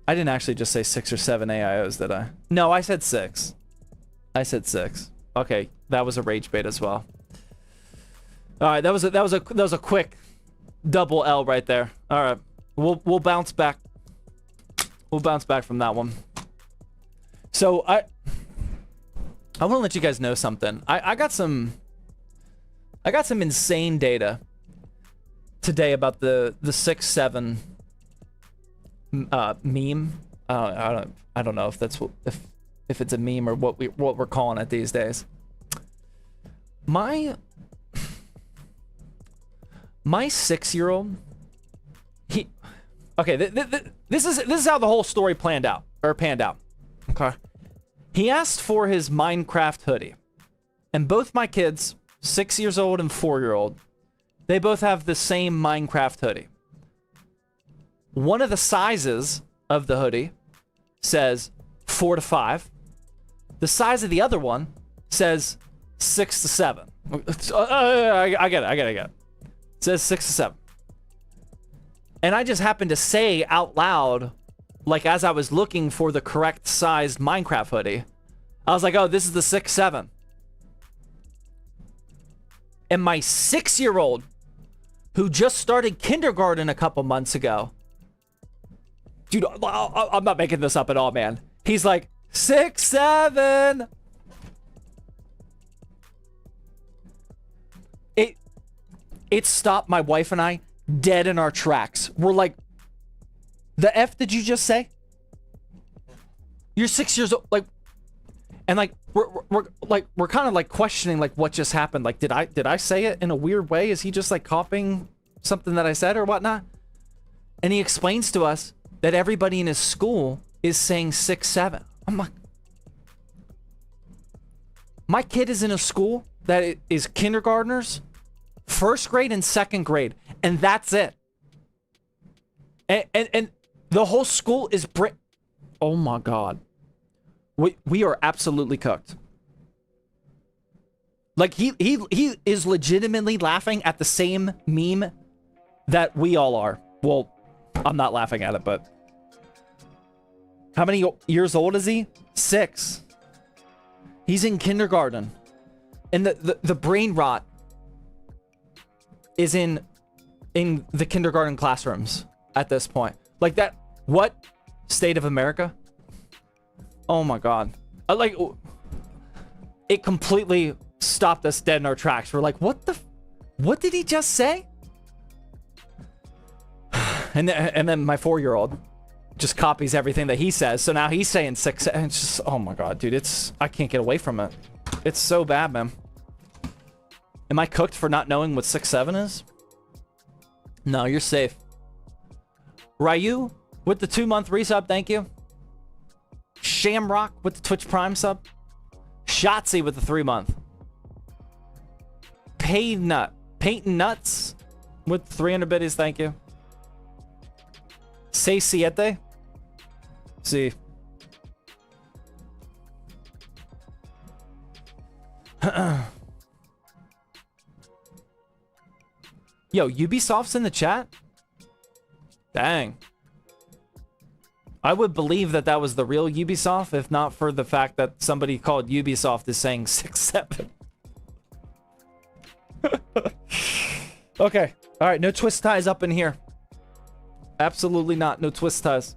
I didn't actually just say 6 or 7 AIOs, did I? No, I said 6. I said 6. Okay, that was a rage bait as well. All right, that was a quick double L right there. All right, we'll bounce back. We'll bounce back from that one. So I want to let you guys know something. I got some insane data today about the 6-7 meme. I don't know if that's if it's a meme or what we're calling it these days. My 6-year-old, this is how the whole story panned out. Okay. He asked for his Minecraft hoodie. And both my kids, 6 years old and 4-year-old, they both have the same Minecraft hoodie. One of the sizes of the hoodie says 4 to 5. The size of the other one says 6 to 7. I get it. It says 6 to 7. And I just happened to say out loud, like as I was looking for the correct sized Minecraft hoodie, I was like, oh, this is the 6-7. And my 6-year-old, who just started kindergarten a couple months ago, dude, I'm not making this up at all, man. He's like, 6-7. It stopped my wife and I dead in our tracks. We're like, the F did you just say? You're 6 years old, like, and like we're kind of like questioning like what just happened. Like, did I say it in a weird way? Is he just like copying something that I said or whatnot? And he explains to us that everybody in his school is saying 6-7. I'm like, my kid is in a school that is kindergartners, 1st grade and 2nd grade, and that's it. And the whole school is oh my god. We are absolutely cooked. Like he is legitimately laughing at the same meme that we all are. Well, I'm not laughing at it, but how many years old is he? 6. He's in kindergarten. And the brain rot is in the kindergarten classrooms at this point. Like that, what? State of America? Oh my god. Like, it completely stopped us dead in our tracks. We're like, what did he just say? And then my 4-year-old just copies everything that he says. So now he's saying 6. And it's just, oh my god, dude. I can't get away from it. It's so bad, man. Am I cooked for not knowing what 6-7 is? No, you're safe. Ryu with the 2-month resub, thank you. Shamrock with the Twitch Prime sub. Shotzi with the 3-month. Painting nuts with 300 biddies, thank you. Say siete. See. Yo, Ubisoft's in the chat? Dang. I would believe that that was the real Ubisoft, if not for the fact that somebody called Ubisoft is saying 6-7. Okay. All right, no twist ties up in here. Absolutely not. No twist ties.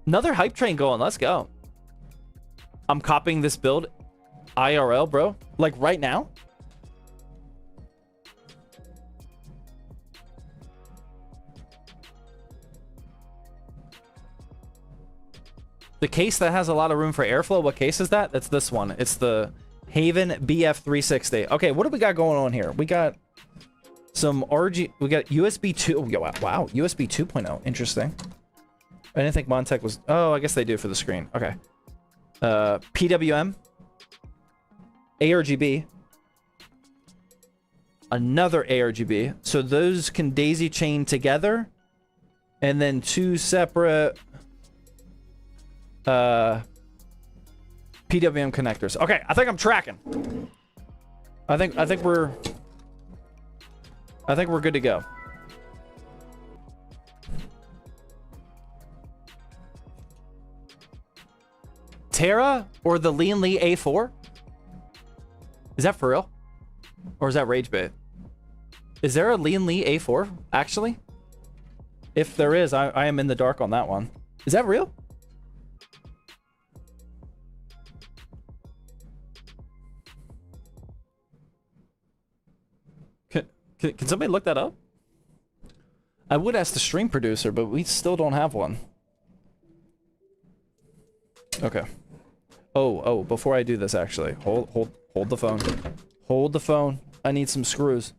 Another hype train going. Let's go. I'm copying this build IRL, bro. Like right now? The case that has a lot of room for airflow, what case is that? That's this one. It's the Haven BF360. Okay, what do we got going on here? We got some RG, we got USB 2. Oh, wow, USB 2.0. Interesting. I didn't think Montech was, oh, I guess they do for the screen. Okay. PWM. ARGB. Another ARGB. So those can daisy chain together. And then two separate PWM connectors. Okay, I think I'm tracking. I think we're good to go. Terra or the Lean Lee A4? Is that for real? Or is that rage bait? Is there a Lean Lee A4 actually? If there is, I am in the dark on that one. Is that real? Can somebody look that up? I would ask the stream producer, but we still don't have one. Okay. Oh, before I do this, actually, hold the phone. Hold the phone. I need some screws.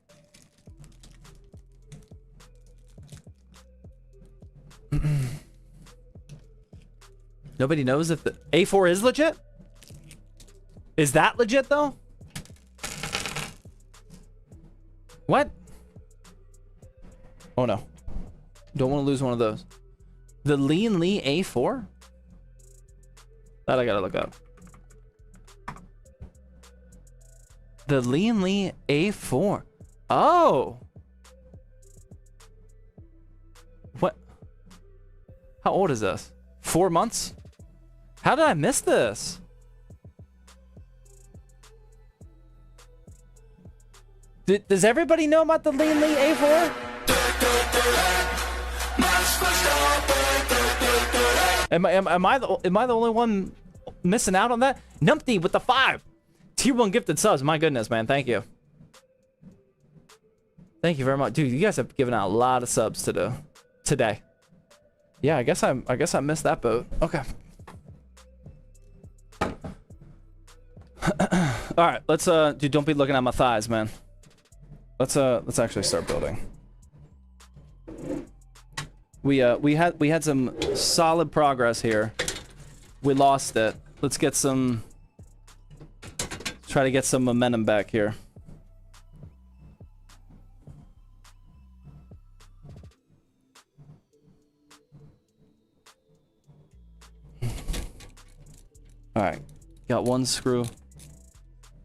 Nobody knows if the A4 is legit? Is that legit, though? What? Oh, no. Don't want to lose one of those. The Lean Lee A4? That I gotta look up. The Lean Lee A4. Oh! What? How old is this? 4 months? How did I miss this? Does everybody know about the Lean Lee A4? Am I the only one missing out on that? Numpty with the 5 tier 1 gifted subs. My goodness, man, thank you. Thank you very much, dude. You guys have given out a lot of subs today. Yeah, I guess I missed that boat. Okay. All right, let's dude, don't be looking at my thighs, man. Let's actually start building. We had some solid progress here. We lost it. Let's try to get some momentum back here. All right, got one screw.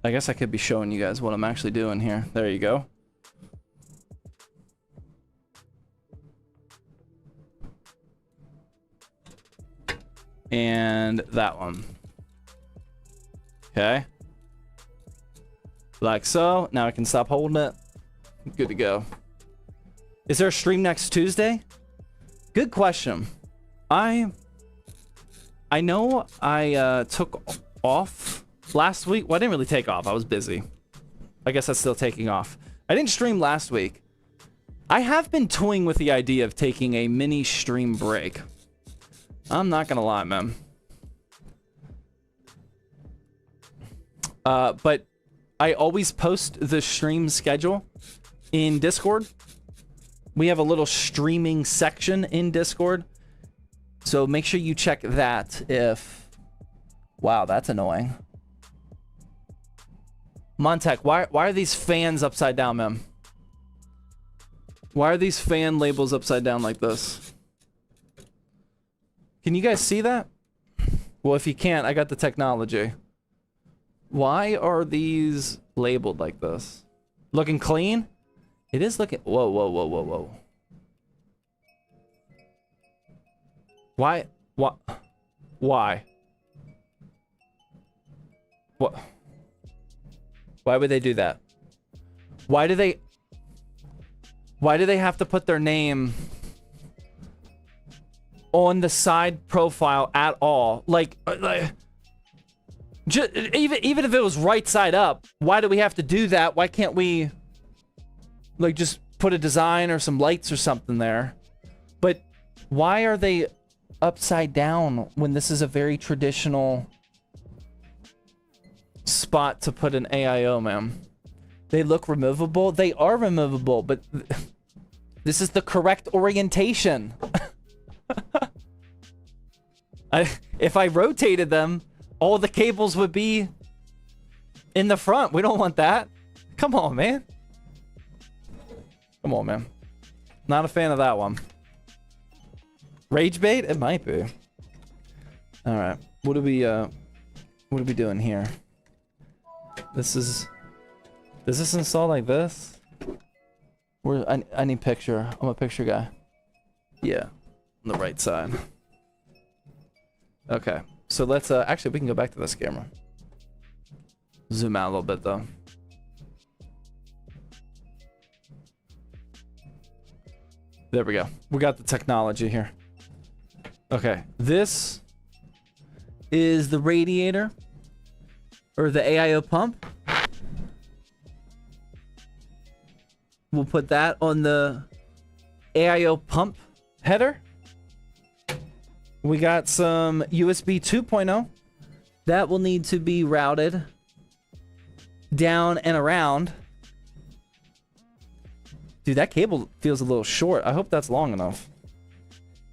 I guess I could be showing you guys what I'm actually doing here. There you go. And that one. Okay. Like so. Now I can stop holding it. Good to go. Is there a stream next Tuesday? Good question. I know I took off last week. Well, I didn't really take off. I was busy. I guess that's still taking off. I didn't stream last week. I have been toying with the idea of taking a mini stream break. I'm not gonna lie, man. But I always post the stream schedule in Discord. We have a little streaming section in Discord. So make sure you check that if... Wow, that's annoying. Montec, why are these fans upside down, man? Why are these fan labels upside down like this? Can you guys see that? Well, if you can't, I got the technology. Why are these labeled like this? Looking clean? It is looking... Whoa, whoa, whoa, whoa, whoa. Why? What? Why? What? Why would they do that? Why do they have to put their name on the side profile at all? Like just, even if it was right side up, why do we have to do that? Why can't we like just put a design or some lights or something there? But why are they upside down when this is a very traditional spot to put an AIO, man? They look removable. They are removable, but this is the correct orientation. If I rotated them, all the cables would be in the front. We don't want that. Come on, man. Come on, man. Not a fan of that one. Rage bait? It might be. All right. What are we doing here? This is... Does this install like this? Where I need picture. I'm a picture guy. Yeah, on the right side. Okay, so let's actually we can go back to this camera. Zoom out a little bit though. There we go. We got the technology here. Okay, this is the radiator or the AIO pump. We'll put that on the AIO pump header. We got some USB 2.0. That will need to be routed down and around. Dude, that cable feels a little short. I hope that's long enough.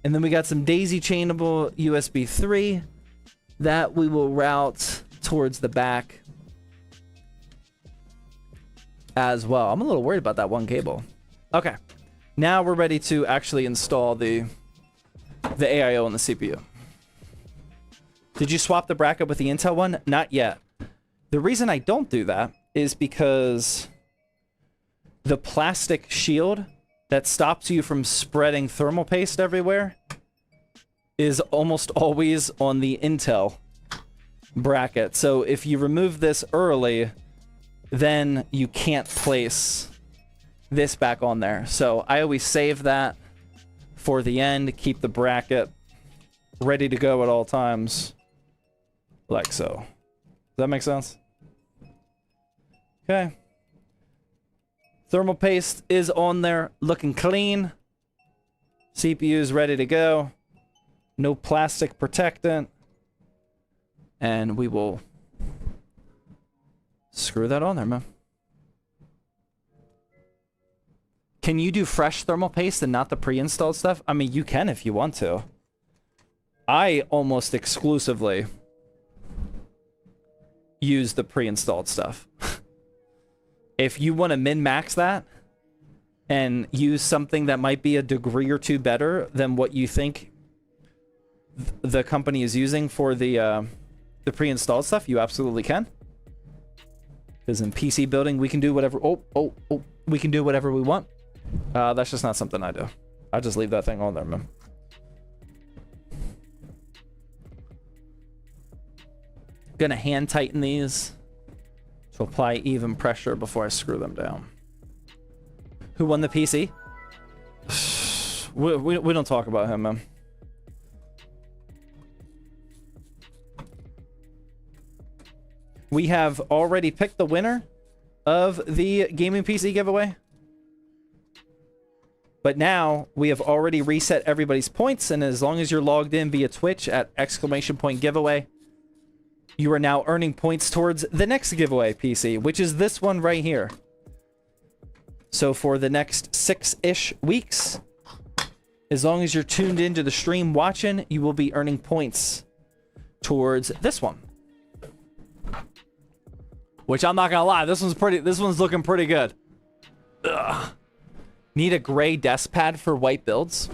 And then we got some daisy chainable USB 3 that we will route towards the back as well. I'm a little worried about that one cable. Okay, now we're ready to actually install the AIO on the CPU. Did you swap the bracket with the Intel one? Not yet. The reason I don't do that is because the plastic shield that stops you from spreading thermal paste everywhere is almost always on the Intel bracket. So if you remove this early, then you can't place this back on there. So I always save that for the end, keep the bracket ready to go at all times, like so. Does that make sense? Okay. Thermal paste is on there, looking clean. CPU is ready to go. No plastic protectant. And we will screw that on there, man. Can you do fresh thermal paste and not the pre-installed stuff? I mean, you can if you want to. I almost exclusively use the pre-installed stuff. If you want to min-max that and use something that might be a degree or two better than what you think the company is using for the pre-installed stuff, you absolutely can. Because in PC building, we can do whatever. We can do whatever we want. That's just not something I do. I just leave that thing on there, man. Gonna hand tighten these to apply even pressure before I screw them down. Who won the PC? We don't talk about him, man. We have already picked the winner of the gaming PC giveaway. But now we have already reset everybody's points, and as long as you're logged in via Twitch at !giveaway, you are now earning points towards the next giveaway PC, which is this one right here. So for the next 6-ish weeks, as long as you're tuned into the stream watching, you will be earning points towards this one. Which I'm not gonna lie, this one's looking pretty good. Ugh. Need a gray desk pad for white builds?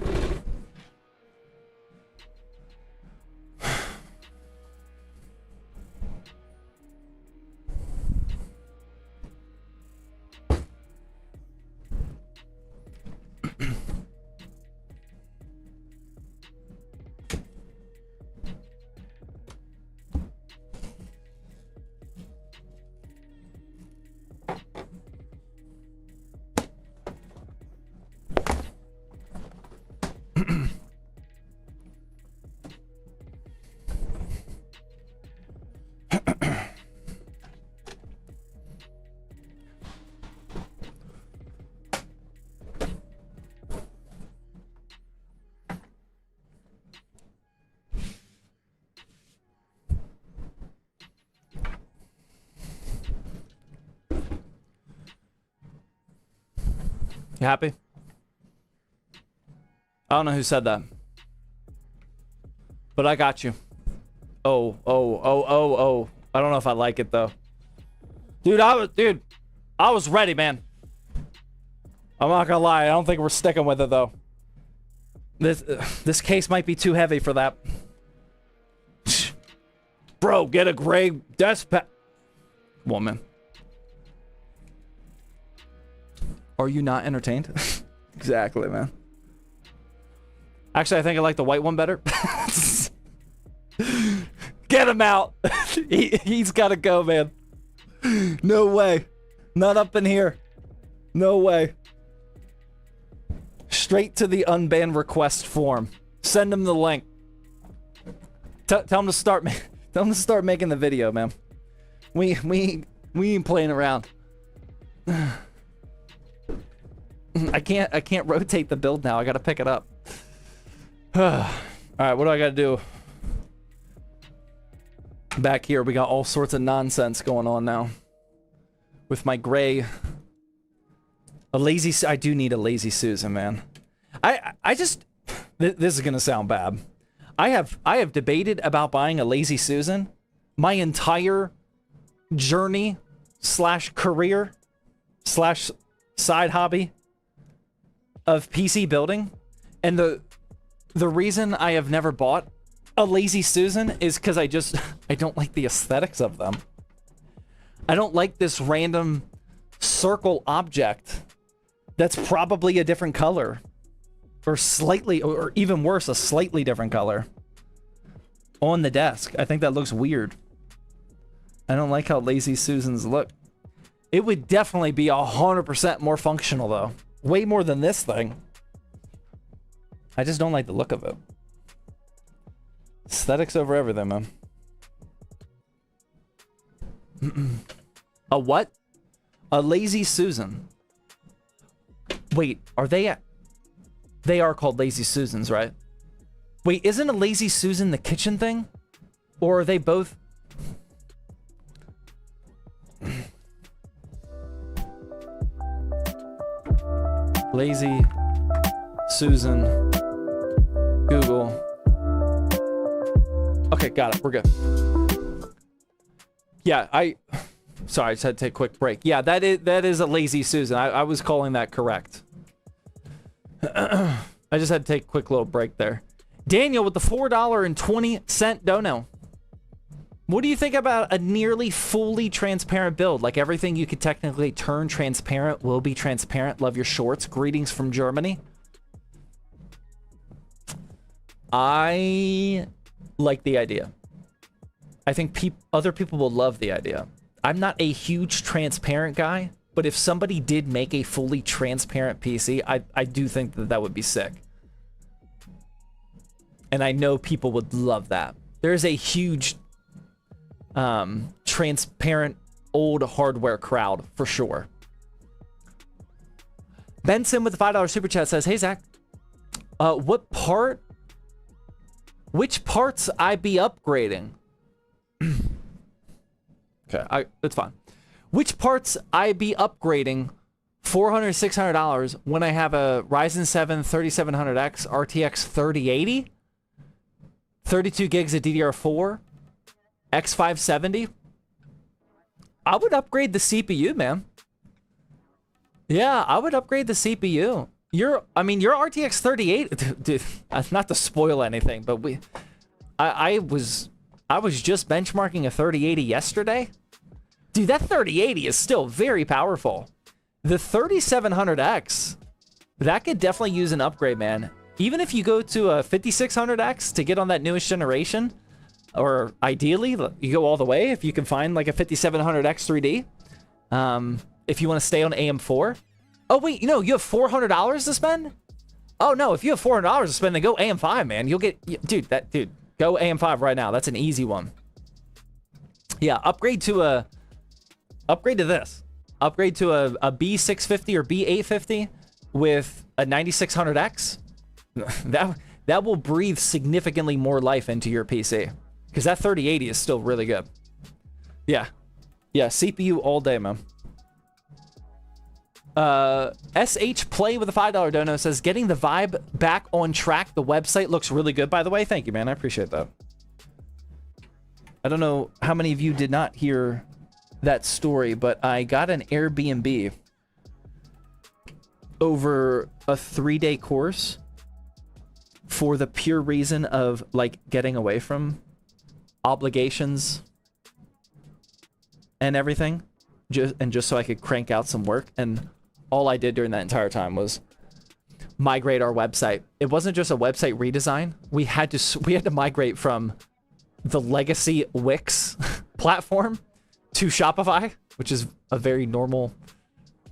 You happy? I don't know who said that. But I got you. Oh. I don't know if I like it though. Dude, I was ready, man. I'm not gonna lie, I don't think we're sticking with it though. This case might be too heavy for that. Bro, get a gray desk pad. Woman. Are you not entertained? Exactly, man. Actually, I think I like the white one better. Get him out. He's gotta go, man. No way. Not up in here. No way. Straight to the unbanned request form. Send him the link. Tell him to start. Tell him to start making the video, man. We ain't playing around. I can't rotate the build now. I gotta pick it up. Alright, what do I gotta do? Back here, we got all sorts of nonsense going on now. With my gray... I do need a lazy Susan, man. I just... This is gonna sound bad. I have debated about buying a lazy Susan my entire journey / career / side hobby of PC building, and the reason I have never bought a lazy Susan is because I don't like the aesthetics of them. I don't like this random circle object that's probably a different color, or slightly, or even worse, a slightly different color on the desk. I think that looks weird. I don't like how lazy Susans look. It would definitely be 100% more functional though. Way more than this thing. I just don't like the look of it. Aesthetics over everything, man. A what? A lazy Susan. Wait, are they... They are called lazy Susans, right? Wait, isn't a lazy Susan the kitchen thing? Or are they both... Lazy Susan Google. Okay, got it. We're good. Yeah, sorry, I just had to take a quick break. Yeah, that is a lazy Susan. I was calling that correct. I just had to take a quick little break there. Daniel with the $4.20 dono. What do you think about a nearly fully transparent build? Like everything you could technically turn transparent will be transparent. Love your shorts. Greetings from Germany. I like the idea. I think other people will love the idea. I'm not a huge transparent guy, but if somebody did make a fully transparent PC, I do think that would be sick. And I know people would love that. There's a huge transparent old hardware crowd for sure. Benson with the $5 super chat says, "Hey Zach, which parts I be upgrading?" Okay, it's fine. Which parts I be upgrading $400, $600 when I have a Ryzen 7 3700X RTX 3080, 32 gigs of DDR4, X570, I would upgrade the CPU, man. Yeah, I would upgrade the CPU. I mean, your RTX 3080, dude, not to spoil anything, but I was just benchmarking a 3080 yesterday. Dude, that 3080 is still very powerful. The 3700X, that could definitely use an upgrade, man. Even if you go to a 5600X to get on that newest generation, or ideally, you go all the way if you can find like a 5700X 3D. If you want to stay on AM4. Oh, wait, you have $400 to spend? Oh, no, if you have $400 to spend, then go AM5, man. You'll get... Dude, go AM5 right now. That's an easy one. Yeah, upgrade to this. Upgrade to a B650 or B850 with a 9600X. That will breathe significantly more life into your PC. Because that 3080 is still really good. Yeah. Yeah, CPU all day, man. SH Play with a $5 dono says, getting the vibe back on track. The website looks really good, by the way. Thank you, man. I appreciate that. I don't know how many of you did not hear that story, but I got an Airbnb over a 3-day course for the pure reason of like getting away from obligations and everything, just so I could crank out some work. And all I did during that entire time was migrate our website. It wasn't just a website redesign. We had to migrate from the legacy Wix platform to Shopify, which is a very normal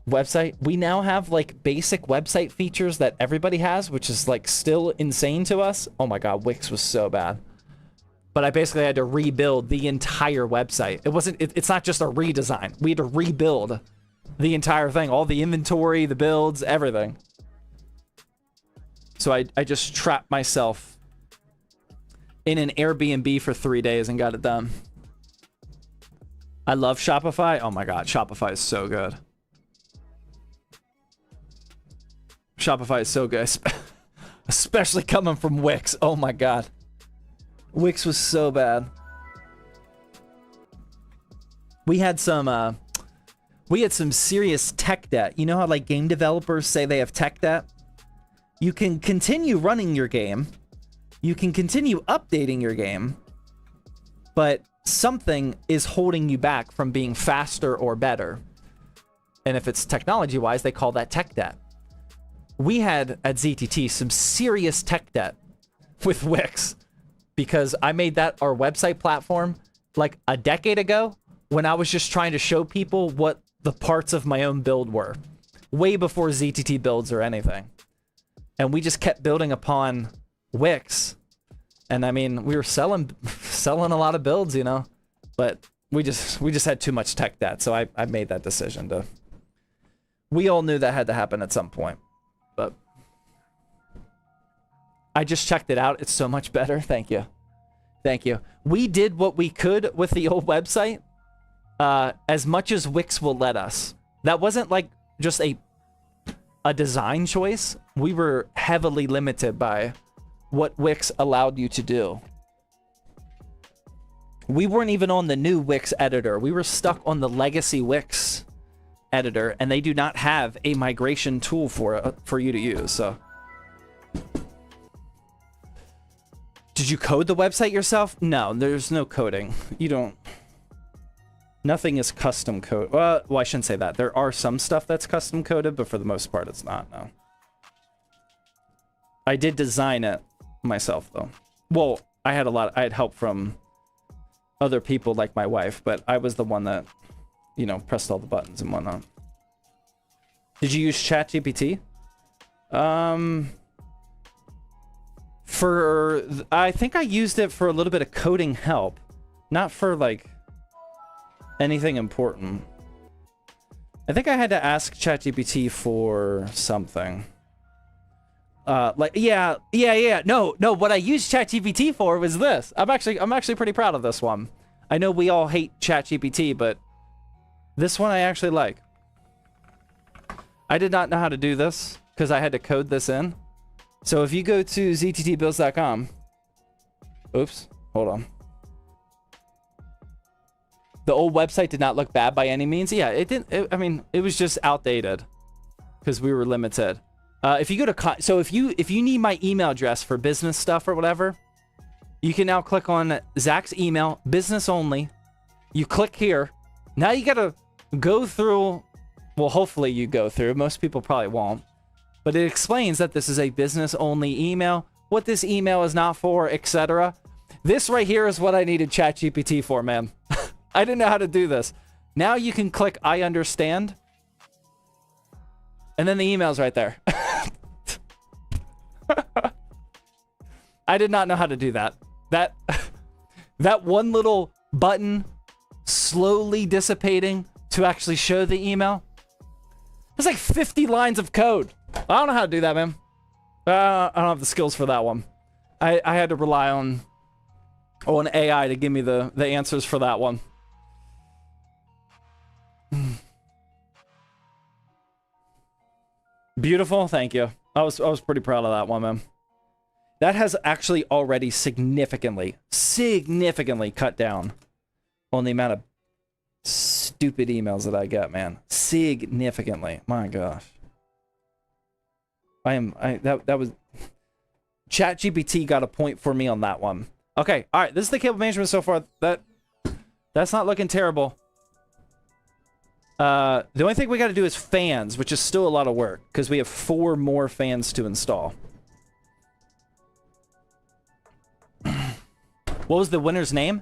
website. We now have like basic website features that everybody has, which is like still insane to us. Oh my God, Wix was so bad. But I basically had to rebuild the entire website. It's not just a redesign. We had to rebuild the entire thing, all the inventory, the builds, everything. So I just trapped myself in an Airbnb for 3 days and got it done. I love Shopify. Oh my God, Shopify is so good. Shopify is so good, especially coming from Wix. Oh my God. Wix was so bad. We had some serious tech debt. You know how like game developers say they have tech debt? You can continue running your game. You can continue updating your game, but something is holding you back from being faster or better. And if it's technology-wise, they call that tech debt. We had at ZTT some serious tech debt with Wix because I made that our website platform like a decade ago when I was just trying to show people what the parts of my own build were, way before ZTT builds or anything. And we just kept building upon Wix. And I mean, we were selling a lot of builds, but we just had too much tech debt. So I made that decision to, we all knew that had to happen at some point, but I just checked it out. It's so much better. Thank you. Thank you. We did what we could with the old website, as much as Wix will let us. That wasn't like just a design choice. We were heavily limited by what Wix allowed you to do. We weren't even on the new Wix editor. We were stuck on the legacy Wix editor, and they do not have a migration tool for you to use. So, did you code the website yourself? No, there's no coding. You don't. Nothing is custom code. Well, I shouldn't say that. There are some stuff that's custom coded, but for the most part, it's not. No. I did design it myself, though. Well, I had help from other people like my wife, but I was the one that, pressed all the buttons and whatnot. Did you use ChatGPT? I think I used it for a little bit of coding help, not for like anything important. I think I had to ask ChatGPT for something. No, what I used ChatGPT for was this. I'm actually pretty proud of this one. I know we all hate ChatGPT, but this one I actually like. I did not know how to do this because I had to code this in. So if you go to zttbuilds.com, oops, hold on. The old website did not look bad by any means. Yeah, it didn't. I mean, it was just outdated because we were limited. If you go to so if you need my email address for business stuff or whatever, you can now click on Zach's email, business only. You click here. Now you gotta go through. Well, hopefully you go through. Most people probably won't. But it explains that this is a business only email, what this email is not for, etc. This right here is what I needed ChatGPT for, man. I didn't know how to do this. Now you can click I understand. And then the email's right there. I did not know how to do that. That one little button slowly dissipating to actually show the email. There's like 50 lines of code. I don't know how to do that, man. I don't have the skills for that one. I had to rely on AI to give me the answers for that one. Beautiful, thank you. I was pretty proud of that one, man. That has actually already significantly cut down on the amount of stupid emails that I get, man. Significantly. My gosh. That was ChatGPT got a point for me on that one. Okay, all right. This is the cable management so far. That's not looking terrible. The only thing we got to do is fans, which is still a lot of work because we have 4 more fans to install. What was the winner's name?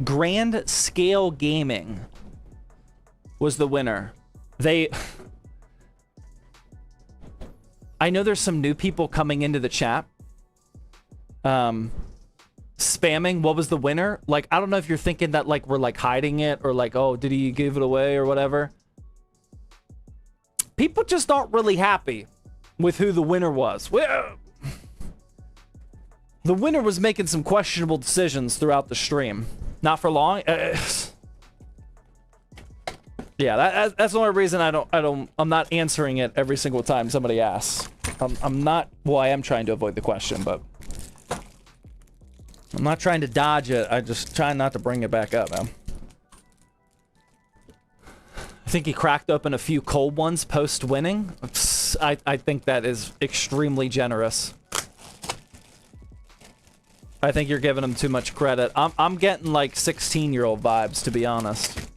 Grand Scale Gaming was the winner. I know there's some new people coming into the chat. Spamming, what was the winner? Like, I don't know if you're thinking that, like, we're, like, hiding it or, like, oh, did he give it away or whatever. People just aren't really happy with who the winner was. Well, the winner was making some questionable decisions throughout the stream. Not for long. Yeah, that's the only reason I'm not answering it every single time somebody asks. I'm not, well, I am trying to avoid the question, but I'm not trying to dodge it. I just try not to bring it back up, man. I think he cracked open a few cold ones post-winning. I think that is extremely generous. I think you're giving him too much credit. I'm getting like 16-year-old vibes, to be honest.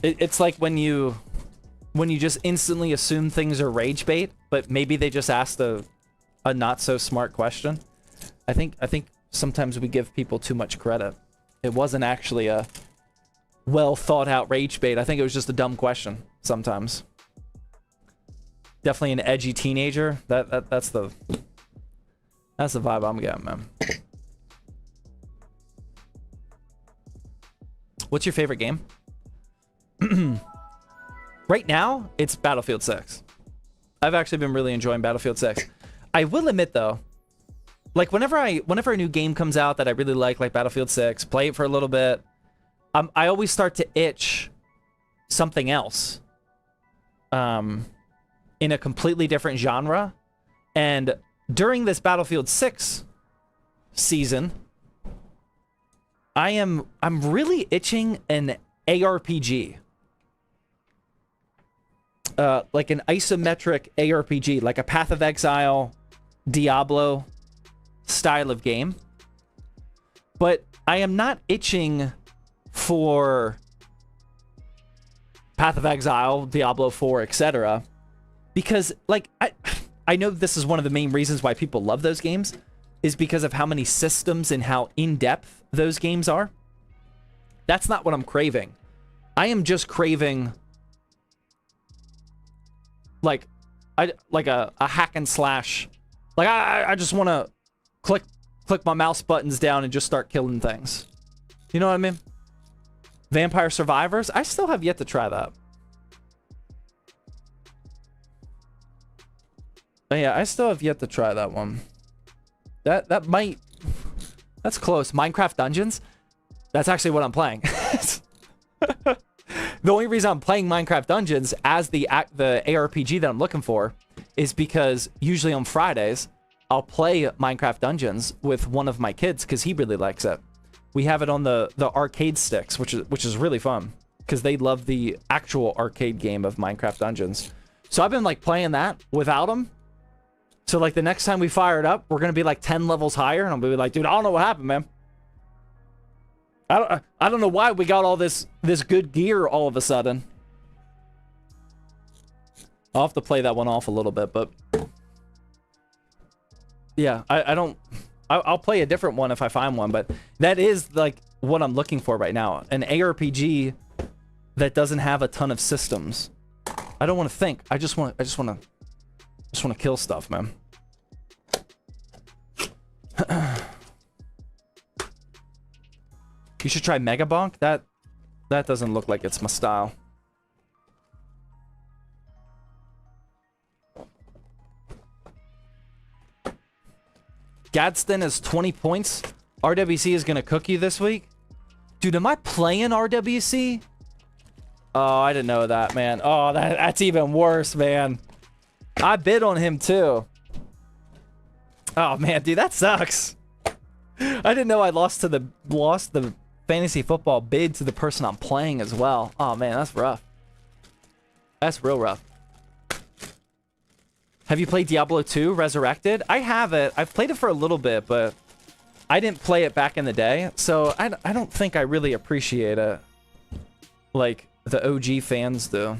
It's like when you just instantly assume things are rage bait, but maybe they just asked a not so smart question. I think sometimes we give people too much credit. It wasn't actually a well thought out rage bait. I think it was just a dumb question sometimes. Definitely an edgy teenager. That's the vibe I'm getting, man. What's your favorite game? Right now, it's Battlefield 6. I've actually been really enjoying Battlefield 6. I will admit though, like whenever a new game comes out that I really like Battlefield 6, play it for a little bit, I always start to itch something else. In a completely different genre. And during this Battlefield 6 season, I'm really itching an ARPG. Like an isometric ARPG, like a Path of Exile, Diablo style of game. But I am not itching for Path of Exile, Diablo 4, etc. Because, like, I know this is one of the main reasons why people love those games, is because of how many systems and how in-depth those games are. That's not what I'm craving. I am just craving like a hack and slash. Like I just want to click my mouse buttons down and just start killing things. You know what I mean? Vampire Survivors? I still have yet to try that. But yeah, I still have yet to try that one. That might... That's close. Minecraft Dungeons? That's actually what I'm playing. The only reason I'm playing Minecraft Dungeons as the ARPG that I'm looking for is because usually on Fridays, I'll play Minecraft Dungeons with one of my kids because he really likes it. we have it on the arcade sticks, which is really fun because they love the actual arcade game of Minecraft Dungeons. So I've been like playing that without them. So like the next time we fire it up, we're gonna be like 10 levels higher, and I'm gonna be like, dude, I don't know what happened, man. I don't know why we got all this good gear all of a sudden. I'll have to play that one off a little bit, but yeah, I'll play a different one if I find one, but that is like what I'm looking for right now. An ARPG that doesn't have a ton of systems. I don't want to think. I just want to kill stuff, man. You should try Mega Bonk. That doesn't look like it's my style. Gadsden is 20 points. RWC is gonna cook you this week. Dude, am I playing RWC? Oh, I didn't know that, man. Oh, that's even worse, man. I bid on him too. Oh man, dude, that sucks. I didn't know I lost the fantasy football bid to the person I'm playing as well. Oh man, that's rough. That's real rough. Have you played Diablo 2 Resurrected? I have it. I've played it for a little bit, but I didn't play it back in the day, so I don't think I really appreciate it like the OG fans do.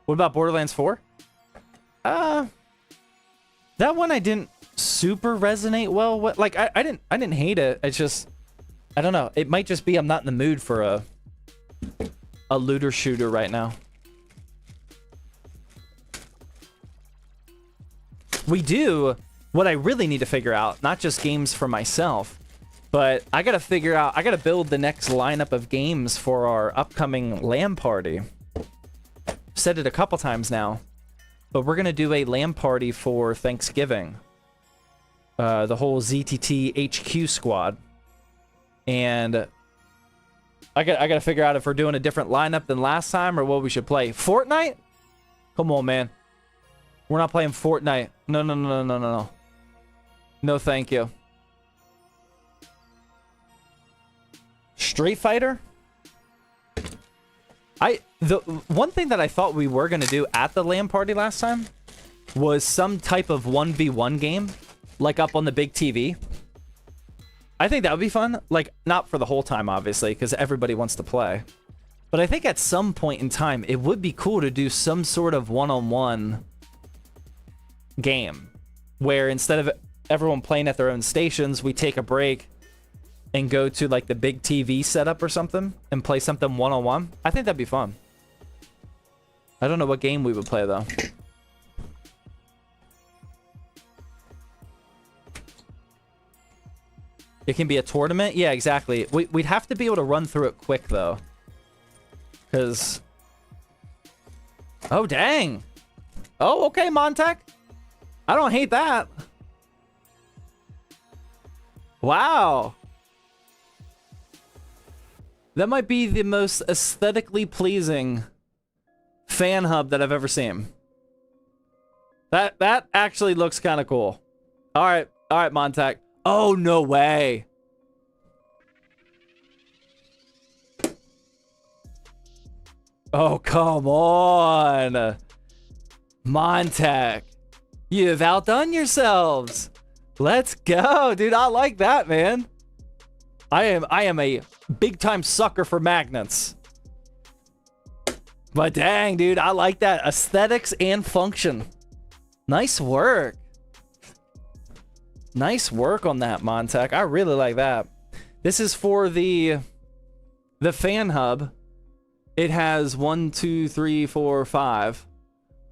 What about Borderlands 4? That one I didn't super resonate well with. Like I didn't hate it. It's just I don't know. It might just be I'm not in the mood for a looter shooter right now. We do what I really need to figure out, not just games for myself, but I gotta figure out, I gotta build the next lineup of games for our upcoming LAN party. Said it a couple times now, but we're gonna do a LAN party for Thanksgiving. The whole ZTT HQ squad. And I gotta figure out if we're doing a different lineup than last time or what we should play. Fortnite? Come on, man. We're not playing Fortnite. No. No, thank you. Street Fighter? The one thing that I thought we were gonna do at the LAN party last time was some type of 1v1 game, like up on the big TV. I think that would be fun. Like, not for the whole time, obviously, because everybody wants to play. But I think at some point in time, it would be cool to do some sort of one-on-one game where instead of everyone playing at their own stations, we take a break and go to like the big TV setup or something and play something one-on-one. I think that'd be fun. I don't know what game we would play though. It can be a tournament? Yeah, exactly. We'd have to be able to run through it quick though. Because... Oh, dang! Oh, okay, Montec. I don't hate that. Wow. That might be the most aesthetically pleasing fan hub that I've ever seen. That actually looks kind of cool. All right, Montec. Oh, no way. Oh, come on. Montec. You've outdone yourselves. Let's go, dude. I like that, man. I am a big time sucker for magnets. But dang, dude, I like that aesthetics and function. Nice work. Nice work on that, Montec. I really like that. This is for the fan hub. It has 1, 2, 3, 4, 5.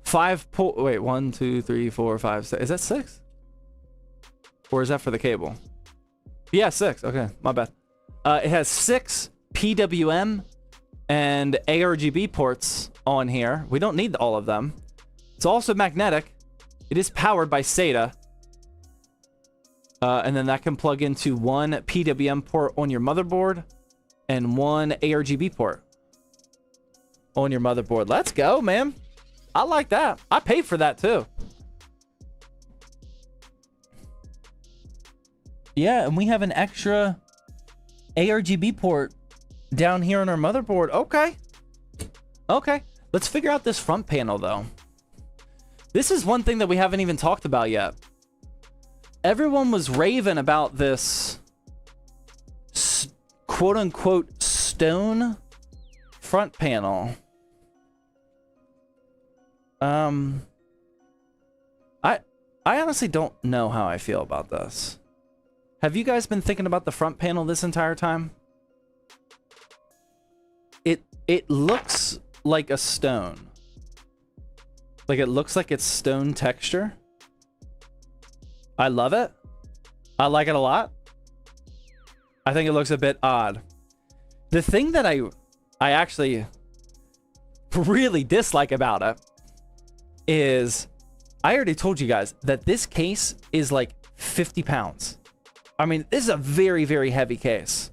5 wait, 1, 2, 3, 4, 5, 6. Is that 6? Or is that for the cable? Yeah, 6. Okay, my bad. It has 6 PWM and ARGB ports on here. We don't need all of them. It's also magnetic. It is powered by SATA. And then that can plug into 1 PWM port on your motherboard and 1 ARGB port. on your motherboard. Let's go, man. I like that. I paid for that too. Yeah, and we have an extra ARGB port down here on our motherboard. Okay. Okay. Let's figure out this front panel, though. This is one thing that we haven't even talked about yet. Everyone was raving about this quote-unquote stone front panel. I honestly don't know how I feel about this. Have you guys been thinking about the front panel this entire time? It looks like a stone. Like it looks like it's stone texture. I love it. I like it a lot. I think it looks a bit odd. The thing that I actually really dislike about it is I already told you guys that this case is like 50 pounds. I mean, this is a very, very heavy case.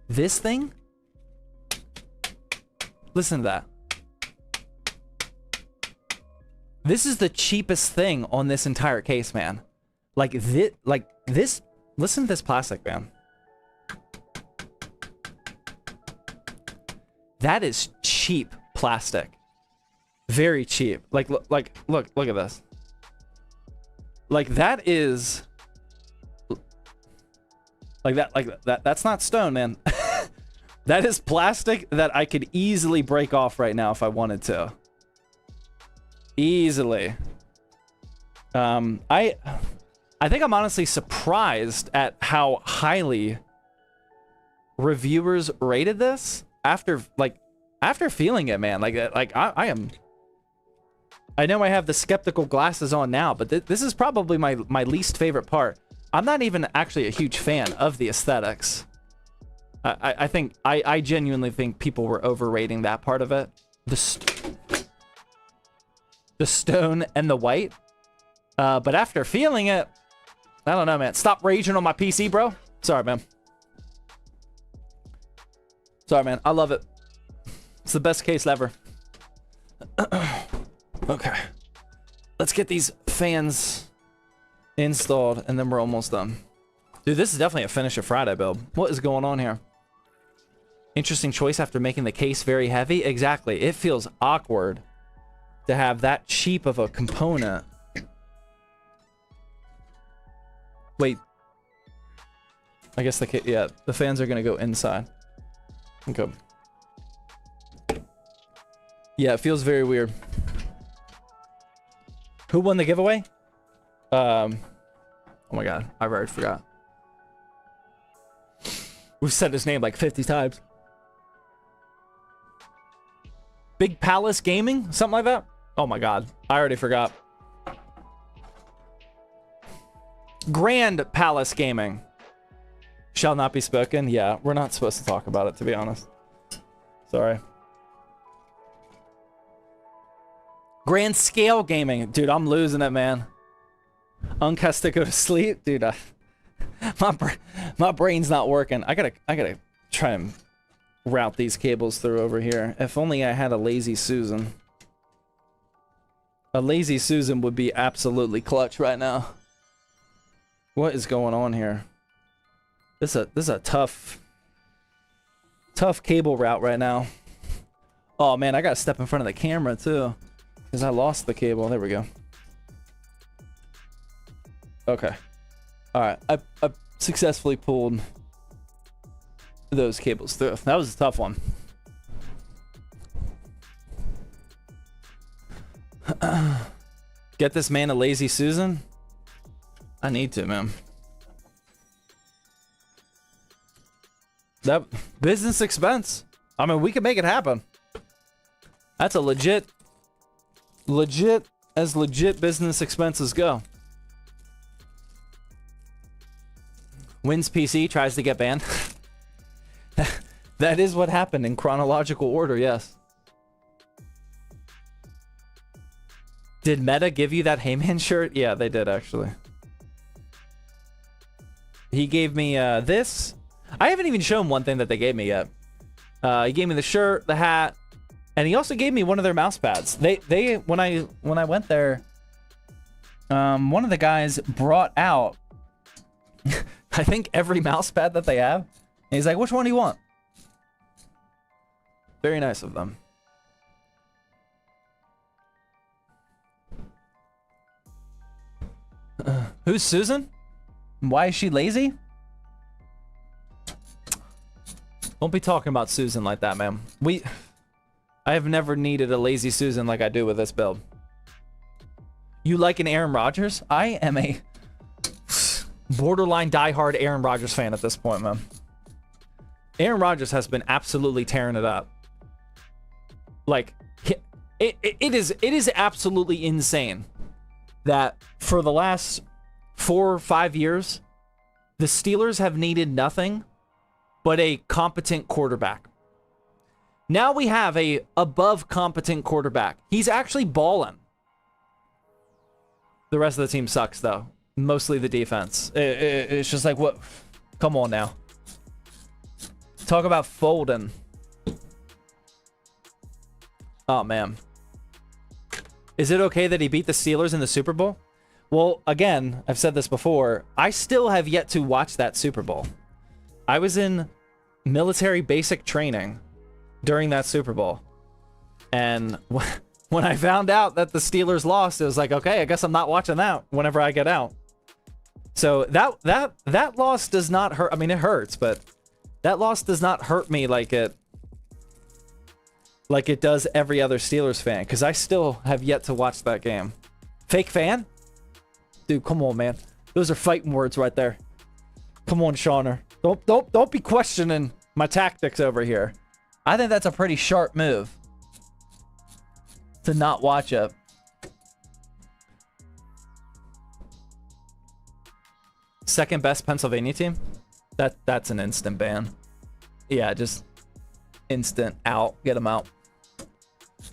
This thing, listen to that. This is the cheapest thing on this entire case, man. Like this, listen to this plastic, man. That is cheap plastic. Very cheap. Like look at this. Like that is that's not stone, man. That is plastic that I could easily break off right now if I wanted to. Easily. I think I'm honestly surprised at how highly reviewers rated this after feeling it, man. I am. I know I have the skeptical glasses on now, but this is probably my least favorite part. I'm not even actually a huge fan of the aesthetics. I genuinely think people were overrating that part of it. The stone and the white. But after feeling it, I don't know, man. Stop raging on my PC, bro. Sorry, man. Sorry, man. I love it. It's the best case ever. Okay. Let's get these fans installed, and then we're almost done. Dude, this is definitely a Finish It Friday build. What is going on here? Interesting choice after making the case very heavy. Exactly. It feels awkward to have that cheap of a component. Wait. I guess the fans are gonna go inside. Okay. Yeah, it feels very weird. Who won the giveaway? Oh my god, I already forgot. We've said his name like 50 times. Big Palace Gaming? Something like that? Oh my god, I already forgot. Grand Palace Gaming. Shall not be spoken. Yeah, we're not supposed to talk about it, to be honest. Sorry. Grand Scale Gaming. Dude, I'm losing it, man. Uncast to go to sleep? Dude, my brain's not working. I gotta try and route these cables through over here. If only I had a lazy Susan. A lazy Susan would be absolutely clutch right now. What is going on here? This is a tough cable route right now. Oh man, I gotta step in front of the camera too, because I lost the cable. There we go. Okay. All right. I successfully pulled those cables through. That was a tough one. Get this man a lazy Susan? I need to, man. That business expense. I mean, we can make it happen. That's a legit business expenses go. Wins PC, tries to get banned. That is what happened in chronological order, yes. Did Meta give you that Heyman shirt? Yeah, they did, actually. He gave me this. I haven't even shown one thing that they gave me yet. He gave me the shirt, the hat, And he also gave me one of their mouse pads. They when I went there, one of the guys brought out I think every mouse pad that they have. And he's like, which one do you want? Very nice of them. Who's Susan? Why is she lazy? Don't be talking about Susan like that, man. I have never needed a lazy Susan like I do with this build. You like an Aaron Rodgers? I am a borderline diehard Aaron Rodgers fan at this point, man. Aaron Rodgers has been absolutely tearing it up. Like, it is absolutely insane that for the last 4 or 5 years, the Steelers have needed nothing but a competent quarterback. Now we have a above competent quarterback. He's actually balling. The rest of the team sucks, though. Mostly the defense. It's just like, what? Come on now. Talk about folding. Oh, man. Is it okay that he beat the Steelers in the Super Bowl? Well, again, I've said this before. I still have yet to watch that Super Bowl. I was in military basic training during that Super Bowl. And when I found out that the Steelers lost, it was like, okay, I guess I'm not watching that whenever I get out. So that loss does not hurt. I mean, it hurts, but that loss does not hurt me like it does every other Steelers fan, because I still have yet to watch that game. Fake fan? Dude, come on, man. Those are fighting words right there. Come on, Shauner. Don't be questioning my tactics over here. I think that's a pretty sharp move to not watch it. Second best Pennsylvania team? That's an instant ban. Yeah, just instant out. Get them out.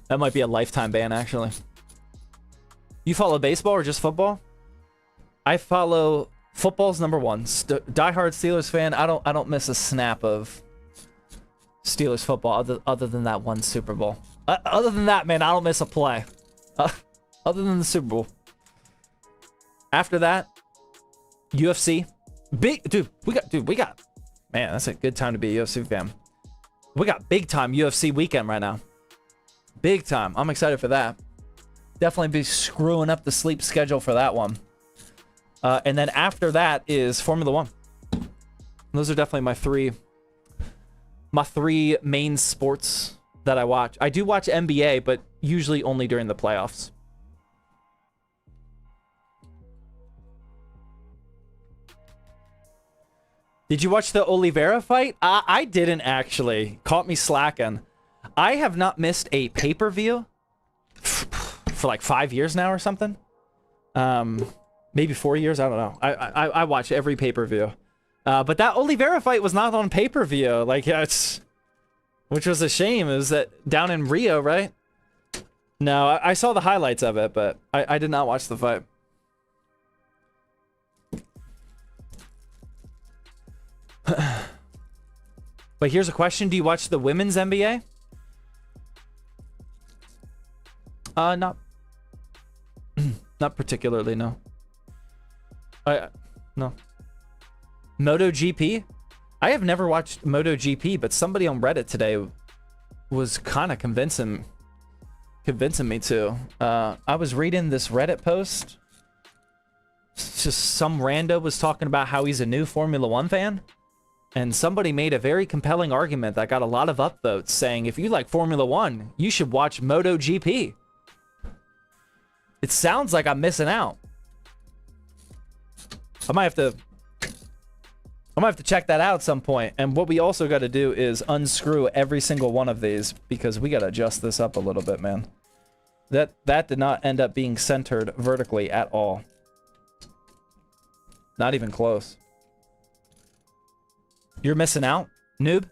That might be a lifetime ban, actually. You follow baseball or just football? I follow football's number one. Diehard Steelers fan. I don't miss a snap of Steelers football other than that one Super Bowl. Other than that, man, I don't miss a play. Other than the Super Bowl. After that, UFC. We got. Man, that's a good time to be a UFC fan. We got big time UFC weekend right now. Big time. I'm excited for that. Definitely be screwing up the sleep schedule for that one. And then after that is Formula One. Those are definitely my three main sports that I watch. I do watch NBA, but usually only during the playoffs. Did you watch the Oliveira fight? I didn't actually. Caught me slacking. I have not missed a pay-per-view for like 5 years now or something. Maybe 4 years. I don't know. I watch every pay-per-view. But that Oliveira fight was not on pay-per-view. Like, yeah, which was a shame. It was down in Rio, right? No, I saw the highlights of it, but I did not watch the fight. But here's a question. Do you watch the women's NBA? Not particularly, no. No. MotoGP? I have never watched MotoGP, but somebody on Reddit today was kind of convincing me to. I was reading this Reddit post. It's just some rando was talking about how he's a new Formula One fan. And somebody made a very compelling argument that got a lot of upvotes, saying if you like Formula One, you should watch MotoGP. It sounds like I'm missing out. I might have to check that out at some point. And what we also got to do is unscrew every single one of these, because we got to adjust this up a little bit, man. That did not end up being centered vertically at all. Not even close. You're missing out, noob?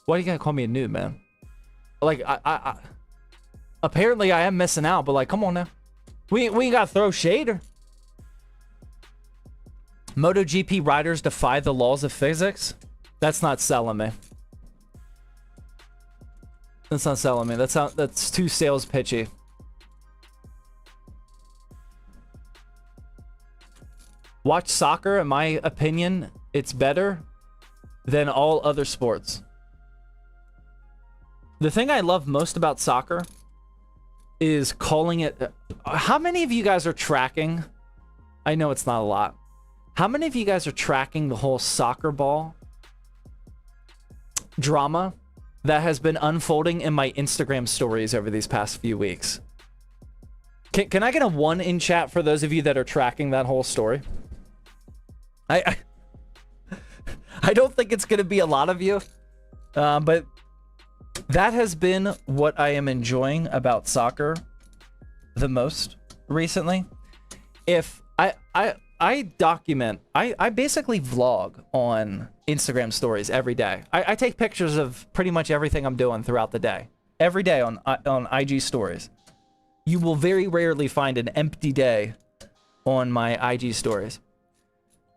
Why are you gonna call me a noob, man? Like, I apparently I am missing out, but like, come on now. We ain't gotta throw shade. Or... MotoGP riders defy the laws of physics? That's not selling me. That's not selling me. That's too sales pitchy. Watch soccer, in my opinion, it's better than all other sports. The thing I love most about soccer is calling it... How many of you guys are tracking? I know it's not a lot. How many of you guys are tracking the whole soccer ball drama that has been unfolding in my Instagram stories over these past few weeks? Can I get a 1 in chat for those of you that are tracking that whole story? I don't think it's going to be a lot of you, but that has been what I am enjoying about soccer the most recently. If I document, I basically vlog on Instagram stories every day. I take pictures of pretty much everything I'm doing throughout the day. Every day on IG stories. You will very rarely find an empty day on my IG stories.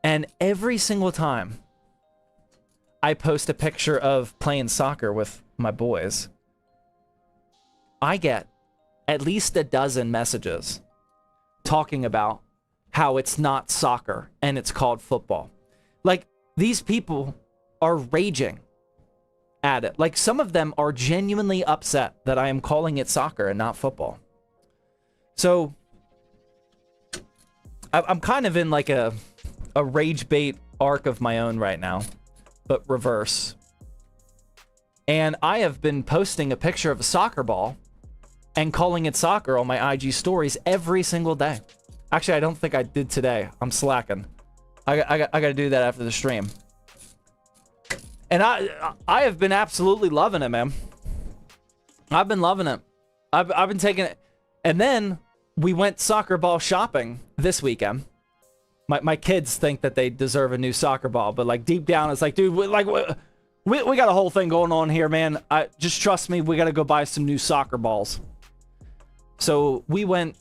And every single time I post a picture of playing soccer with my boys, I get at least a dozen messages talking about how it's not soccer and it's called football. Like, these people are raging at it. Like, some of them are genuinely upset that I am calling it soccer and not football. So I'm kind of in like a rage bait arc of my own right now, but reverse. And I have been posting a picture of a soccer ball and calling it soccer on my IG stories every single day. Actually, I don't think I did today. I'm slacking. I got to do that after the stream. And I have been absolutely loving it, man. I've been loving it. I've been taking it. And then we went soccer ball shopping this weekend. My kids think that they deserve a new soccer ball, but like deep down, it's like, dude, we got a whole thing going on here, man. Just trust me, we got to go buy some new soccer balls. So we went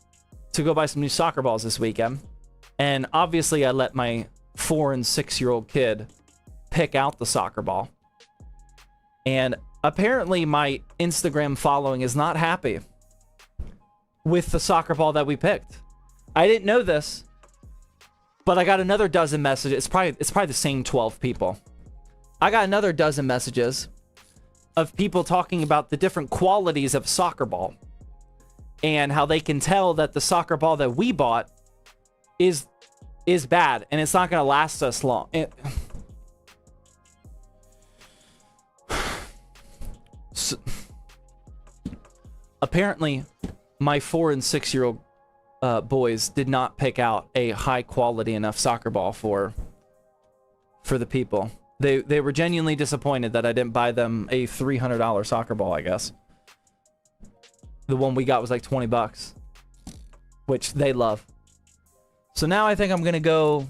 to go buy some new soccer balls this weekend. And obviously I let my 4 and 6-year-old kid pick out the soccer ball. And apparently my Instagram following is not happy with the soccer ball that we picked. I didn't know this, but I got another dozen messages. It's probably the same 12 people. I got another dozen messages of people talking about the different qualities of soccer ball and how they can tell that the soccer ball that we bought is bad and it's not going to last us long. So, apparently, my 4 and 6-year-old boys did not pick out a high quality enough soccer ball for the people. They were genuinely disappointed that I didn't buy them a $300 soccer ball, I guess. The one we got was like 20 bucks, which they love. So now I think I'm going to go...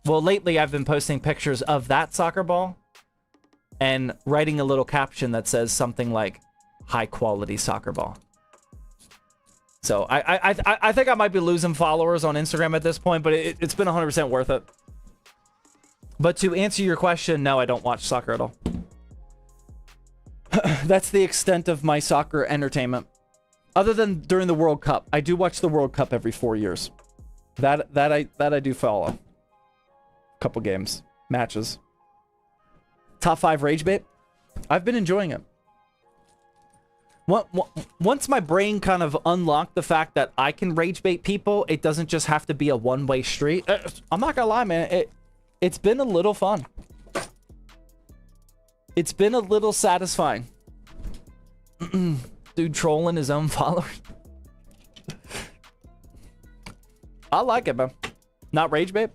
Well, lately I've been posting pictures of that soccer ball and writing a little caption that says something like, high quality soccer ball. So I think I might be losing followers on Instagram at this point, but it's been 100% worth it. But to answer your question, no, I don't watch soccer at all. That's the extent of my soccer entertainment. Other than during the World Cup. I do watch the World Cup every 4 years. That I do follow. Couple games. Matches. Top 5 rage bait. I've been enjoying it. Once my brain kind of unlocked the fact that I can rage bait people, it doesn't just have to be a one-way street. I'm not gonna lie, man. It's been a little fun. It's been a little satisfying. Dude trolling his own followers. I like it, man. Not rage bait.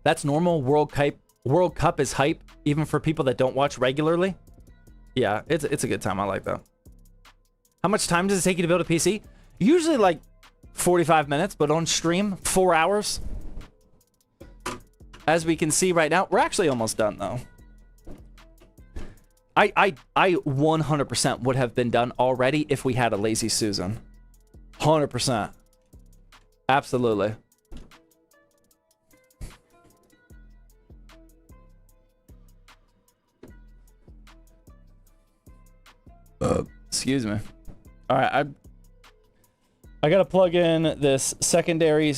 That's normal. World Cup is hype, even for people that don't watch regularly. Yeah, it's a good time. I like that. How much time does it take you to build a PC? Usually like 45 minutes, but on stream, 4 hours. As we can see right now, we're actually almost done though. I 100% would have been done already if we had a lazy Susan. 100%. Absolutely. Excuse me. All right, I gotta plug in this secondary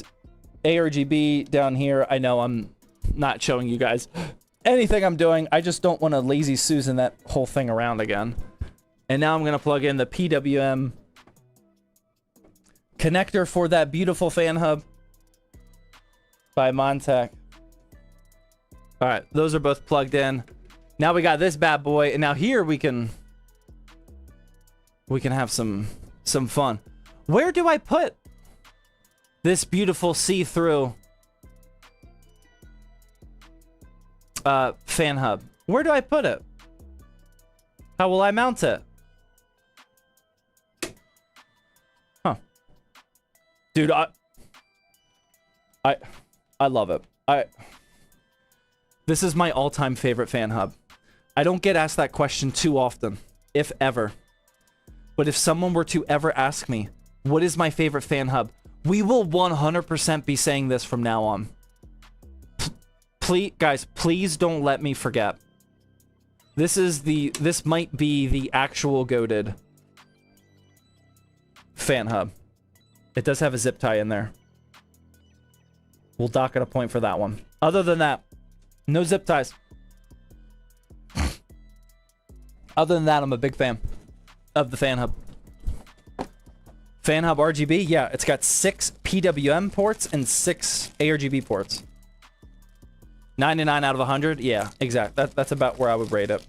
ARGB down here. I know I'm not showing you guys anything I'm doing. I just don't want to lazy Susan that whole thing around again. And now I'm gonna plug in the PWM connector for that beautiful fan hub by Montech. All right, those are both plugged in. Now we got this bad boy, and now here we can have some fun. Where do I put this beautiful see-through fan hub? Where do I put it? How will I mount it? Huh. Dude, I love it. This is my all-time favorite fan hub. I don't get asked that question too often, if ever. But if someone were to ever ask me, what is my favorite fan hub? We will 100% be saying this from now on. Please, guys, please don't let me forget. This might be the actual goated fan hub. It does have a zip tie in there. We'll dock it a point for that one. Other than that, no zip ties. Other than that, I'm a big fan of the fan hub. Fan hub RGB, yeah, it's got 6 PWM ports and 6 ARGB ports. 99 out of 100, yeah, exact. That's about where I would rate it.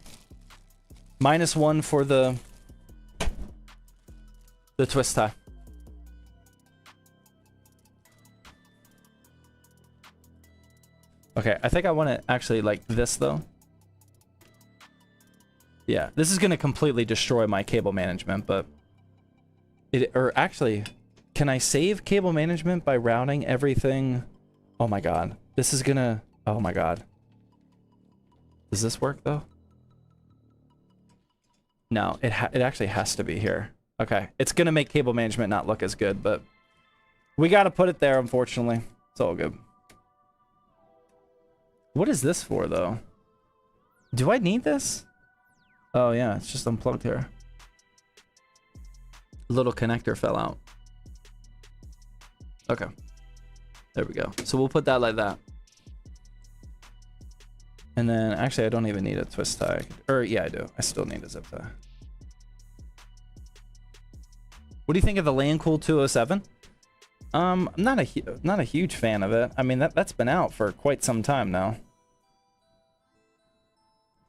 -1 for the twist tie. Okay, I think I want to actually like this though. Yeah, this is going to completely destroy my cable management, but or actually, can I save cable management by routing everything? Oh my god. This is going to, oh my god. Does this work though? No, it actually has to be here. Okay, it's going to make cable management not look as good, but we got to put it there, unfortunately. It's all good. What is this for, though? Do I need this? Oh, yeah, it's just unplugged here. Little connector fell out. Okay. There we go. So we'll put that like that. And then, actually, I don't even need a twist tie. Or, yeah, I do. I still need a zip tie. What do you think of the Landcool 207? I'm not a huge fan of it. I mean, that's been out for quite some time now.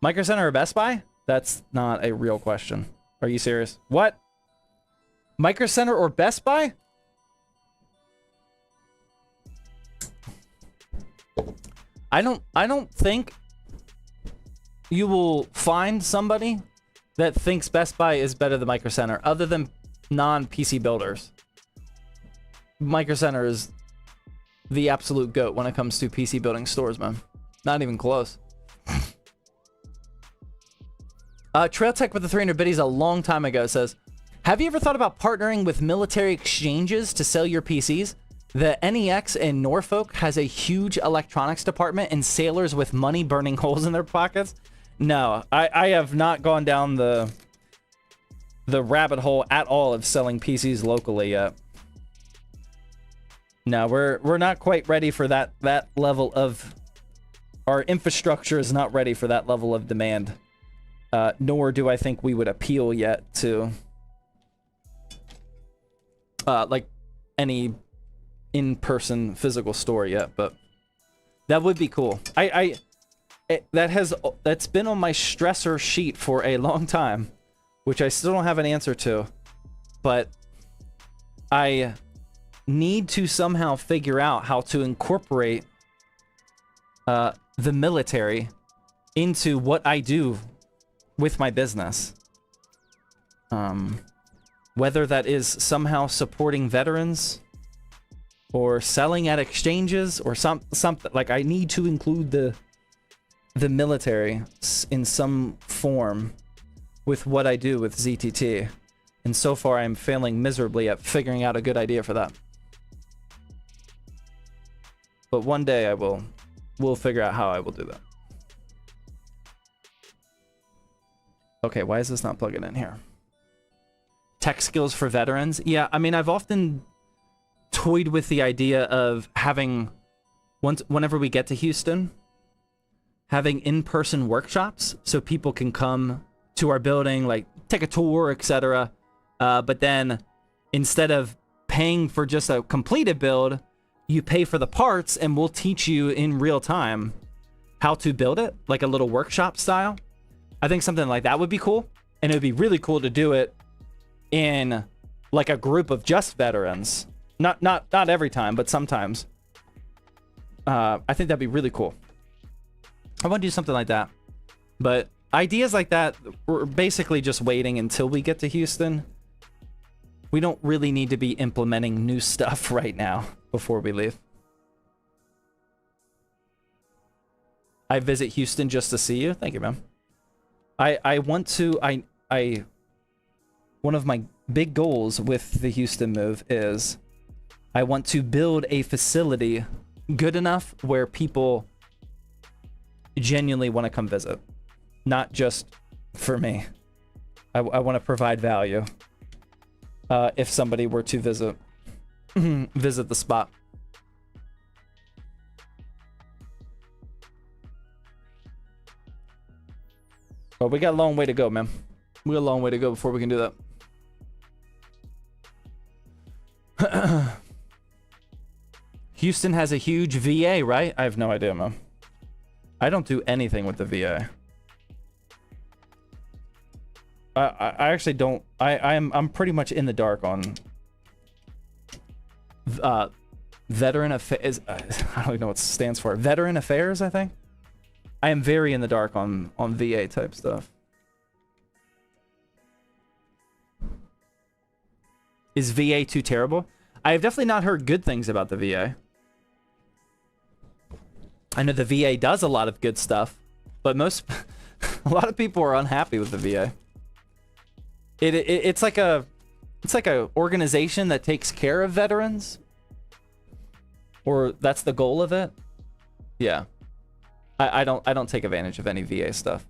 Micro Center or Best Buy? That's not a real question. Are you serious? What? Micro Center or Best Buy? I don't think you will find somebody that thinks Best Buy is better than Micro Center, other than non-PC builders. Micro Center is the absolute GOAT when it comes to PC building stores, man. Not even close. Trail Tech with the 300 biddies a long time ago says, have you ever thought about partnering with military exchanges to sell your PCs? The NEX in Norfolk has a huge electronics department and sailors with money burning holes in their pockets. No, I have not gone down the rabbit hole at all of selling PCs locally yet. No, we're not quite ready for that level of... Our infrastructure is not ready for that level of demand. Nor do I think we would appeal yet to... like, any in-person physical store yet, but... That would be cool. That's been on my stressor sheet for a long time, which I still don't have an answer to, but I need to somehow figure out how to incorporate the military into what I do with my business. Whether that is somehow supporting veterans or selling at exchanges or something. Like, I need to include the military in some form with what I do with ZTT. And so far, I'm failing miserably at figuring out a good idea for that. But one day we'll figure out how I will do that. Okay, why is this not plugging in here? tech skills for veterans. Yeah, I mean, I've often toyed with the idea of having, whenever we get to Houston, having in-person workshops so people can come to our building, like take a tour, etc. But then instead of paying for just a completed build, you pay for the parts and we'll teach you in real time how to build it, like a little workshop style. I think something like that would be cool. And it would be really cool to do it in like a group of just veterans. Not every time, but sometimes. I think that'd be really cool. I want to do something like that. But ideas like that, we're basically just waiting until we get to Houston. We don't really need to be implementing new stuff right now before we leave. I visit Houston just to see you. Thank you, man. I want to, one of my big goals with the Houston move is I want to build a facility good enough where people genuinely want to come visit. Not just for me. I want to provide value. If somebody were to visit the spot. But we got a long way to go, man. We got a long way to go before we can do that. Houston has a huge VA, right? I have no idea, man. I don't do anything with the VA. I actually don't. I'm pretty much in the dark on veteran affairs. I don't even know what it stands for. Veteran affairs, I think. I am very in the dark on VA type stuff. Is VA too terrible? I have definitely not heard good things about the VA. I know the VA does a lot of good stuff, but a lot of people are unhappy with the VA. It's like a organization that takes care of veterans, or that's the goal of it. Yeah, I don't take advantage of any VA stuff.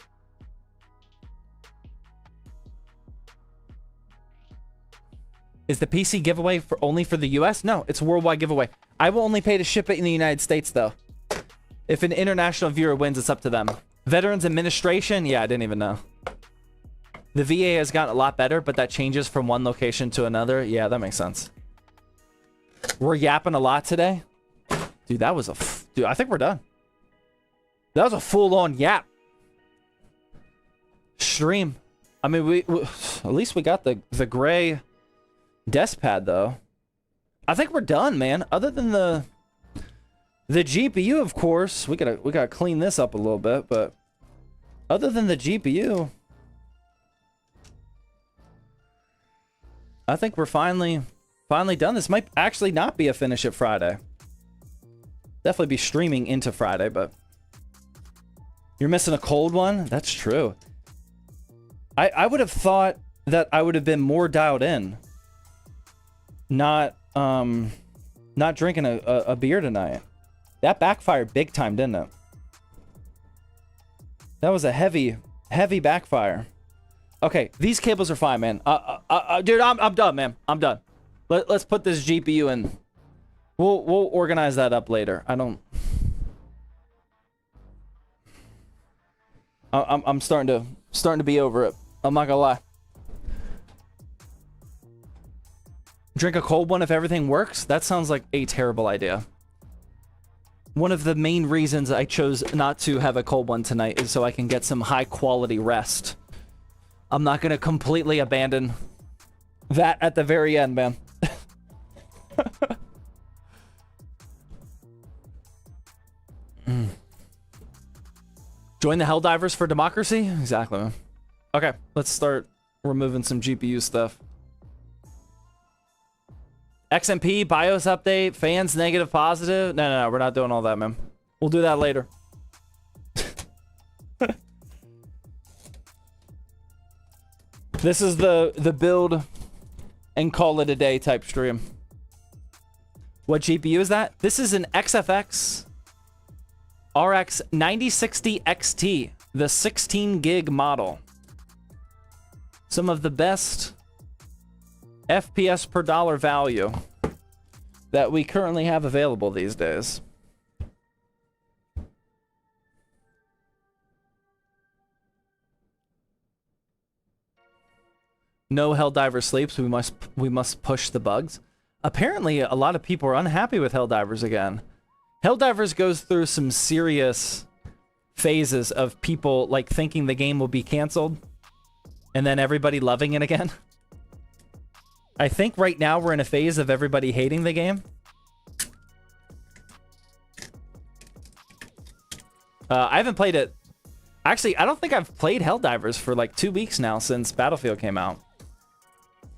Is the PC giveaway only for the US? No, it's a worldwide giveaway. I will only pay to ship it in the United States, though. If an international viewer wins, it's up to them. Veterans Administration? Yeah, I didn't even know. The VA has gotten a lot better, but that changes from one location to another. Yeah, that makes sense. We're yapping a lot today. Dude, that was a... Dude, I think we're done. That was a full-on yap. Stream. I mean, we at least we got the gray desk pad, though. I think we're done, man. Other than the GPU, of course. We gotta clean this up a little bit, but other than the GPU... I think we're finally done. This might actually not be a finish at Friday. Definitely be streaming into Friday, but you're missing a cold one? That's true. I would have thought that I would have been more dialed in. Not drinking a beer tonight. That backfired big time, didn't it? That was a heavy backfire. Okay, these cables are fine, man. Dude, I'm done, man. I'm done. Let's put this GPU in. We'll organize that up later. I'm starting to be over it. I'm not gonna lie. Drink a cold one if everything works? That sounds like a terrible idea. One of the main reasons I chose not to have a cold one tonight is so I can get some high quality rest. I'm not gonna completely abandon that at the very end, man. Join the Helldivers for democracy? Exactly, man. Okay, let's start removing some GPU stuff. XMP, BIOS update, fans negative, positive. No, we're not doing all that, man. We'll do that later. This is the build and call it a day type stream. What GPU is that? This is an XFX RX 9060 XT, the 16 gig model. Some of the best FPS per dollar value that we currently have available these days. No Helldiver sleeps. We must push the bugs. Apparently, a lot of people are unhappy with Helldivers again. Helldivers goes through some serious phases of people like thinking the game will be canceled, and then everybody loving it again. I think right now we're in a phase of everybody hating the game. I haven't played it. Actually, I don't think I've played Helldivers for like 2 weeks now since Battlefield came out.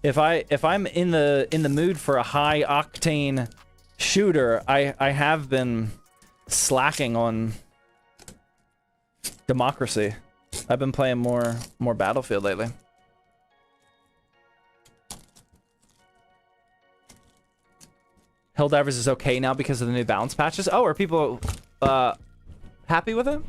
If I'm in the mood for a high octane shooter, I have been slacking on democracy. I've been playing more Battlefield lately. Helldivers is okay now because of the new balance patches. Oh, are people happy with it?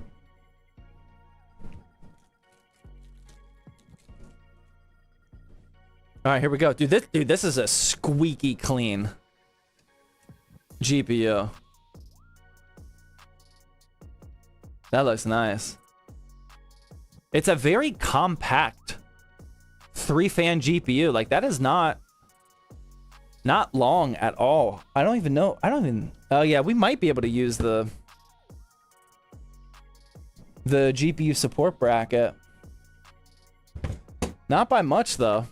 All right, here we go. Dude, this is a squeaky clean GPU. That looks nice. It's a very compact 3-fan GPU. Like, that is not long at all. I don't even know. Oh yeah, we might be able to use the GPU support bracket. Not by much though.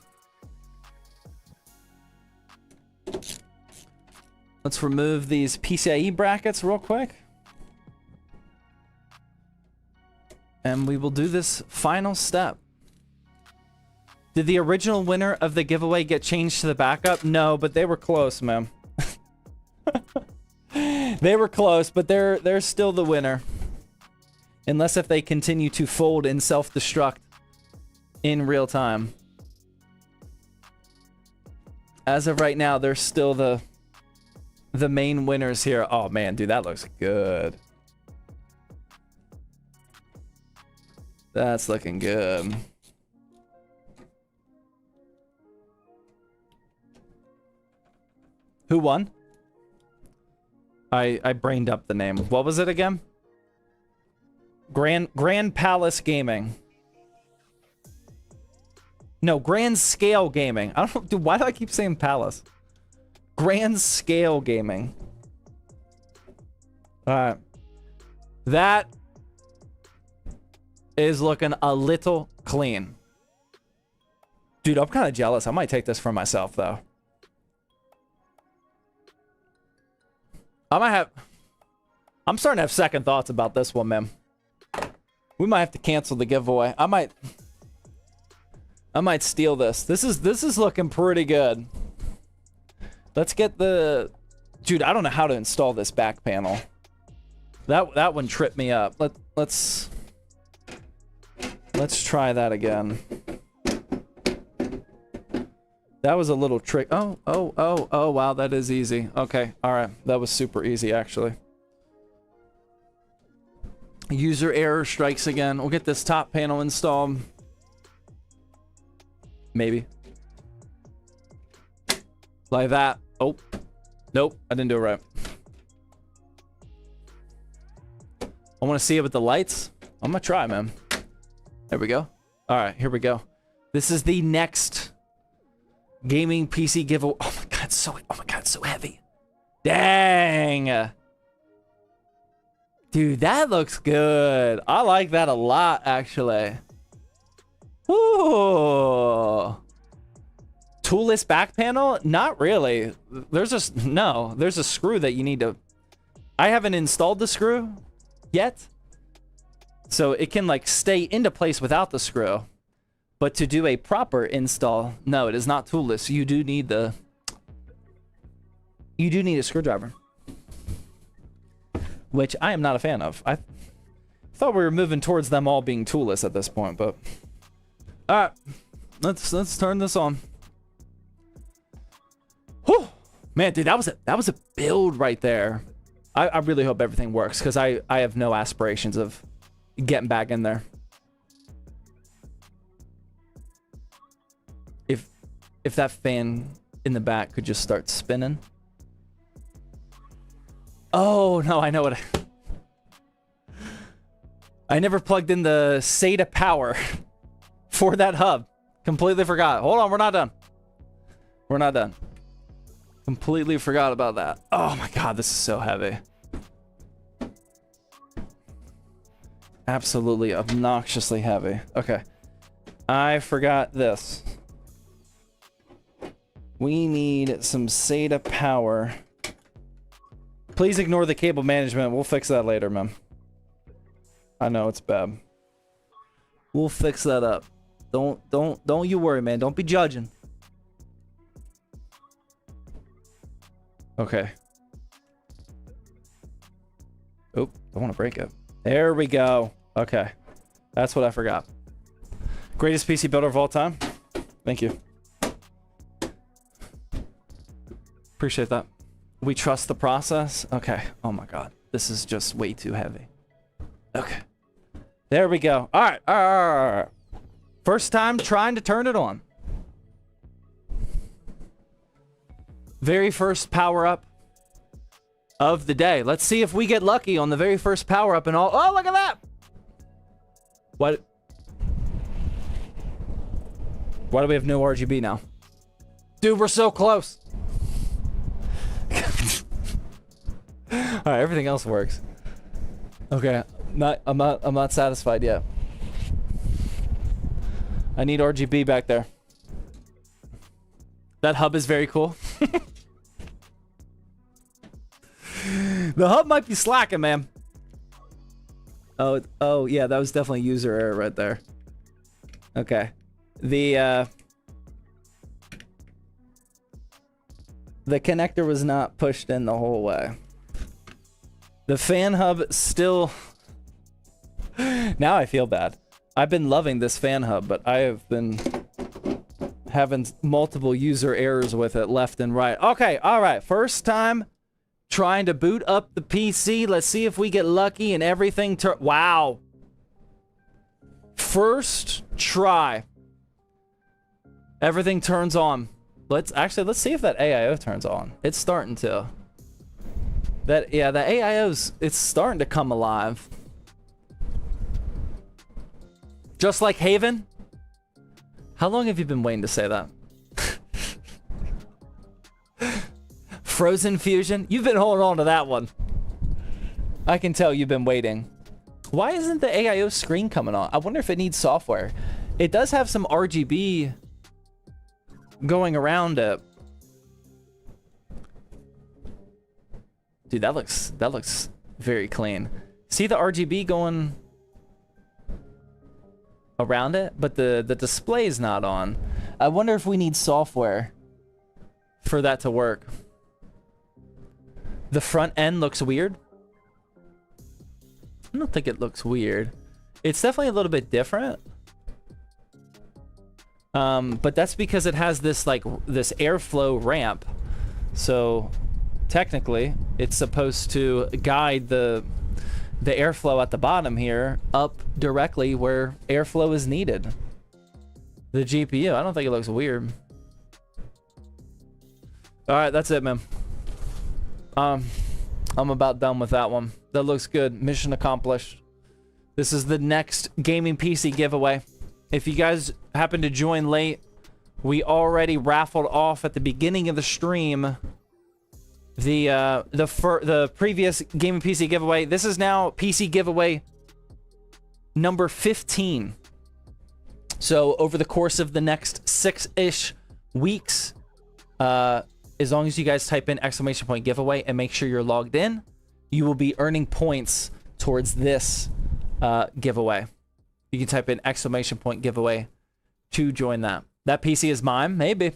Let's remove these PCIe brackets real quick. And we will do this final step. Did the original winner of the giveaway get changed to the backup? No, but they were close, man. They were close, but they're still the winner. Unless if they continue to fold and self-destruct in real time. As of right now, they're still the main winners here. Oh man, dude, that looks good. That's looking good. Who won? I brained up the name. What was it again? Grand Palace Gaming. No, Grand Scale Gaming. I don't know, dude, why do I keep saying Palace? Grand Scale Gaming. Alright. That is looking a little clean. Dude, I'm kind of jealous. I might take this for myself, though. I'm starting to have second thoughts about this one, man. We might have to cancel the giveaway. I might steal this. This is looking pretty good. Let's get the... Dude, I don't know how to install this back panel. That one tripped me up. Let's try that again. That was a little trick. Oh, wow, that is easy. Okay, all right. That was super easy, actually. User error strikes again. We'll get this top panel installed. Maybe. Like that. Oh. Nope, I didn't do it right. I want to see it with the lights. I'm gonna try, man. There we go. All right, here we go. This is the next gaming PC giveaway. Oh my god, so heavy. Dang. Dude, that looks good. I like that a lot, actually. Ooh. Toolless back panel? Not really. There's a screw that you need to... I haven't installed the screw yet. So it can like stay into place without the screw. But to do a proper install, no, it is not toolless. You do need a screwdriver. Which I am not a fan of. I thought we were moving towards them all being toolless at this point, but... Alright. Let's turn this on. Whew! Man, dude, that was a build right there. I really hope everything works, because I have no aspirations of getting back in there. if that fan in the back could just start spinning. Oh, no, I know what I never plugged in the SATA power for that hub. Completely forgot. Hold on, we're not done. We're not done. Completely forgot about that. Oh my god, this is so heavy. Absolutely obnoxiously heavy. Okay. I forgot this. We need some SATA power. Please ignore the cable management. We'll fix that later, man. I know it's bad. We'll fix that up. Don't you worry, man. Don't be judging. Okay. Oop, don't want to break it. There we go. Okay. That's what I forgot. Greatest PC builder of all time. Thank you. Appreciate that. We trust the process. Okay. Oh my god. This is just way too heavy. Okay. There we go. All right. All right. First time trying to turn it on. Very first power up of the day. Let's see if we get lucky on the very first power up and all. Oh, look at that. What? Why do we have no RGB now? Dude, we're so close. All right, everything else works. Okay, I'm not satisfied yet. I need RGB back there. That hub is very cool. The hub might be slacking, man. Oh yeah, that was definitely user error right there. Okay. The connector was not pushed in the whole way. The fan hub still... Now I feel bad. I've been loving this fan hub, but I have been having multiple user errors with it left and right. Okay, all right. First time trying to boot up the PC. Let's see if we get lucky and everything wow. First try. Everything turns on. Let's see if that AIO turns on. It's starting to. The AIO's, it's starting to come alive. Just like Haven. How long have you been waiting to say that? Frozen Fusion? You've been holding on to that one. I can tell you've been waiting. Why isn't the AIO screen coming on? I wonder if it needs software. It does have some RGB going around it. Dude, that looks very clean. See the RGB going around it, but the display is not on. I wonder if we need software for that to work. The front end looks weird. I don't think it looks weird. It's definitely a little bit different. But that's because it has this this airflow ramp. So technically it's supposed to guide the airflow at the bottom here up directly where airflow is needed. The GPU, I don't think it looks weird. All right, that's it, man. I'm about done with that one. That looks good. Mission accomplished. This is the next gaming PC giveaway. If you guys happen to join late, we already raffled off at the beginning of the stream the previous gaming PC giveaway. This is now PC giveaway number 15. So over the course of the next 6-ish weeks, as long as you guys type in ! giveaway and make sure you're logged in, you will be earning points towards this giveaway. You can type in ! giveaway to join that. That PC is mine, maybe.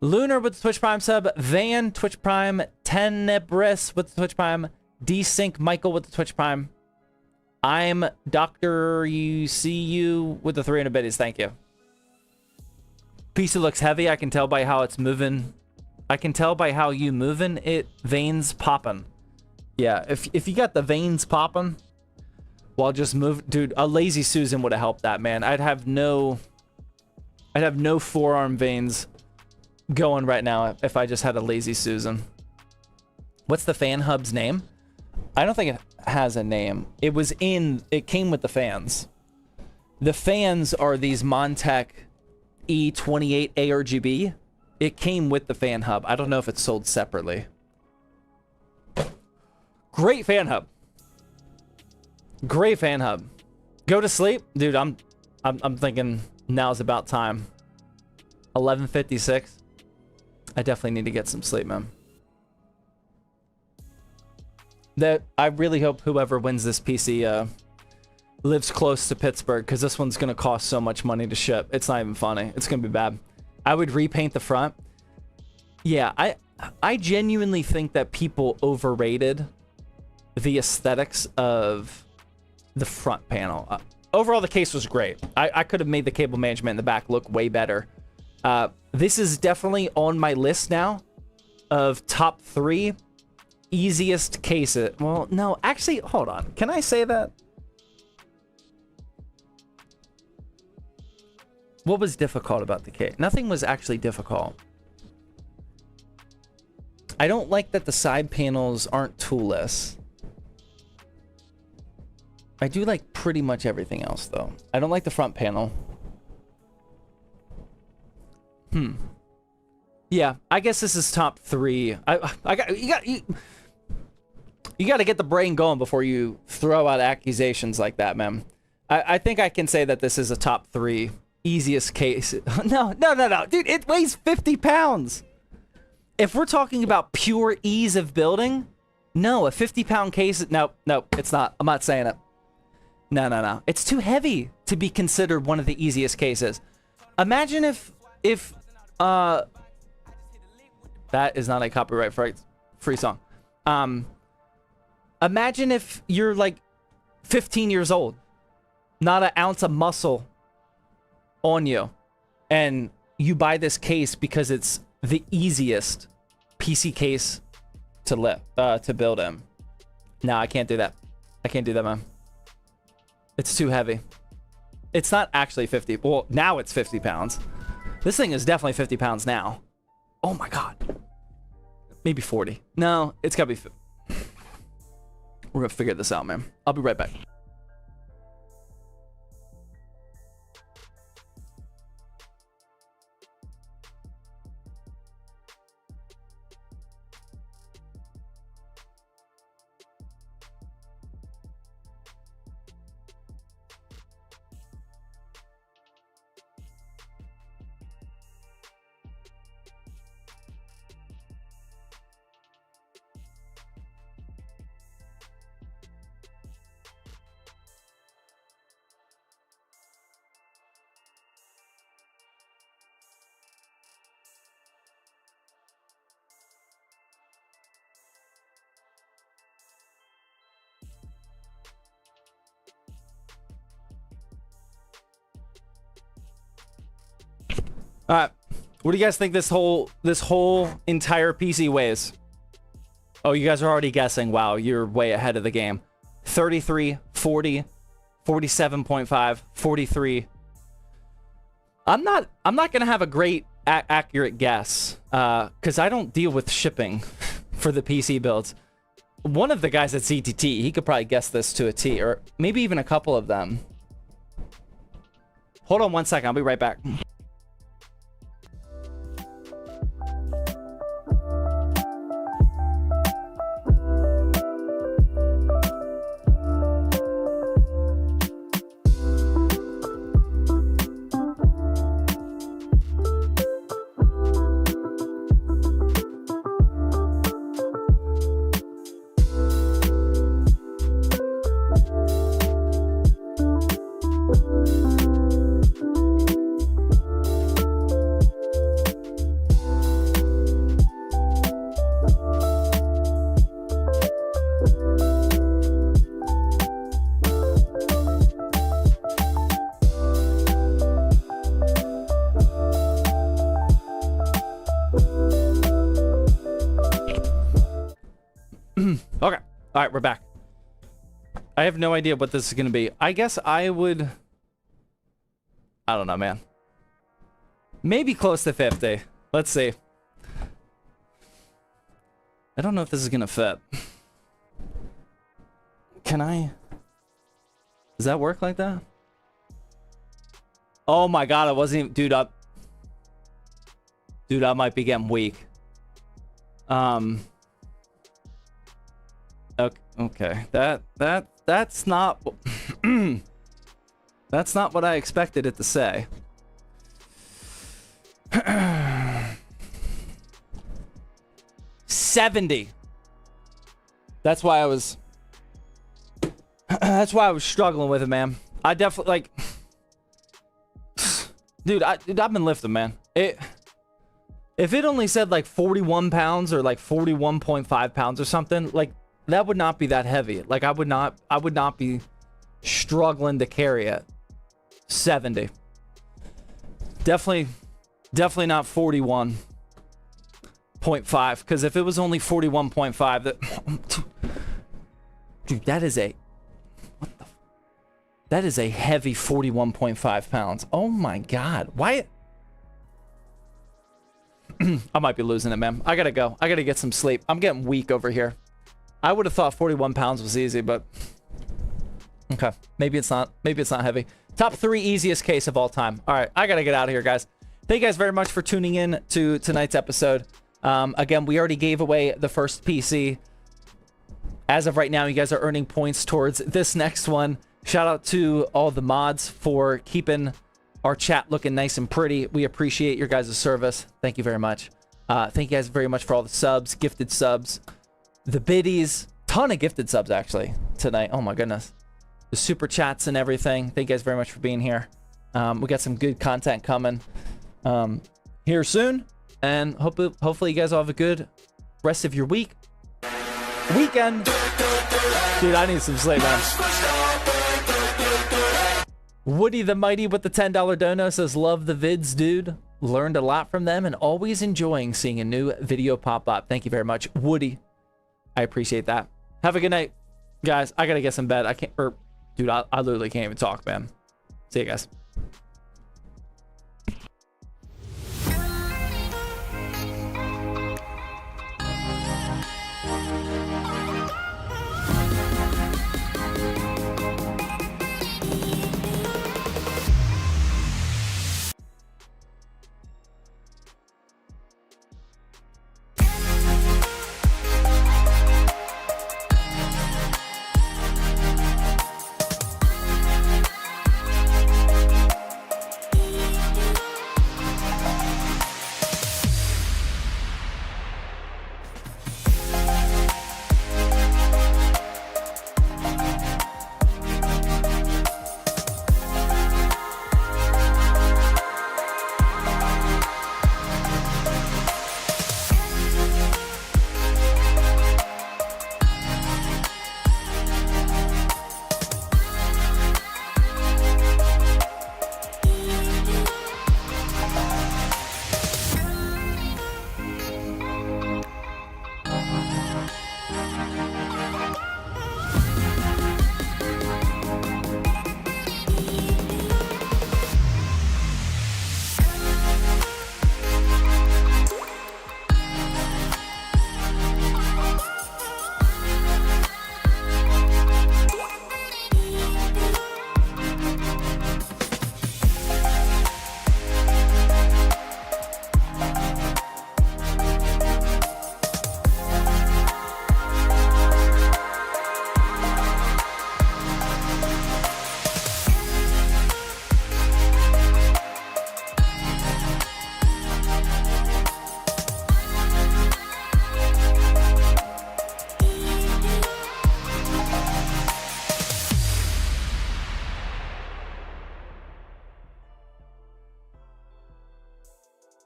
Lunar with the Twitch Prime sub, Van Twitch Prime, Tenebris with the Twitch Prime, Desync Michael with the Twitch Prime. I'm Dr. UCU with the 300 biddies, thank you. PC looks heavy, I can tell by how it's moving. I can tell by how you moving it, veins popping. Yeah, if you got the veins popping while just move, dude, a lazy Susan would have helped that, man. I'd have no forearm veins going right now if I just had a lazy Susan. What's the fan hub's name? I don't think it has a name. It came with the fans. The fans are these Montech E28 ARGB. It came with the fan hub. I don't know if it's sold separately. Great fan hub. Great fan hub. Go to sleep, dude. I'm thinking now's about time. 11:56. I definitely need to get some sleep, man. I really hope whoever wins this PC lives close to Pittsburgh, because this one's gonna cost so much money to ship. It's not even funny. It's gonna be bad. I would repaint the front. Yeah, I genuinely think that people overrated the aesthetics of the front panel. Overall, the case was great. I could have made the cable management in the back look way better. This is definitely on my list now of top 3 easiest cases. Well, no, actually, hold on. Can I say that? What was difficult about the case? Nothing was actually difficult. I don't like that the side panels aren't toolless. I do like pretty much everything else, though. I don't like the front panel. Yeah, I guess this is top 3. You got to get the brain going before you throw out accusations like that, man. I think I can say that this is a top 3 easiest case. No, dude, it weighs 50 pounds. If we're talking about pure ease of building, no, a 50-pound case. No, it's not. I'm not saying it. No. It's too heavy to be considered one of the easiest cases. Imagine if that is not a copyright free song. Imagine if you're like 15 years old, not an ounce of muscle on you, and you buy this case because it's the easiest PC case to build in. No, I can't do that. I can't do that, man. It's too heavy. It's not actually 50. Well, now it's 50 pounds. This thing is definitely 50 pounds now. Oh my God. Maybe 40. No, it's gotta be. We're gonna figure this out, man. I'll be right back. All right, what do you guys think this whole entire PC weighs? Oh, you guys are already guessing. Wow, you're way ahead of the game. 33, 40, 47.5, 43. I'm not gonna have a great accurate guess because I don't deal with shipping for the PC builds. One of the guys at CTT, he could probably guess this to a T, or maybe even a couple of them. Hold on 1 second, I'll be right back. Okay. All right, we're back. I have no idea what this is going to be. I guess I would... I don't know, man. Maybe close to 50. Let's see. I don't know if this is gonna fit. Can I? Does that work like that? Oh my god, I wasn't even, dude, I might be getting weak. Okay. That's not that's not what I expected it to say. 70. That's why I was struggling with it, man. I definitely like dude, I've been lifting, man. If it only said like 41 pounds or like 41.5 pounds or something, like that would not be that heavy. Like I would not be struggling to carry it. 70. Definitely not 41.5, because if it was only 41.5, that dude, that is a heavy 41.5 pounds. Oh my god. Why? I might be losing it, man. I gotta go. I gotta get some sleep. I'm getting weak over here. I would have thought 41 pounds was easy, but okay. Maybe it's not. Maybe it's not heavy. Top 3 easiest case of all time. All right, I gotta get out of here, guys. Thank you guys very much for tuning in to tonight's episode. Again, we already gave away the first PC. As of right now, you guys are earning points towards this next one. Shout out to all the mods for keeping our chat looking nice and pretty. We appreciate your guys' service. Thank you very much. Thank you guys very much for all the subs, gifted subs, the biddies. Ton of gifted subs, actually, tonight. Oh, my goodness. The super chats and everything. Thank you guys very much for being here. We got some good content coming here soon. And hopefully you guys all have a good rest of your weekend. Dude, I need some sleep, man. Woody the Mighty with the $10 dono says, love the vids, dude. Learned a lot from them and always enjoying seeing a new video pop up. Thank you very much, Woody. I appreciate that. Have a good night, guys. I gotta get some bed. I can't, dude, I literally can't even talk, man. See you guys.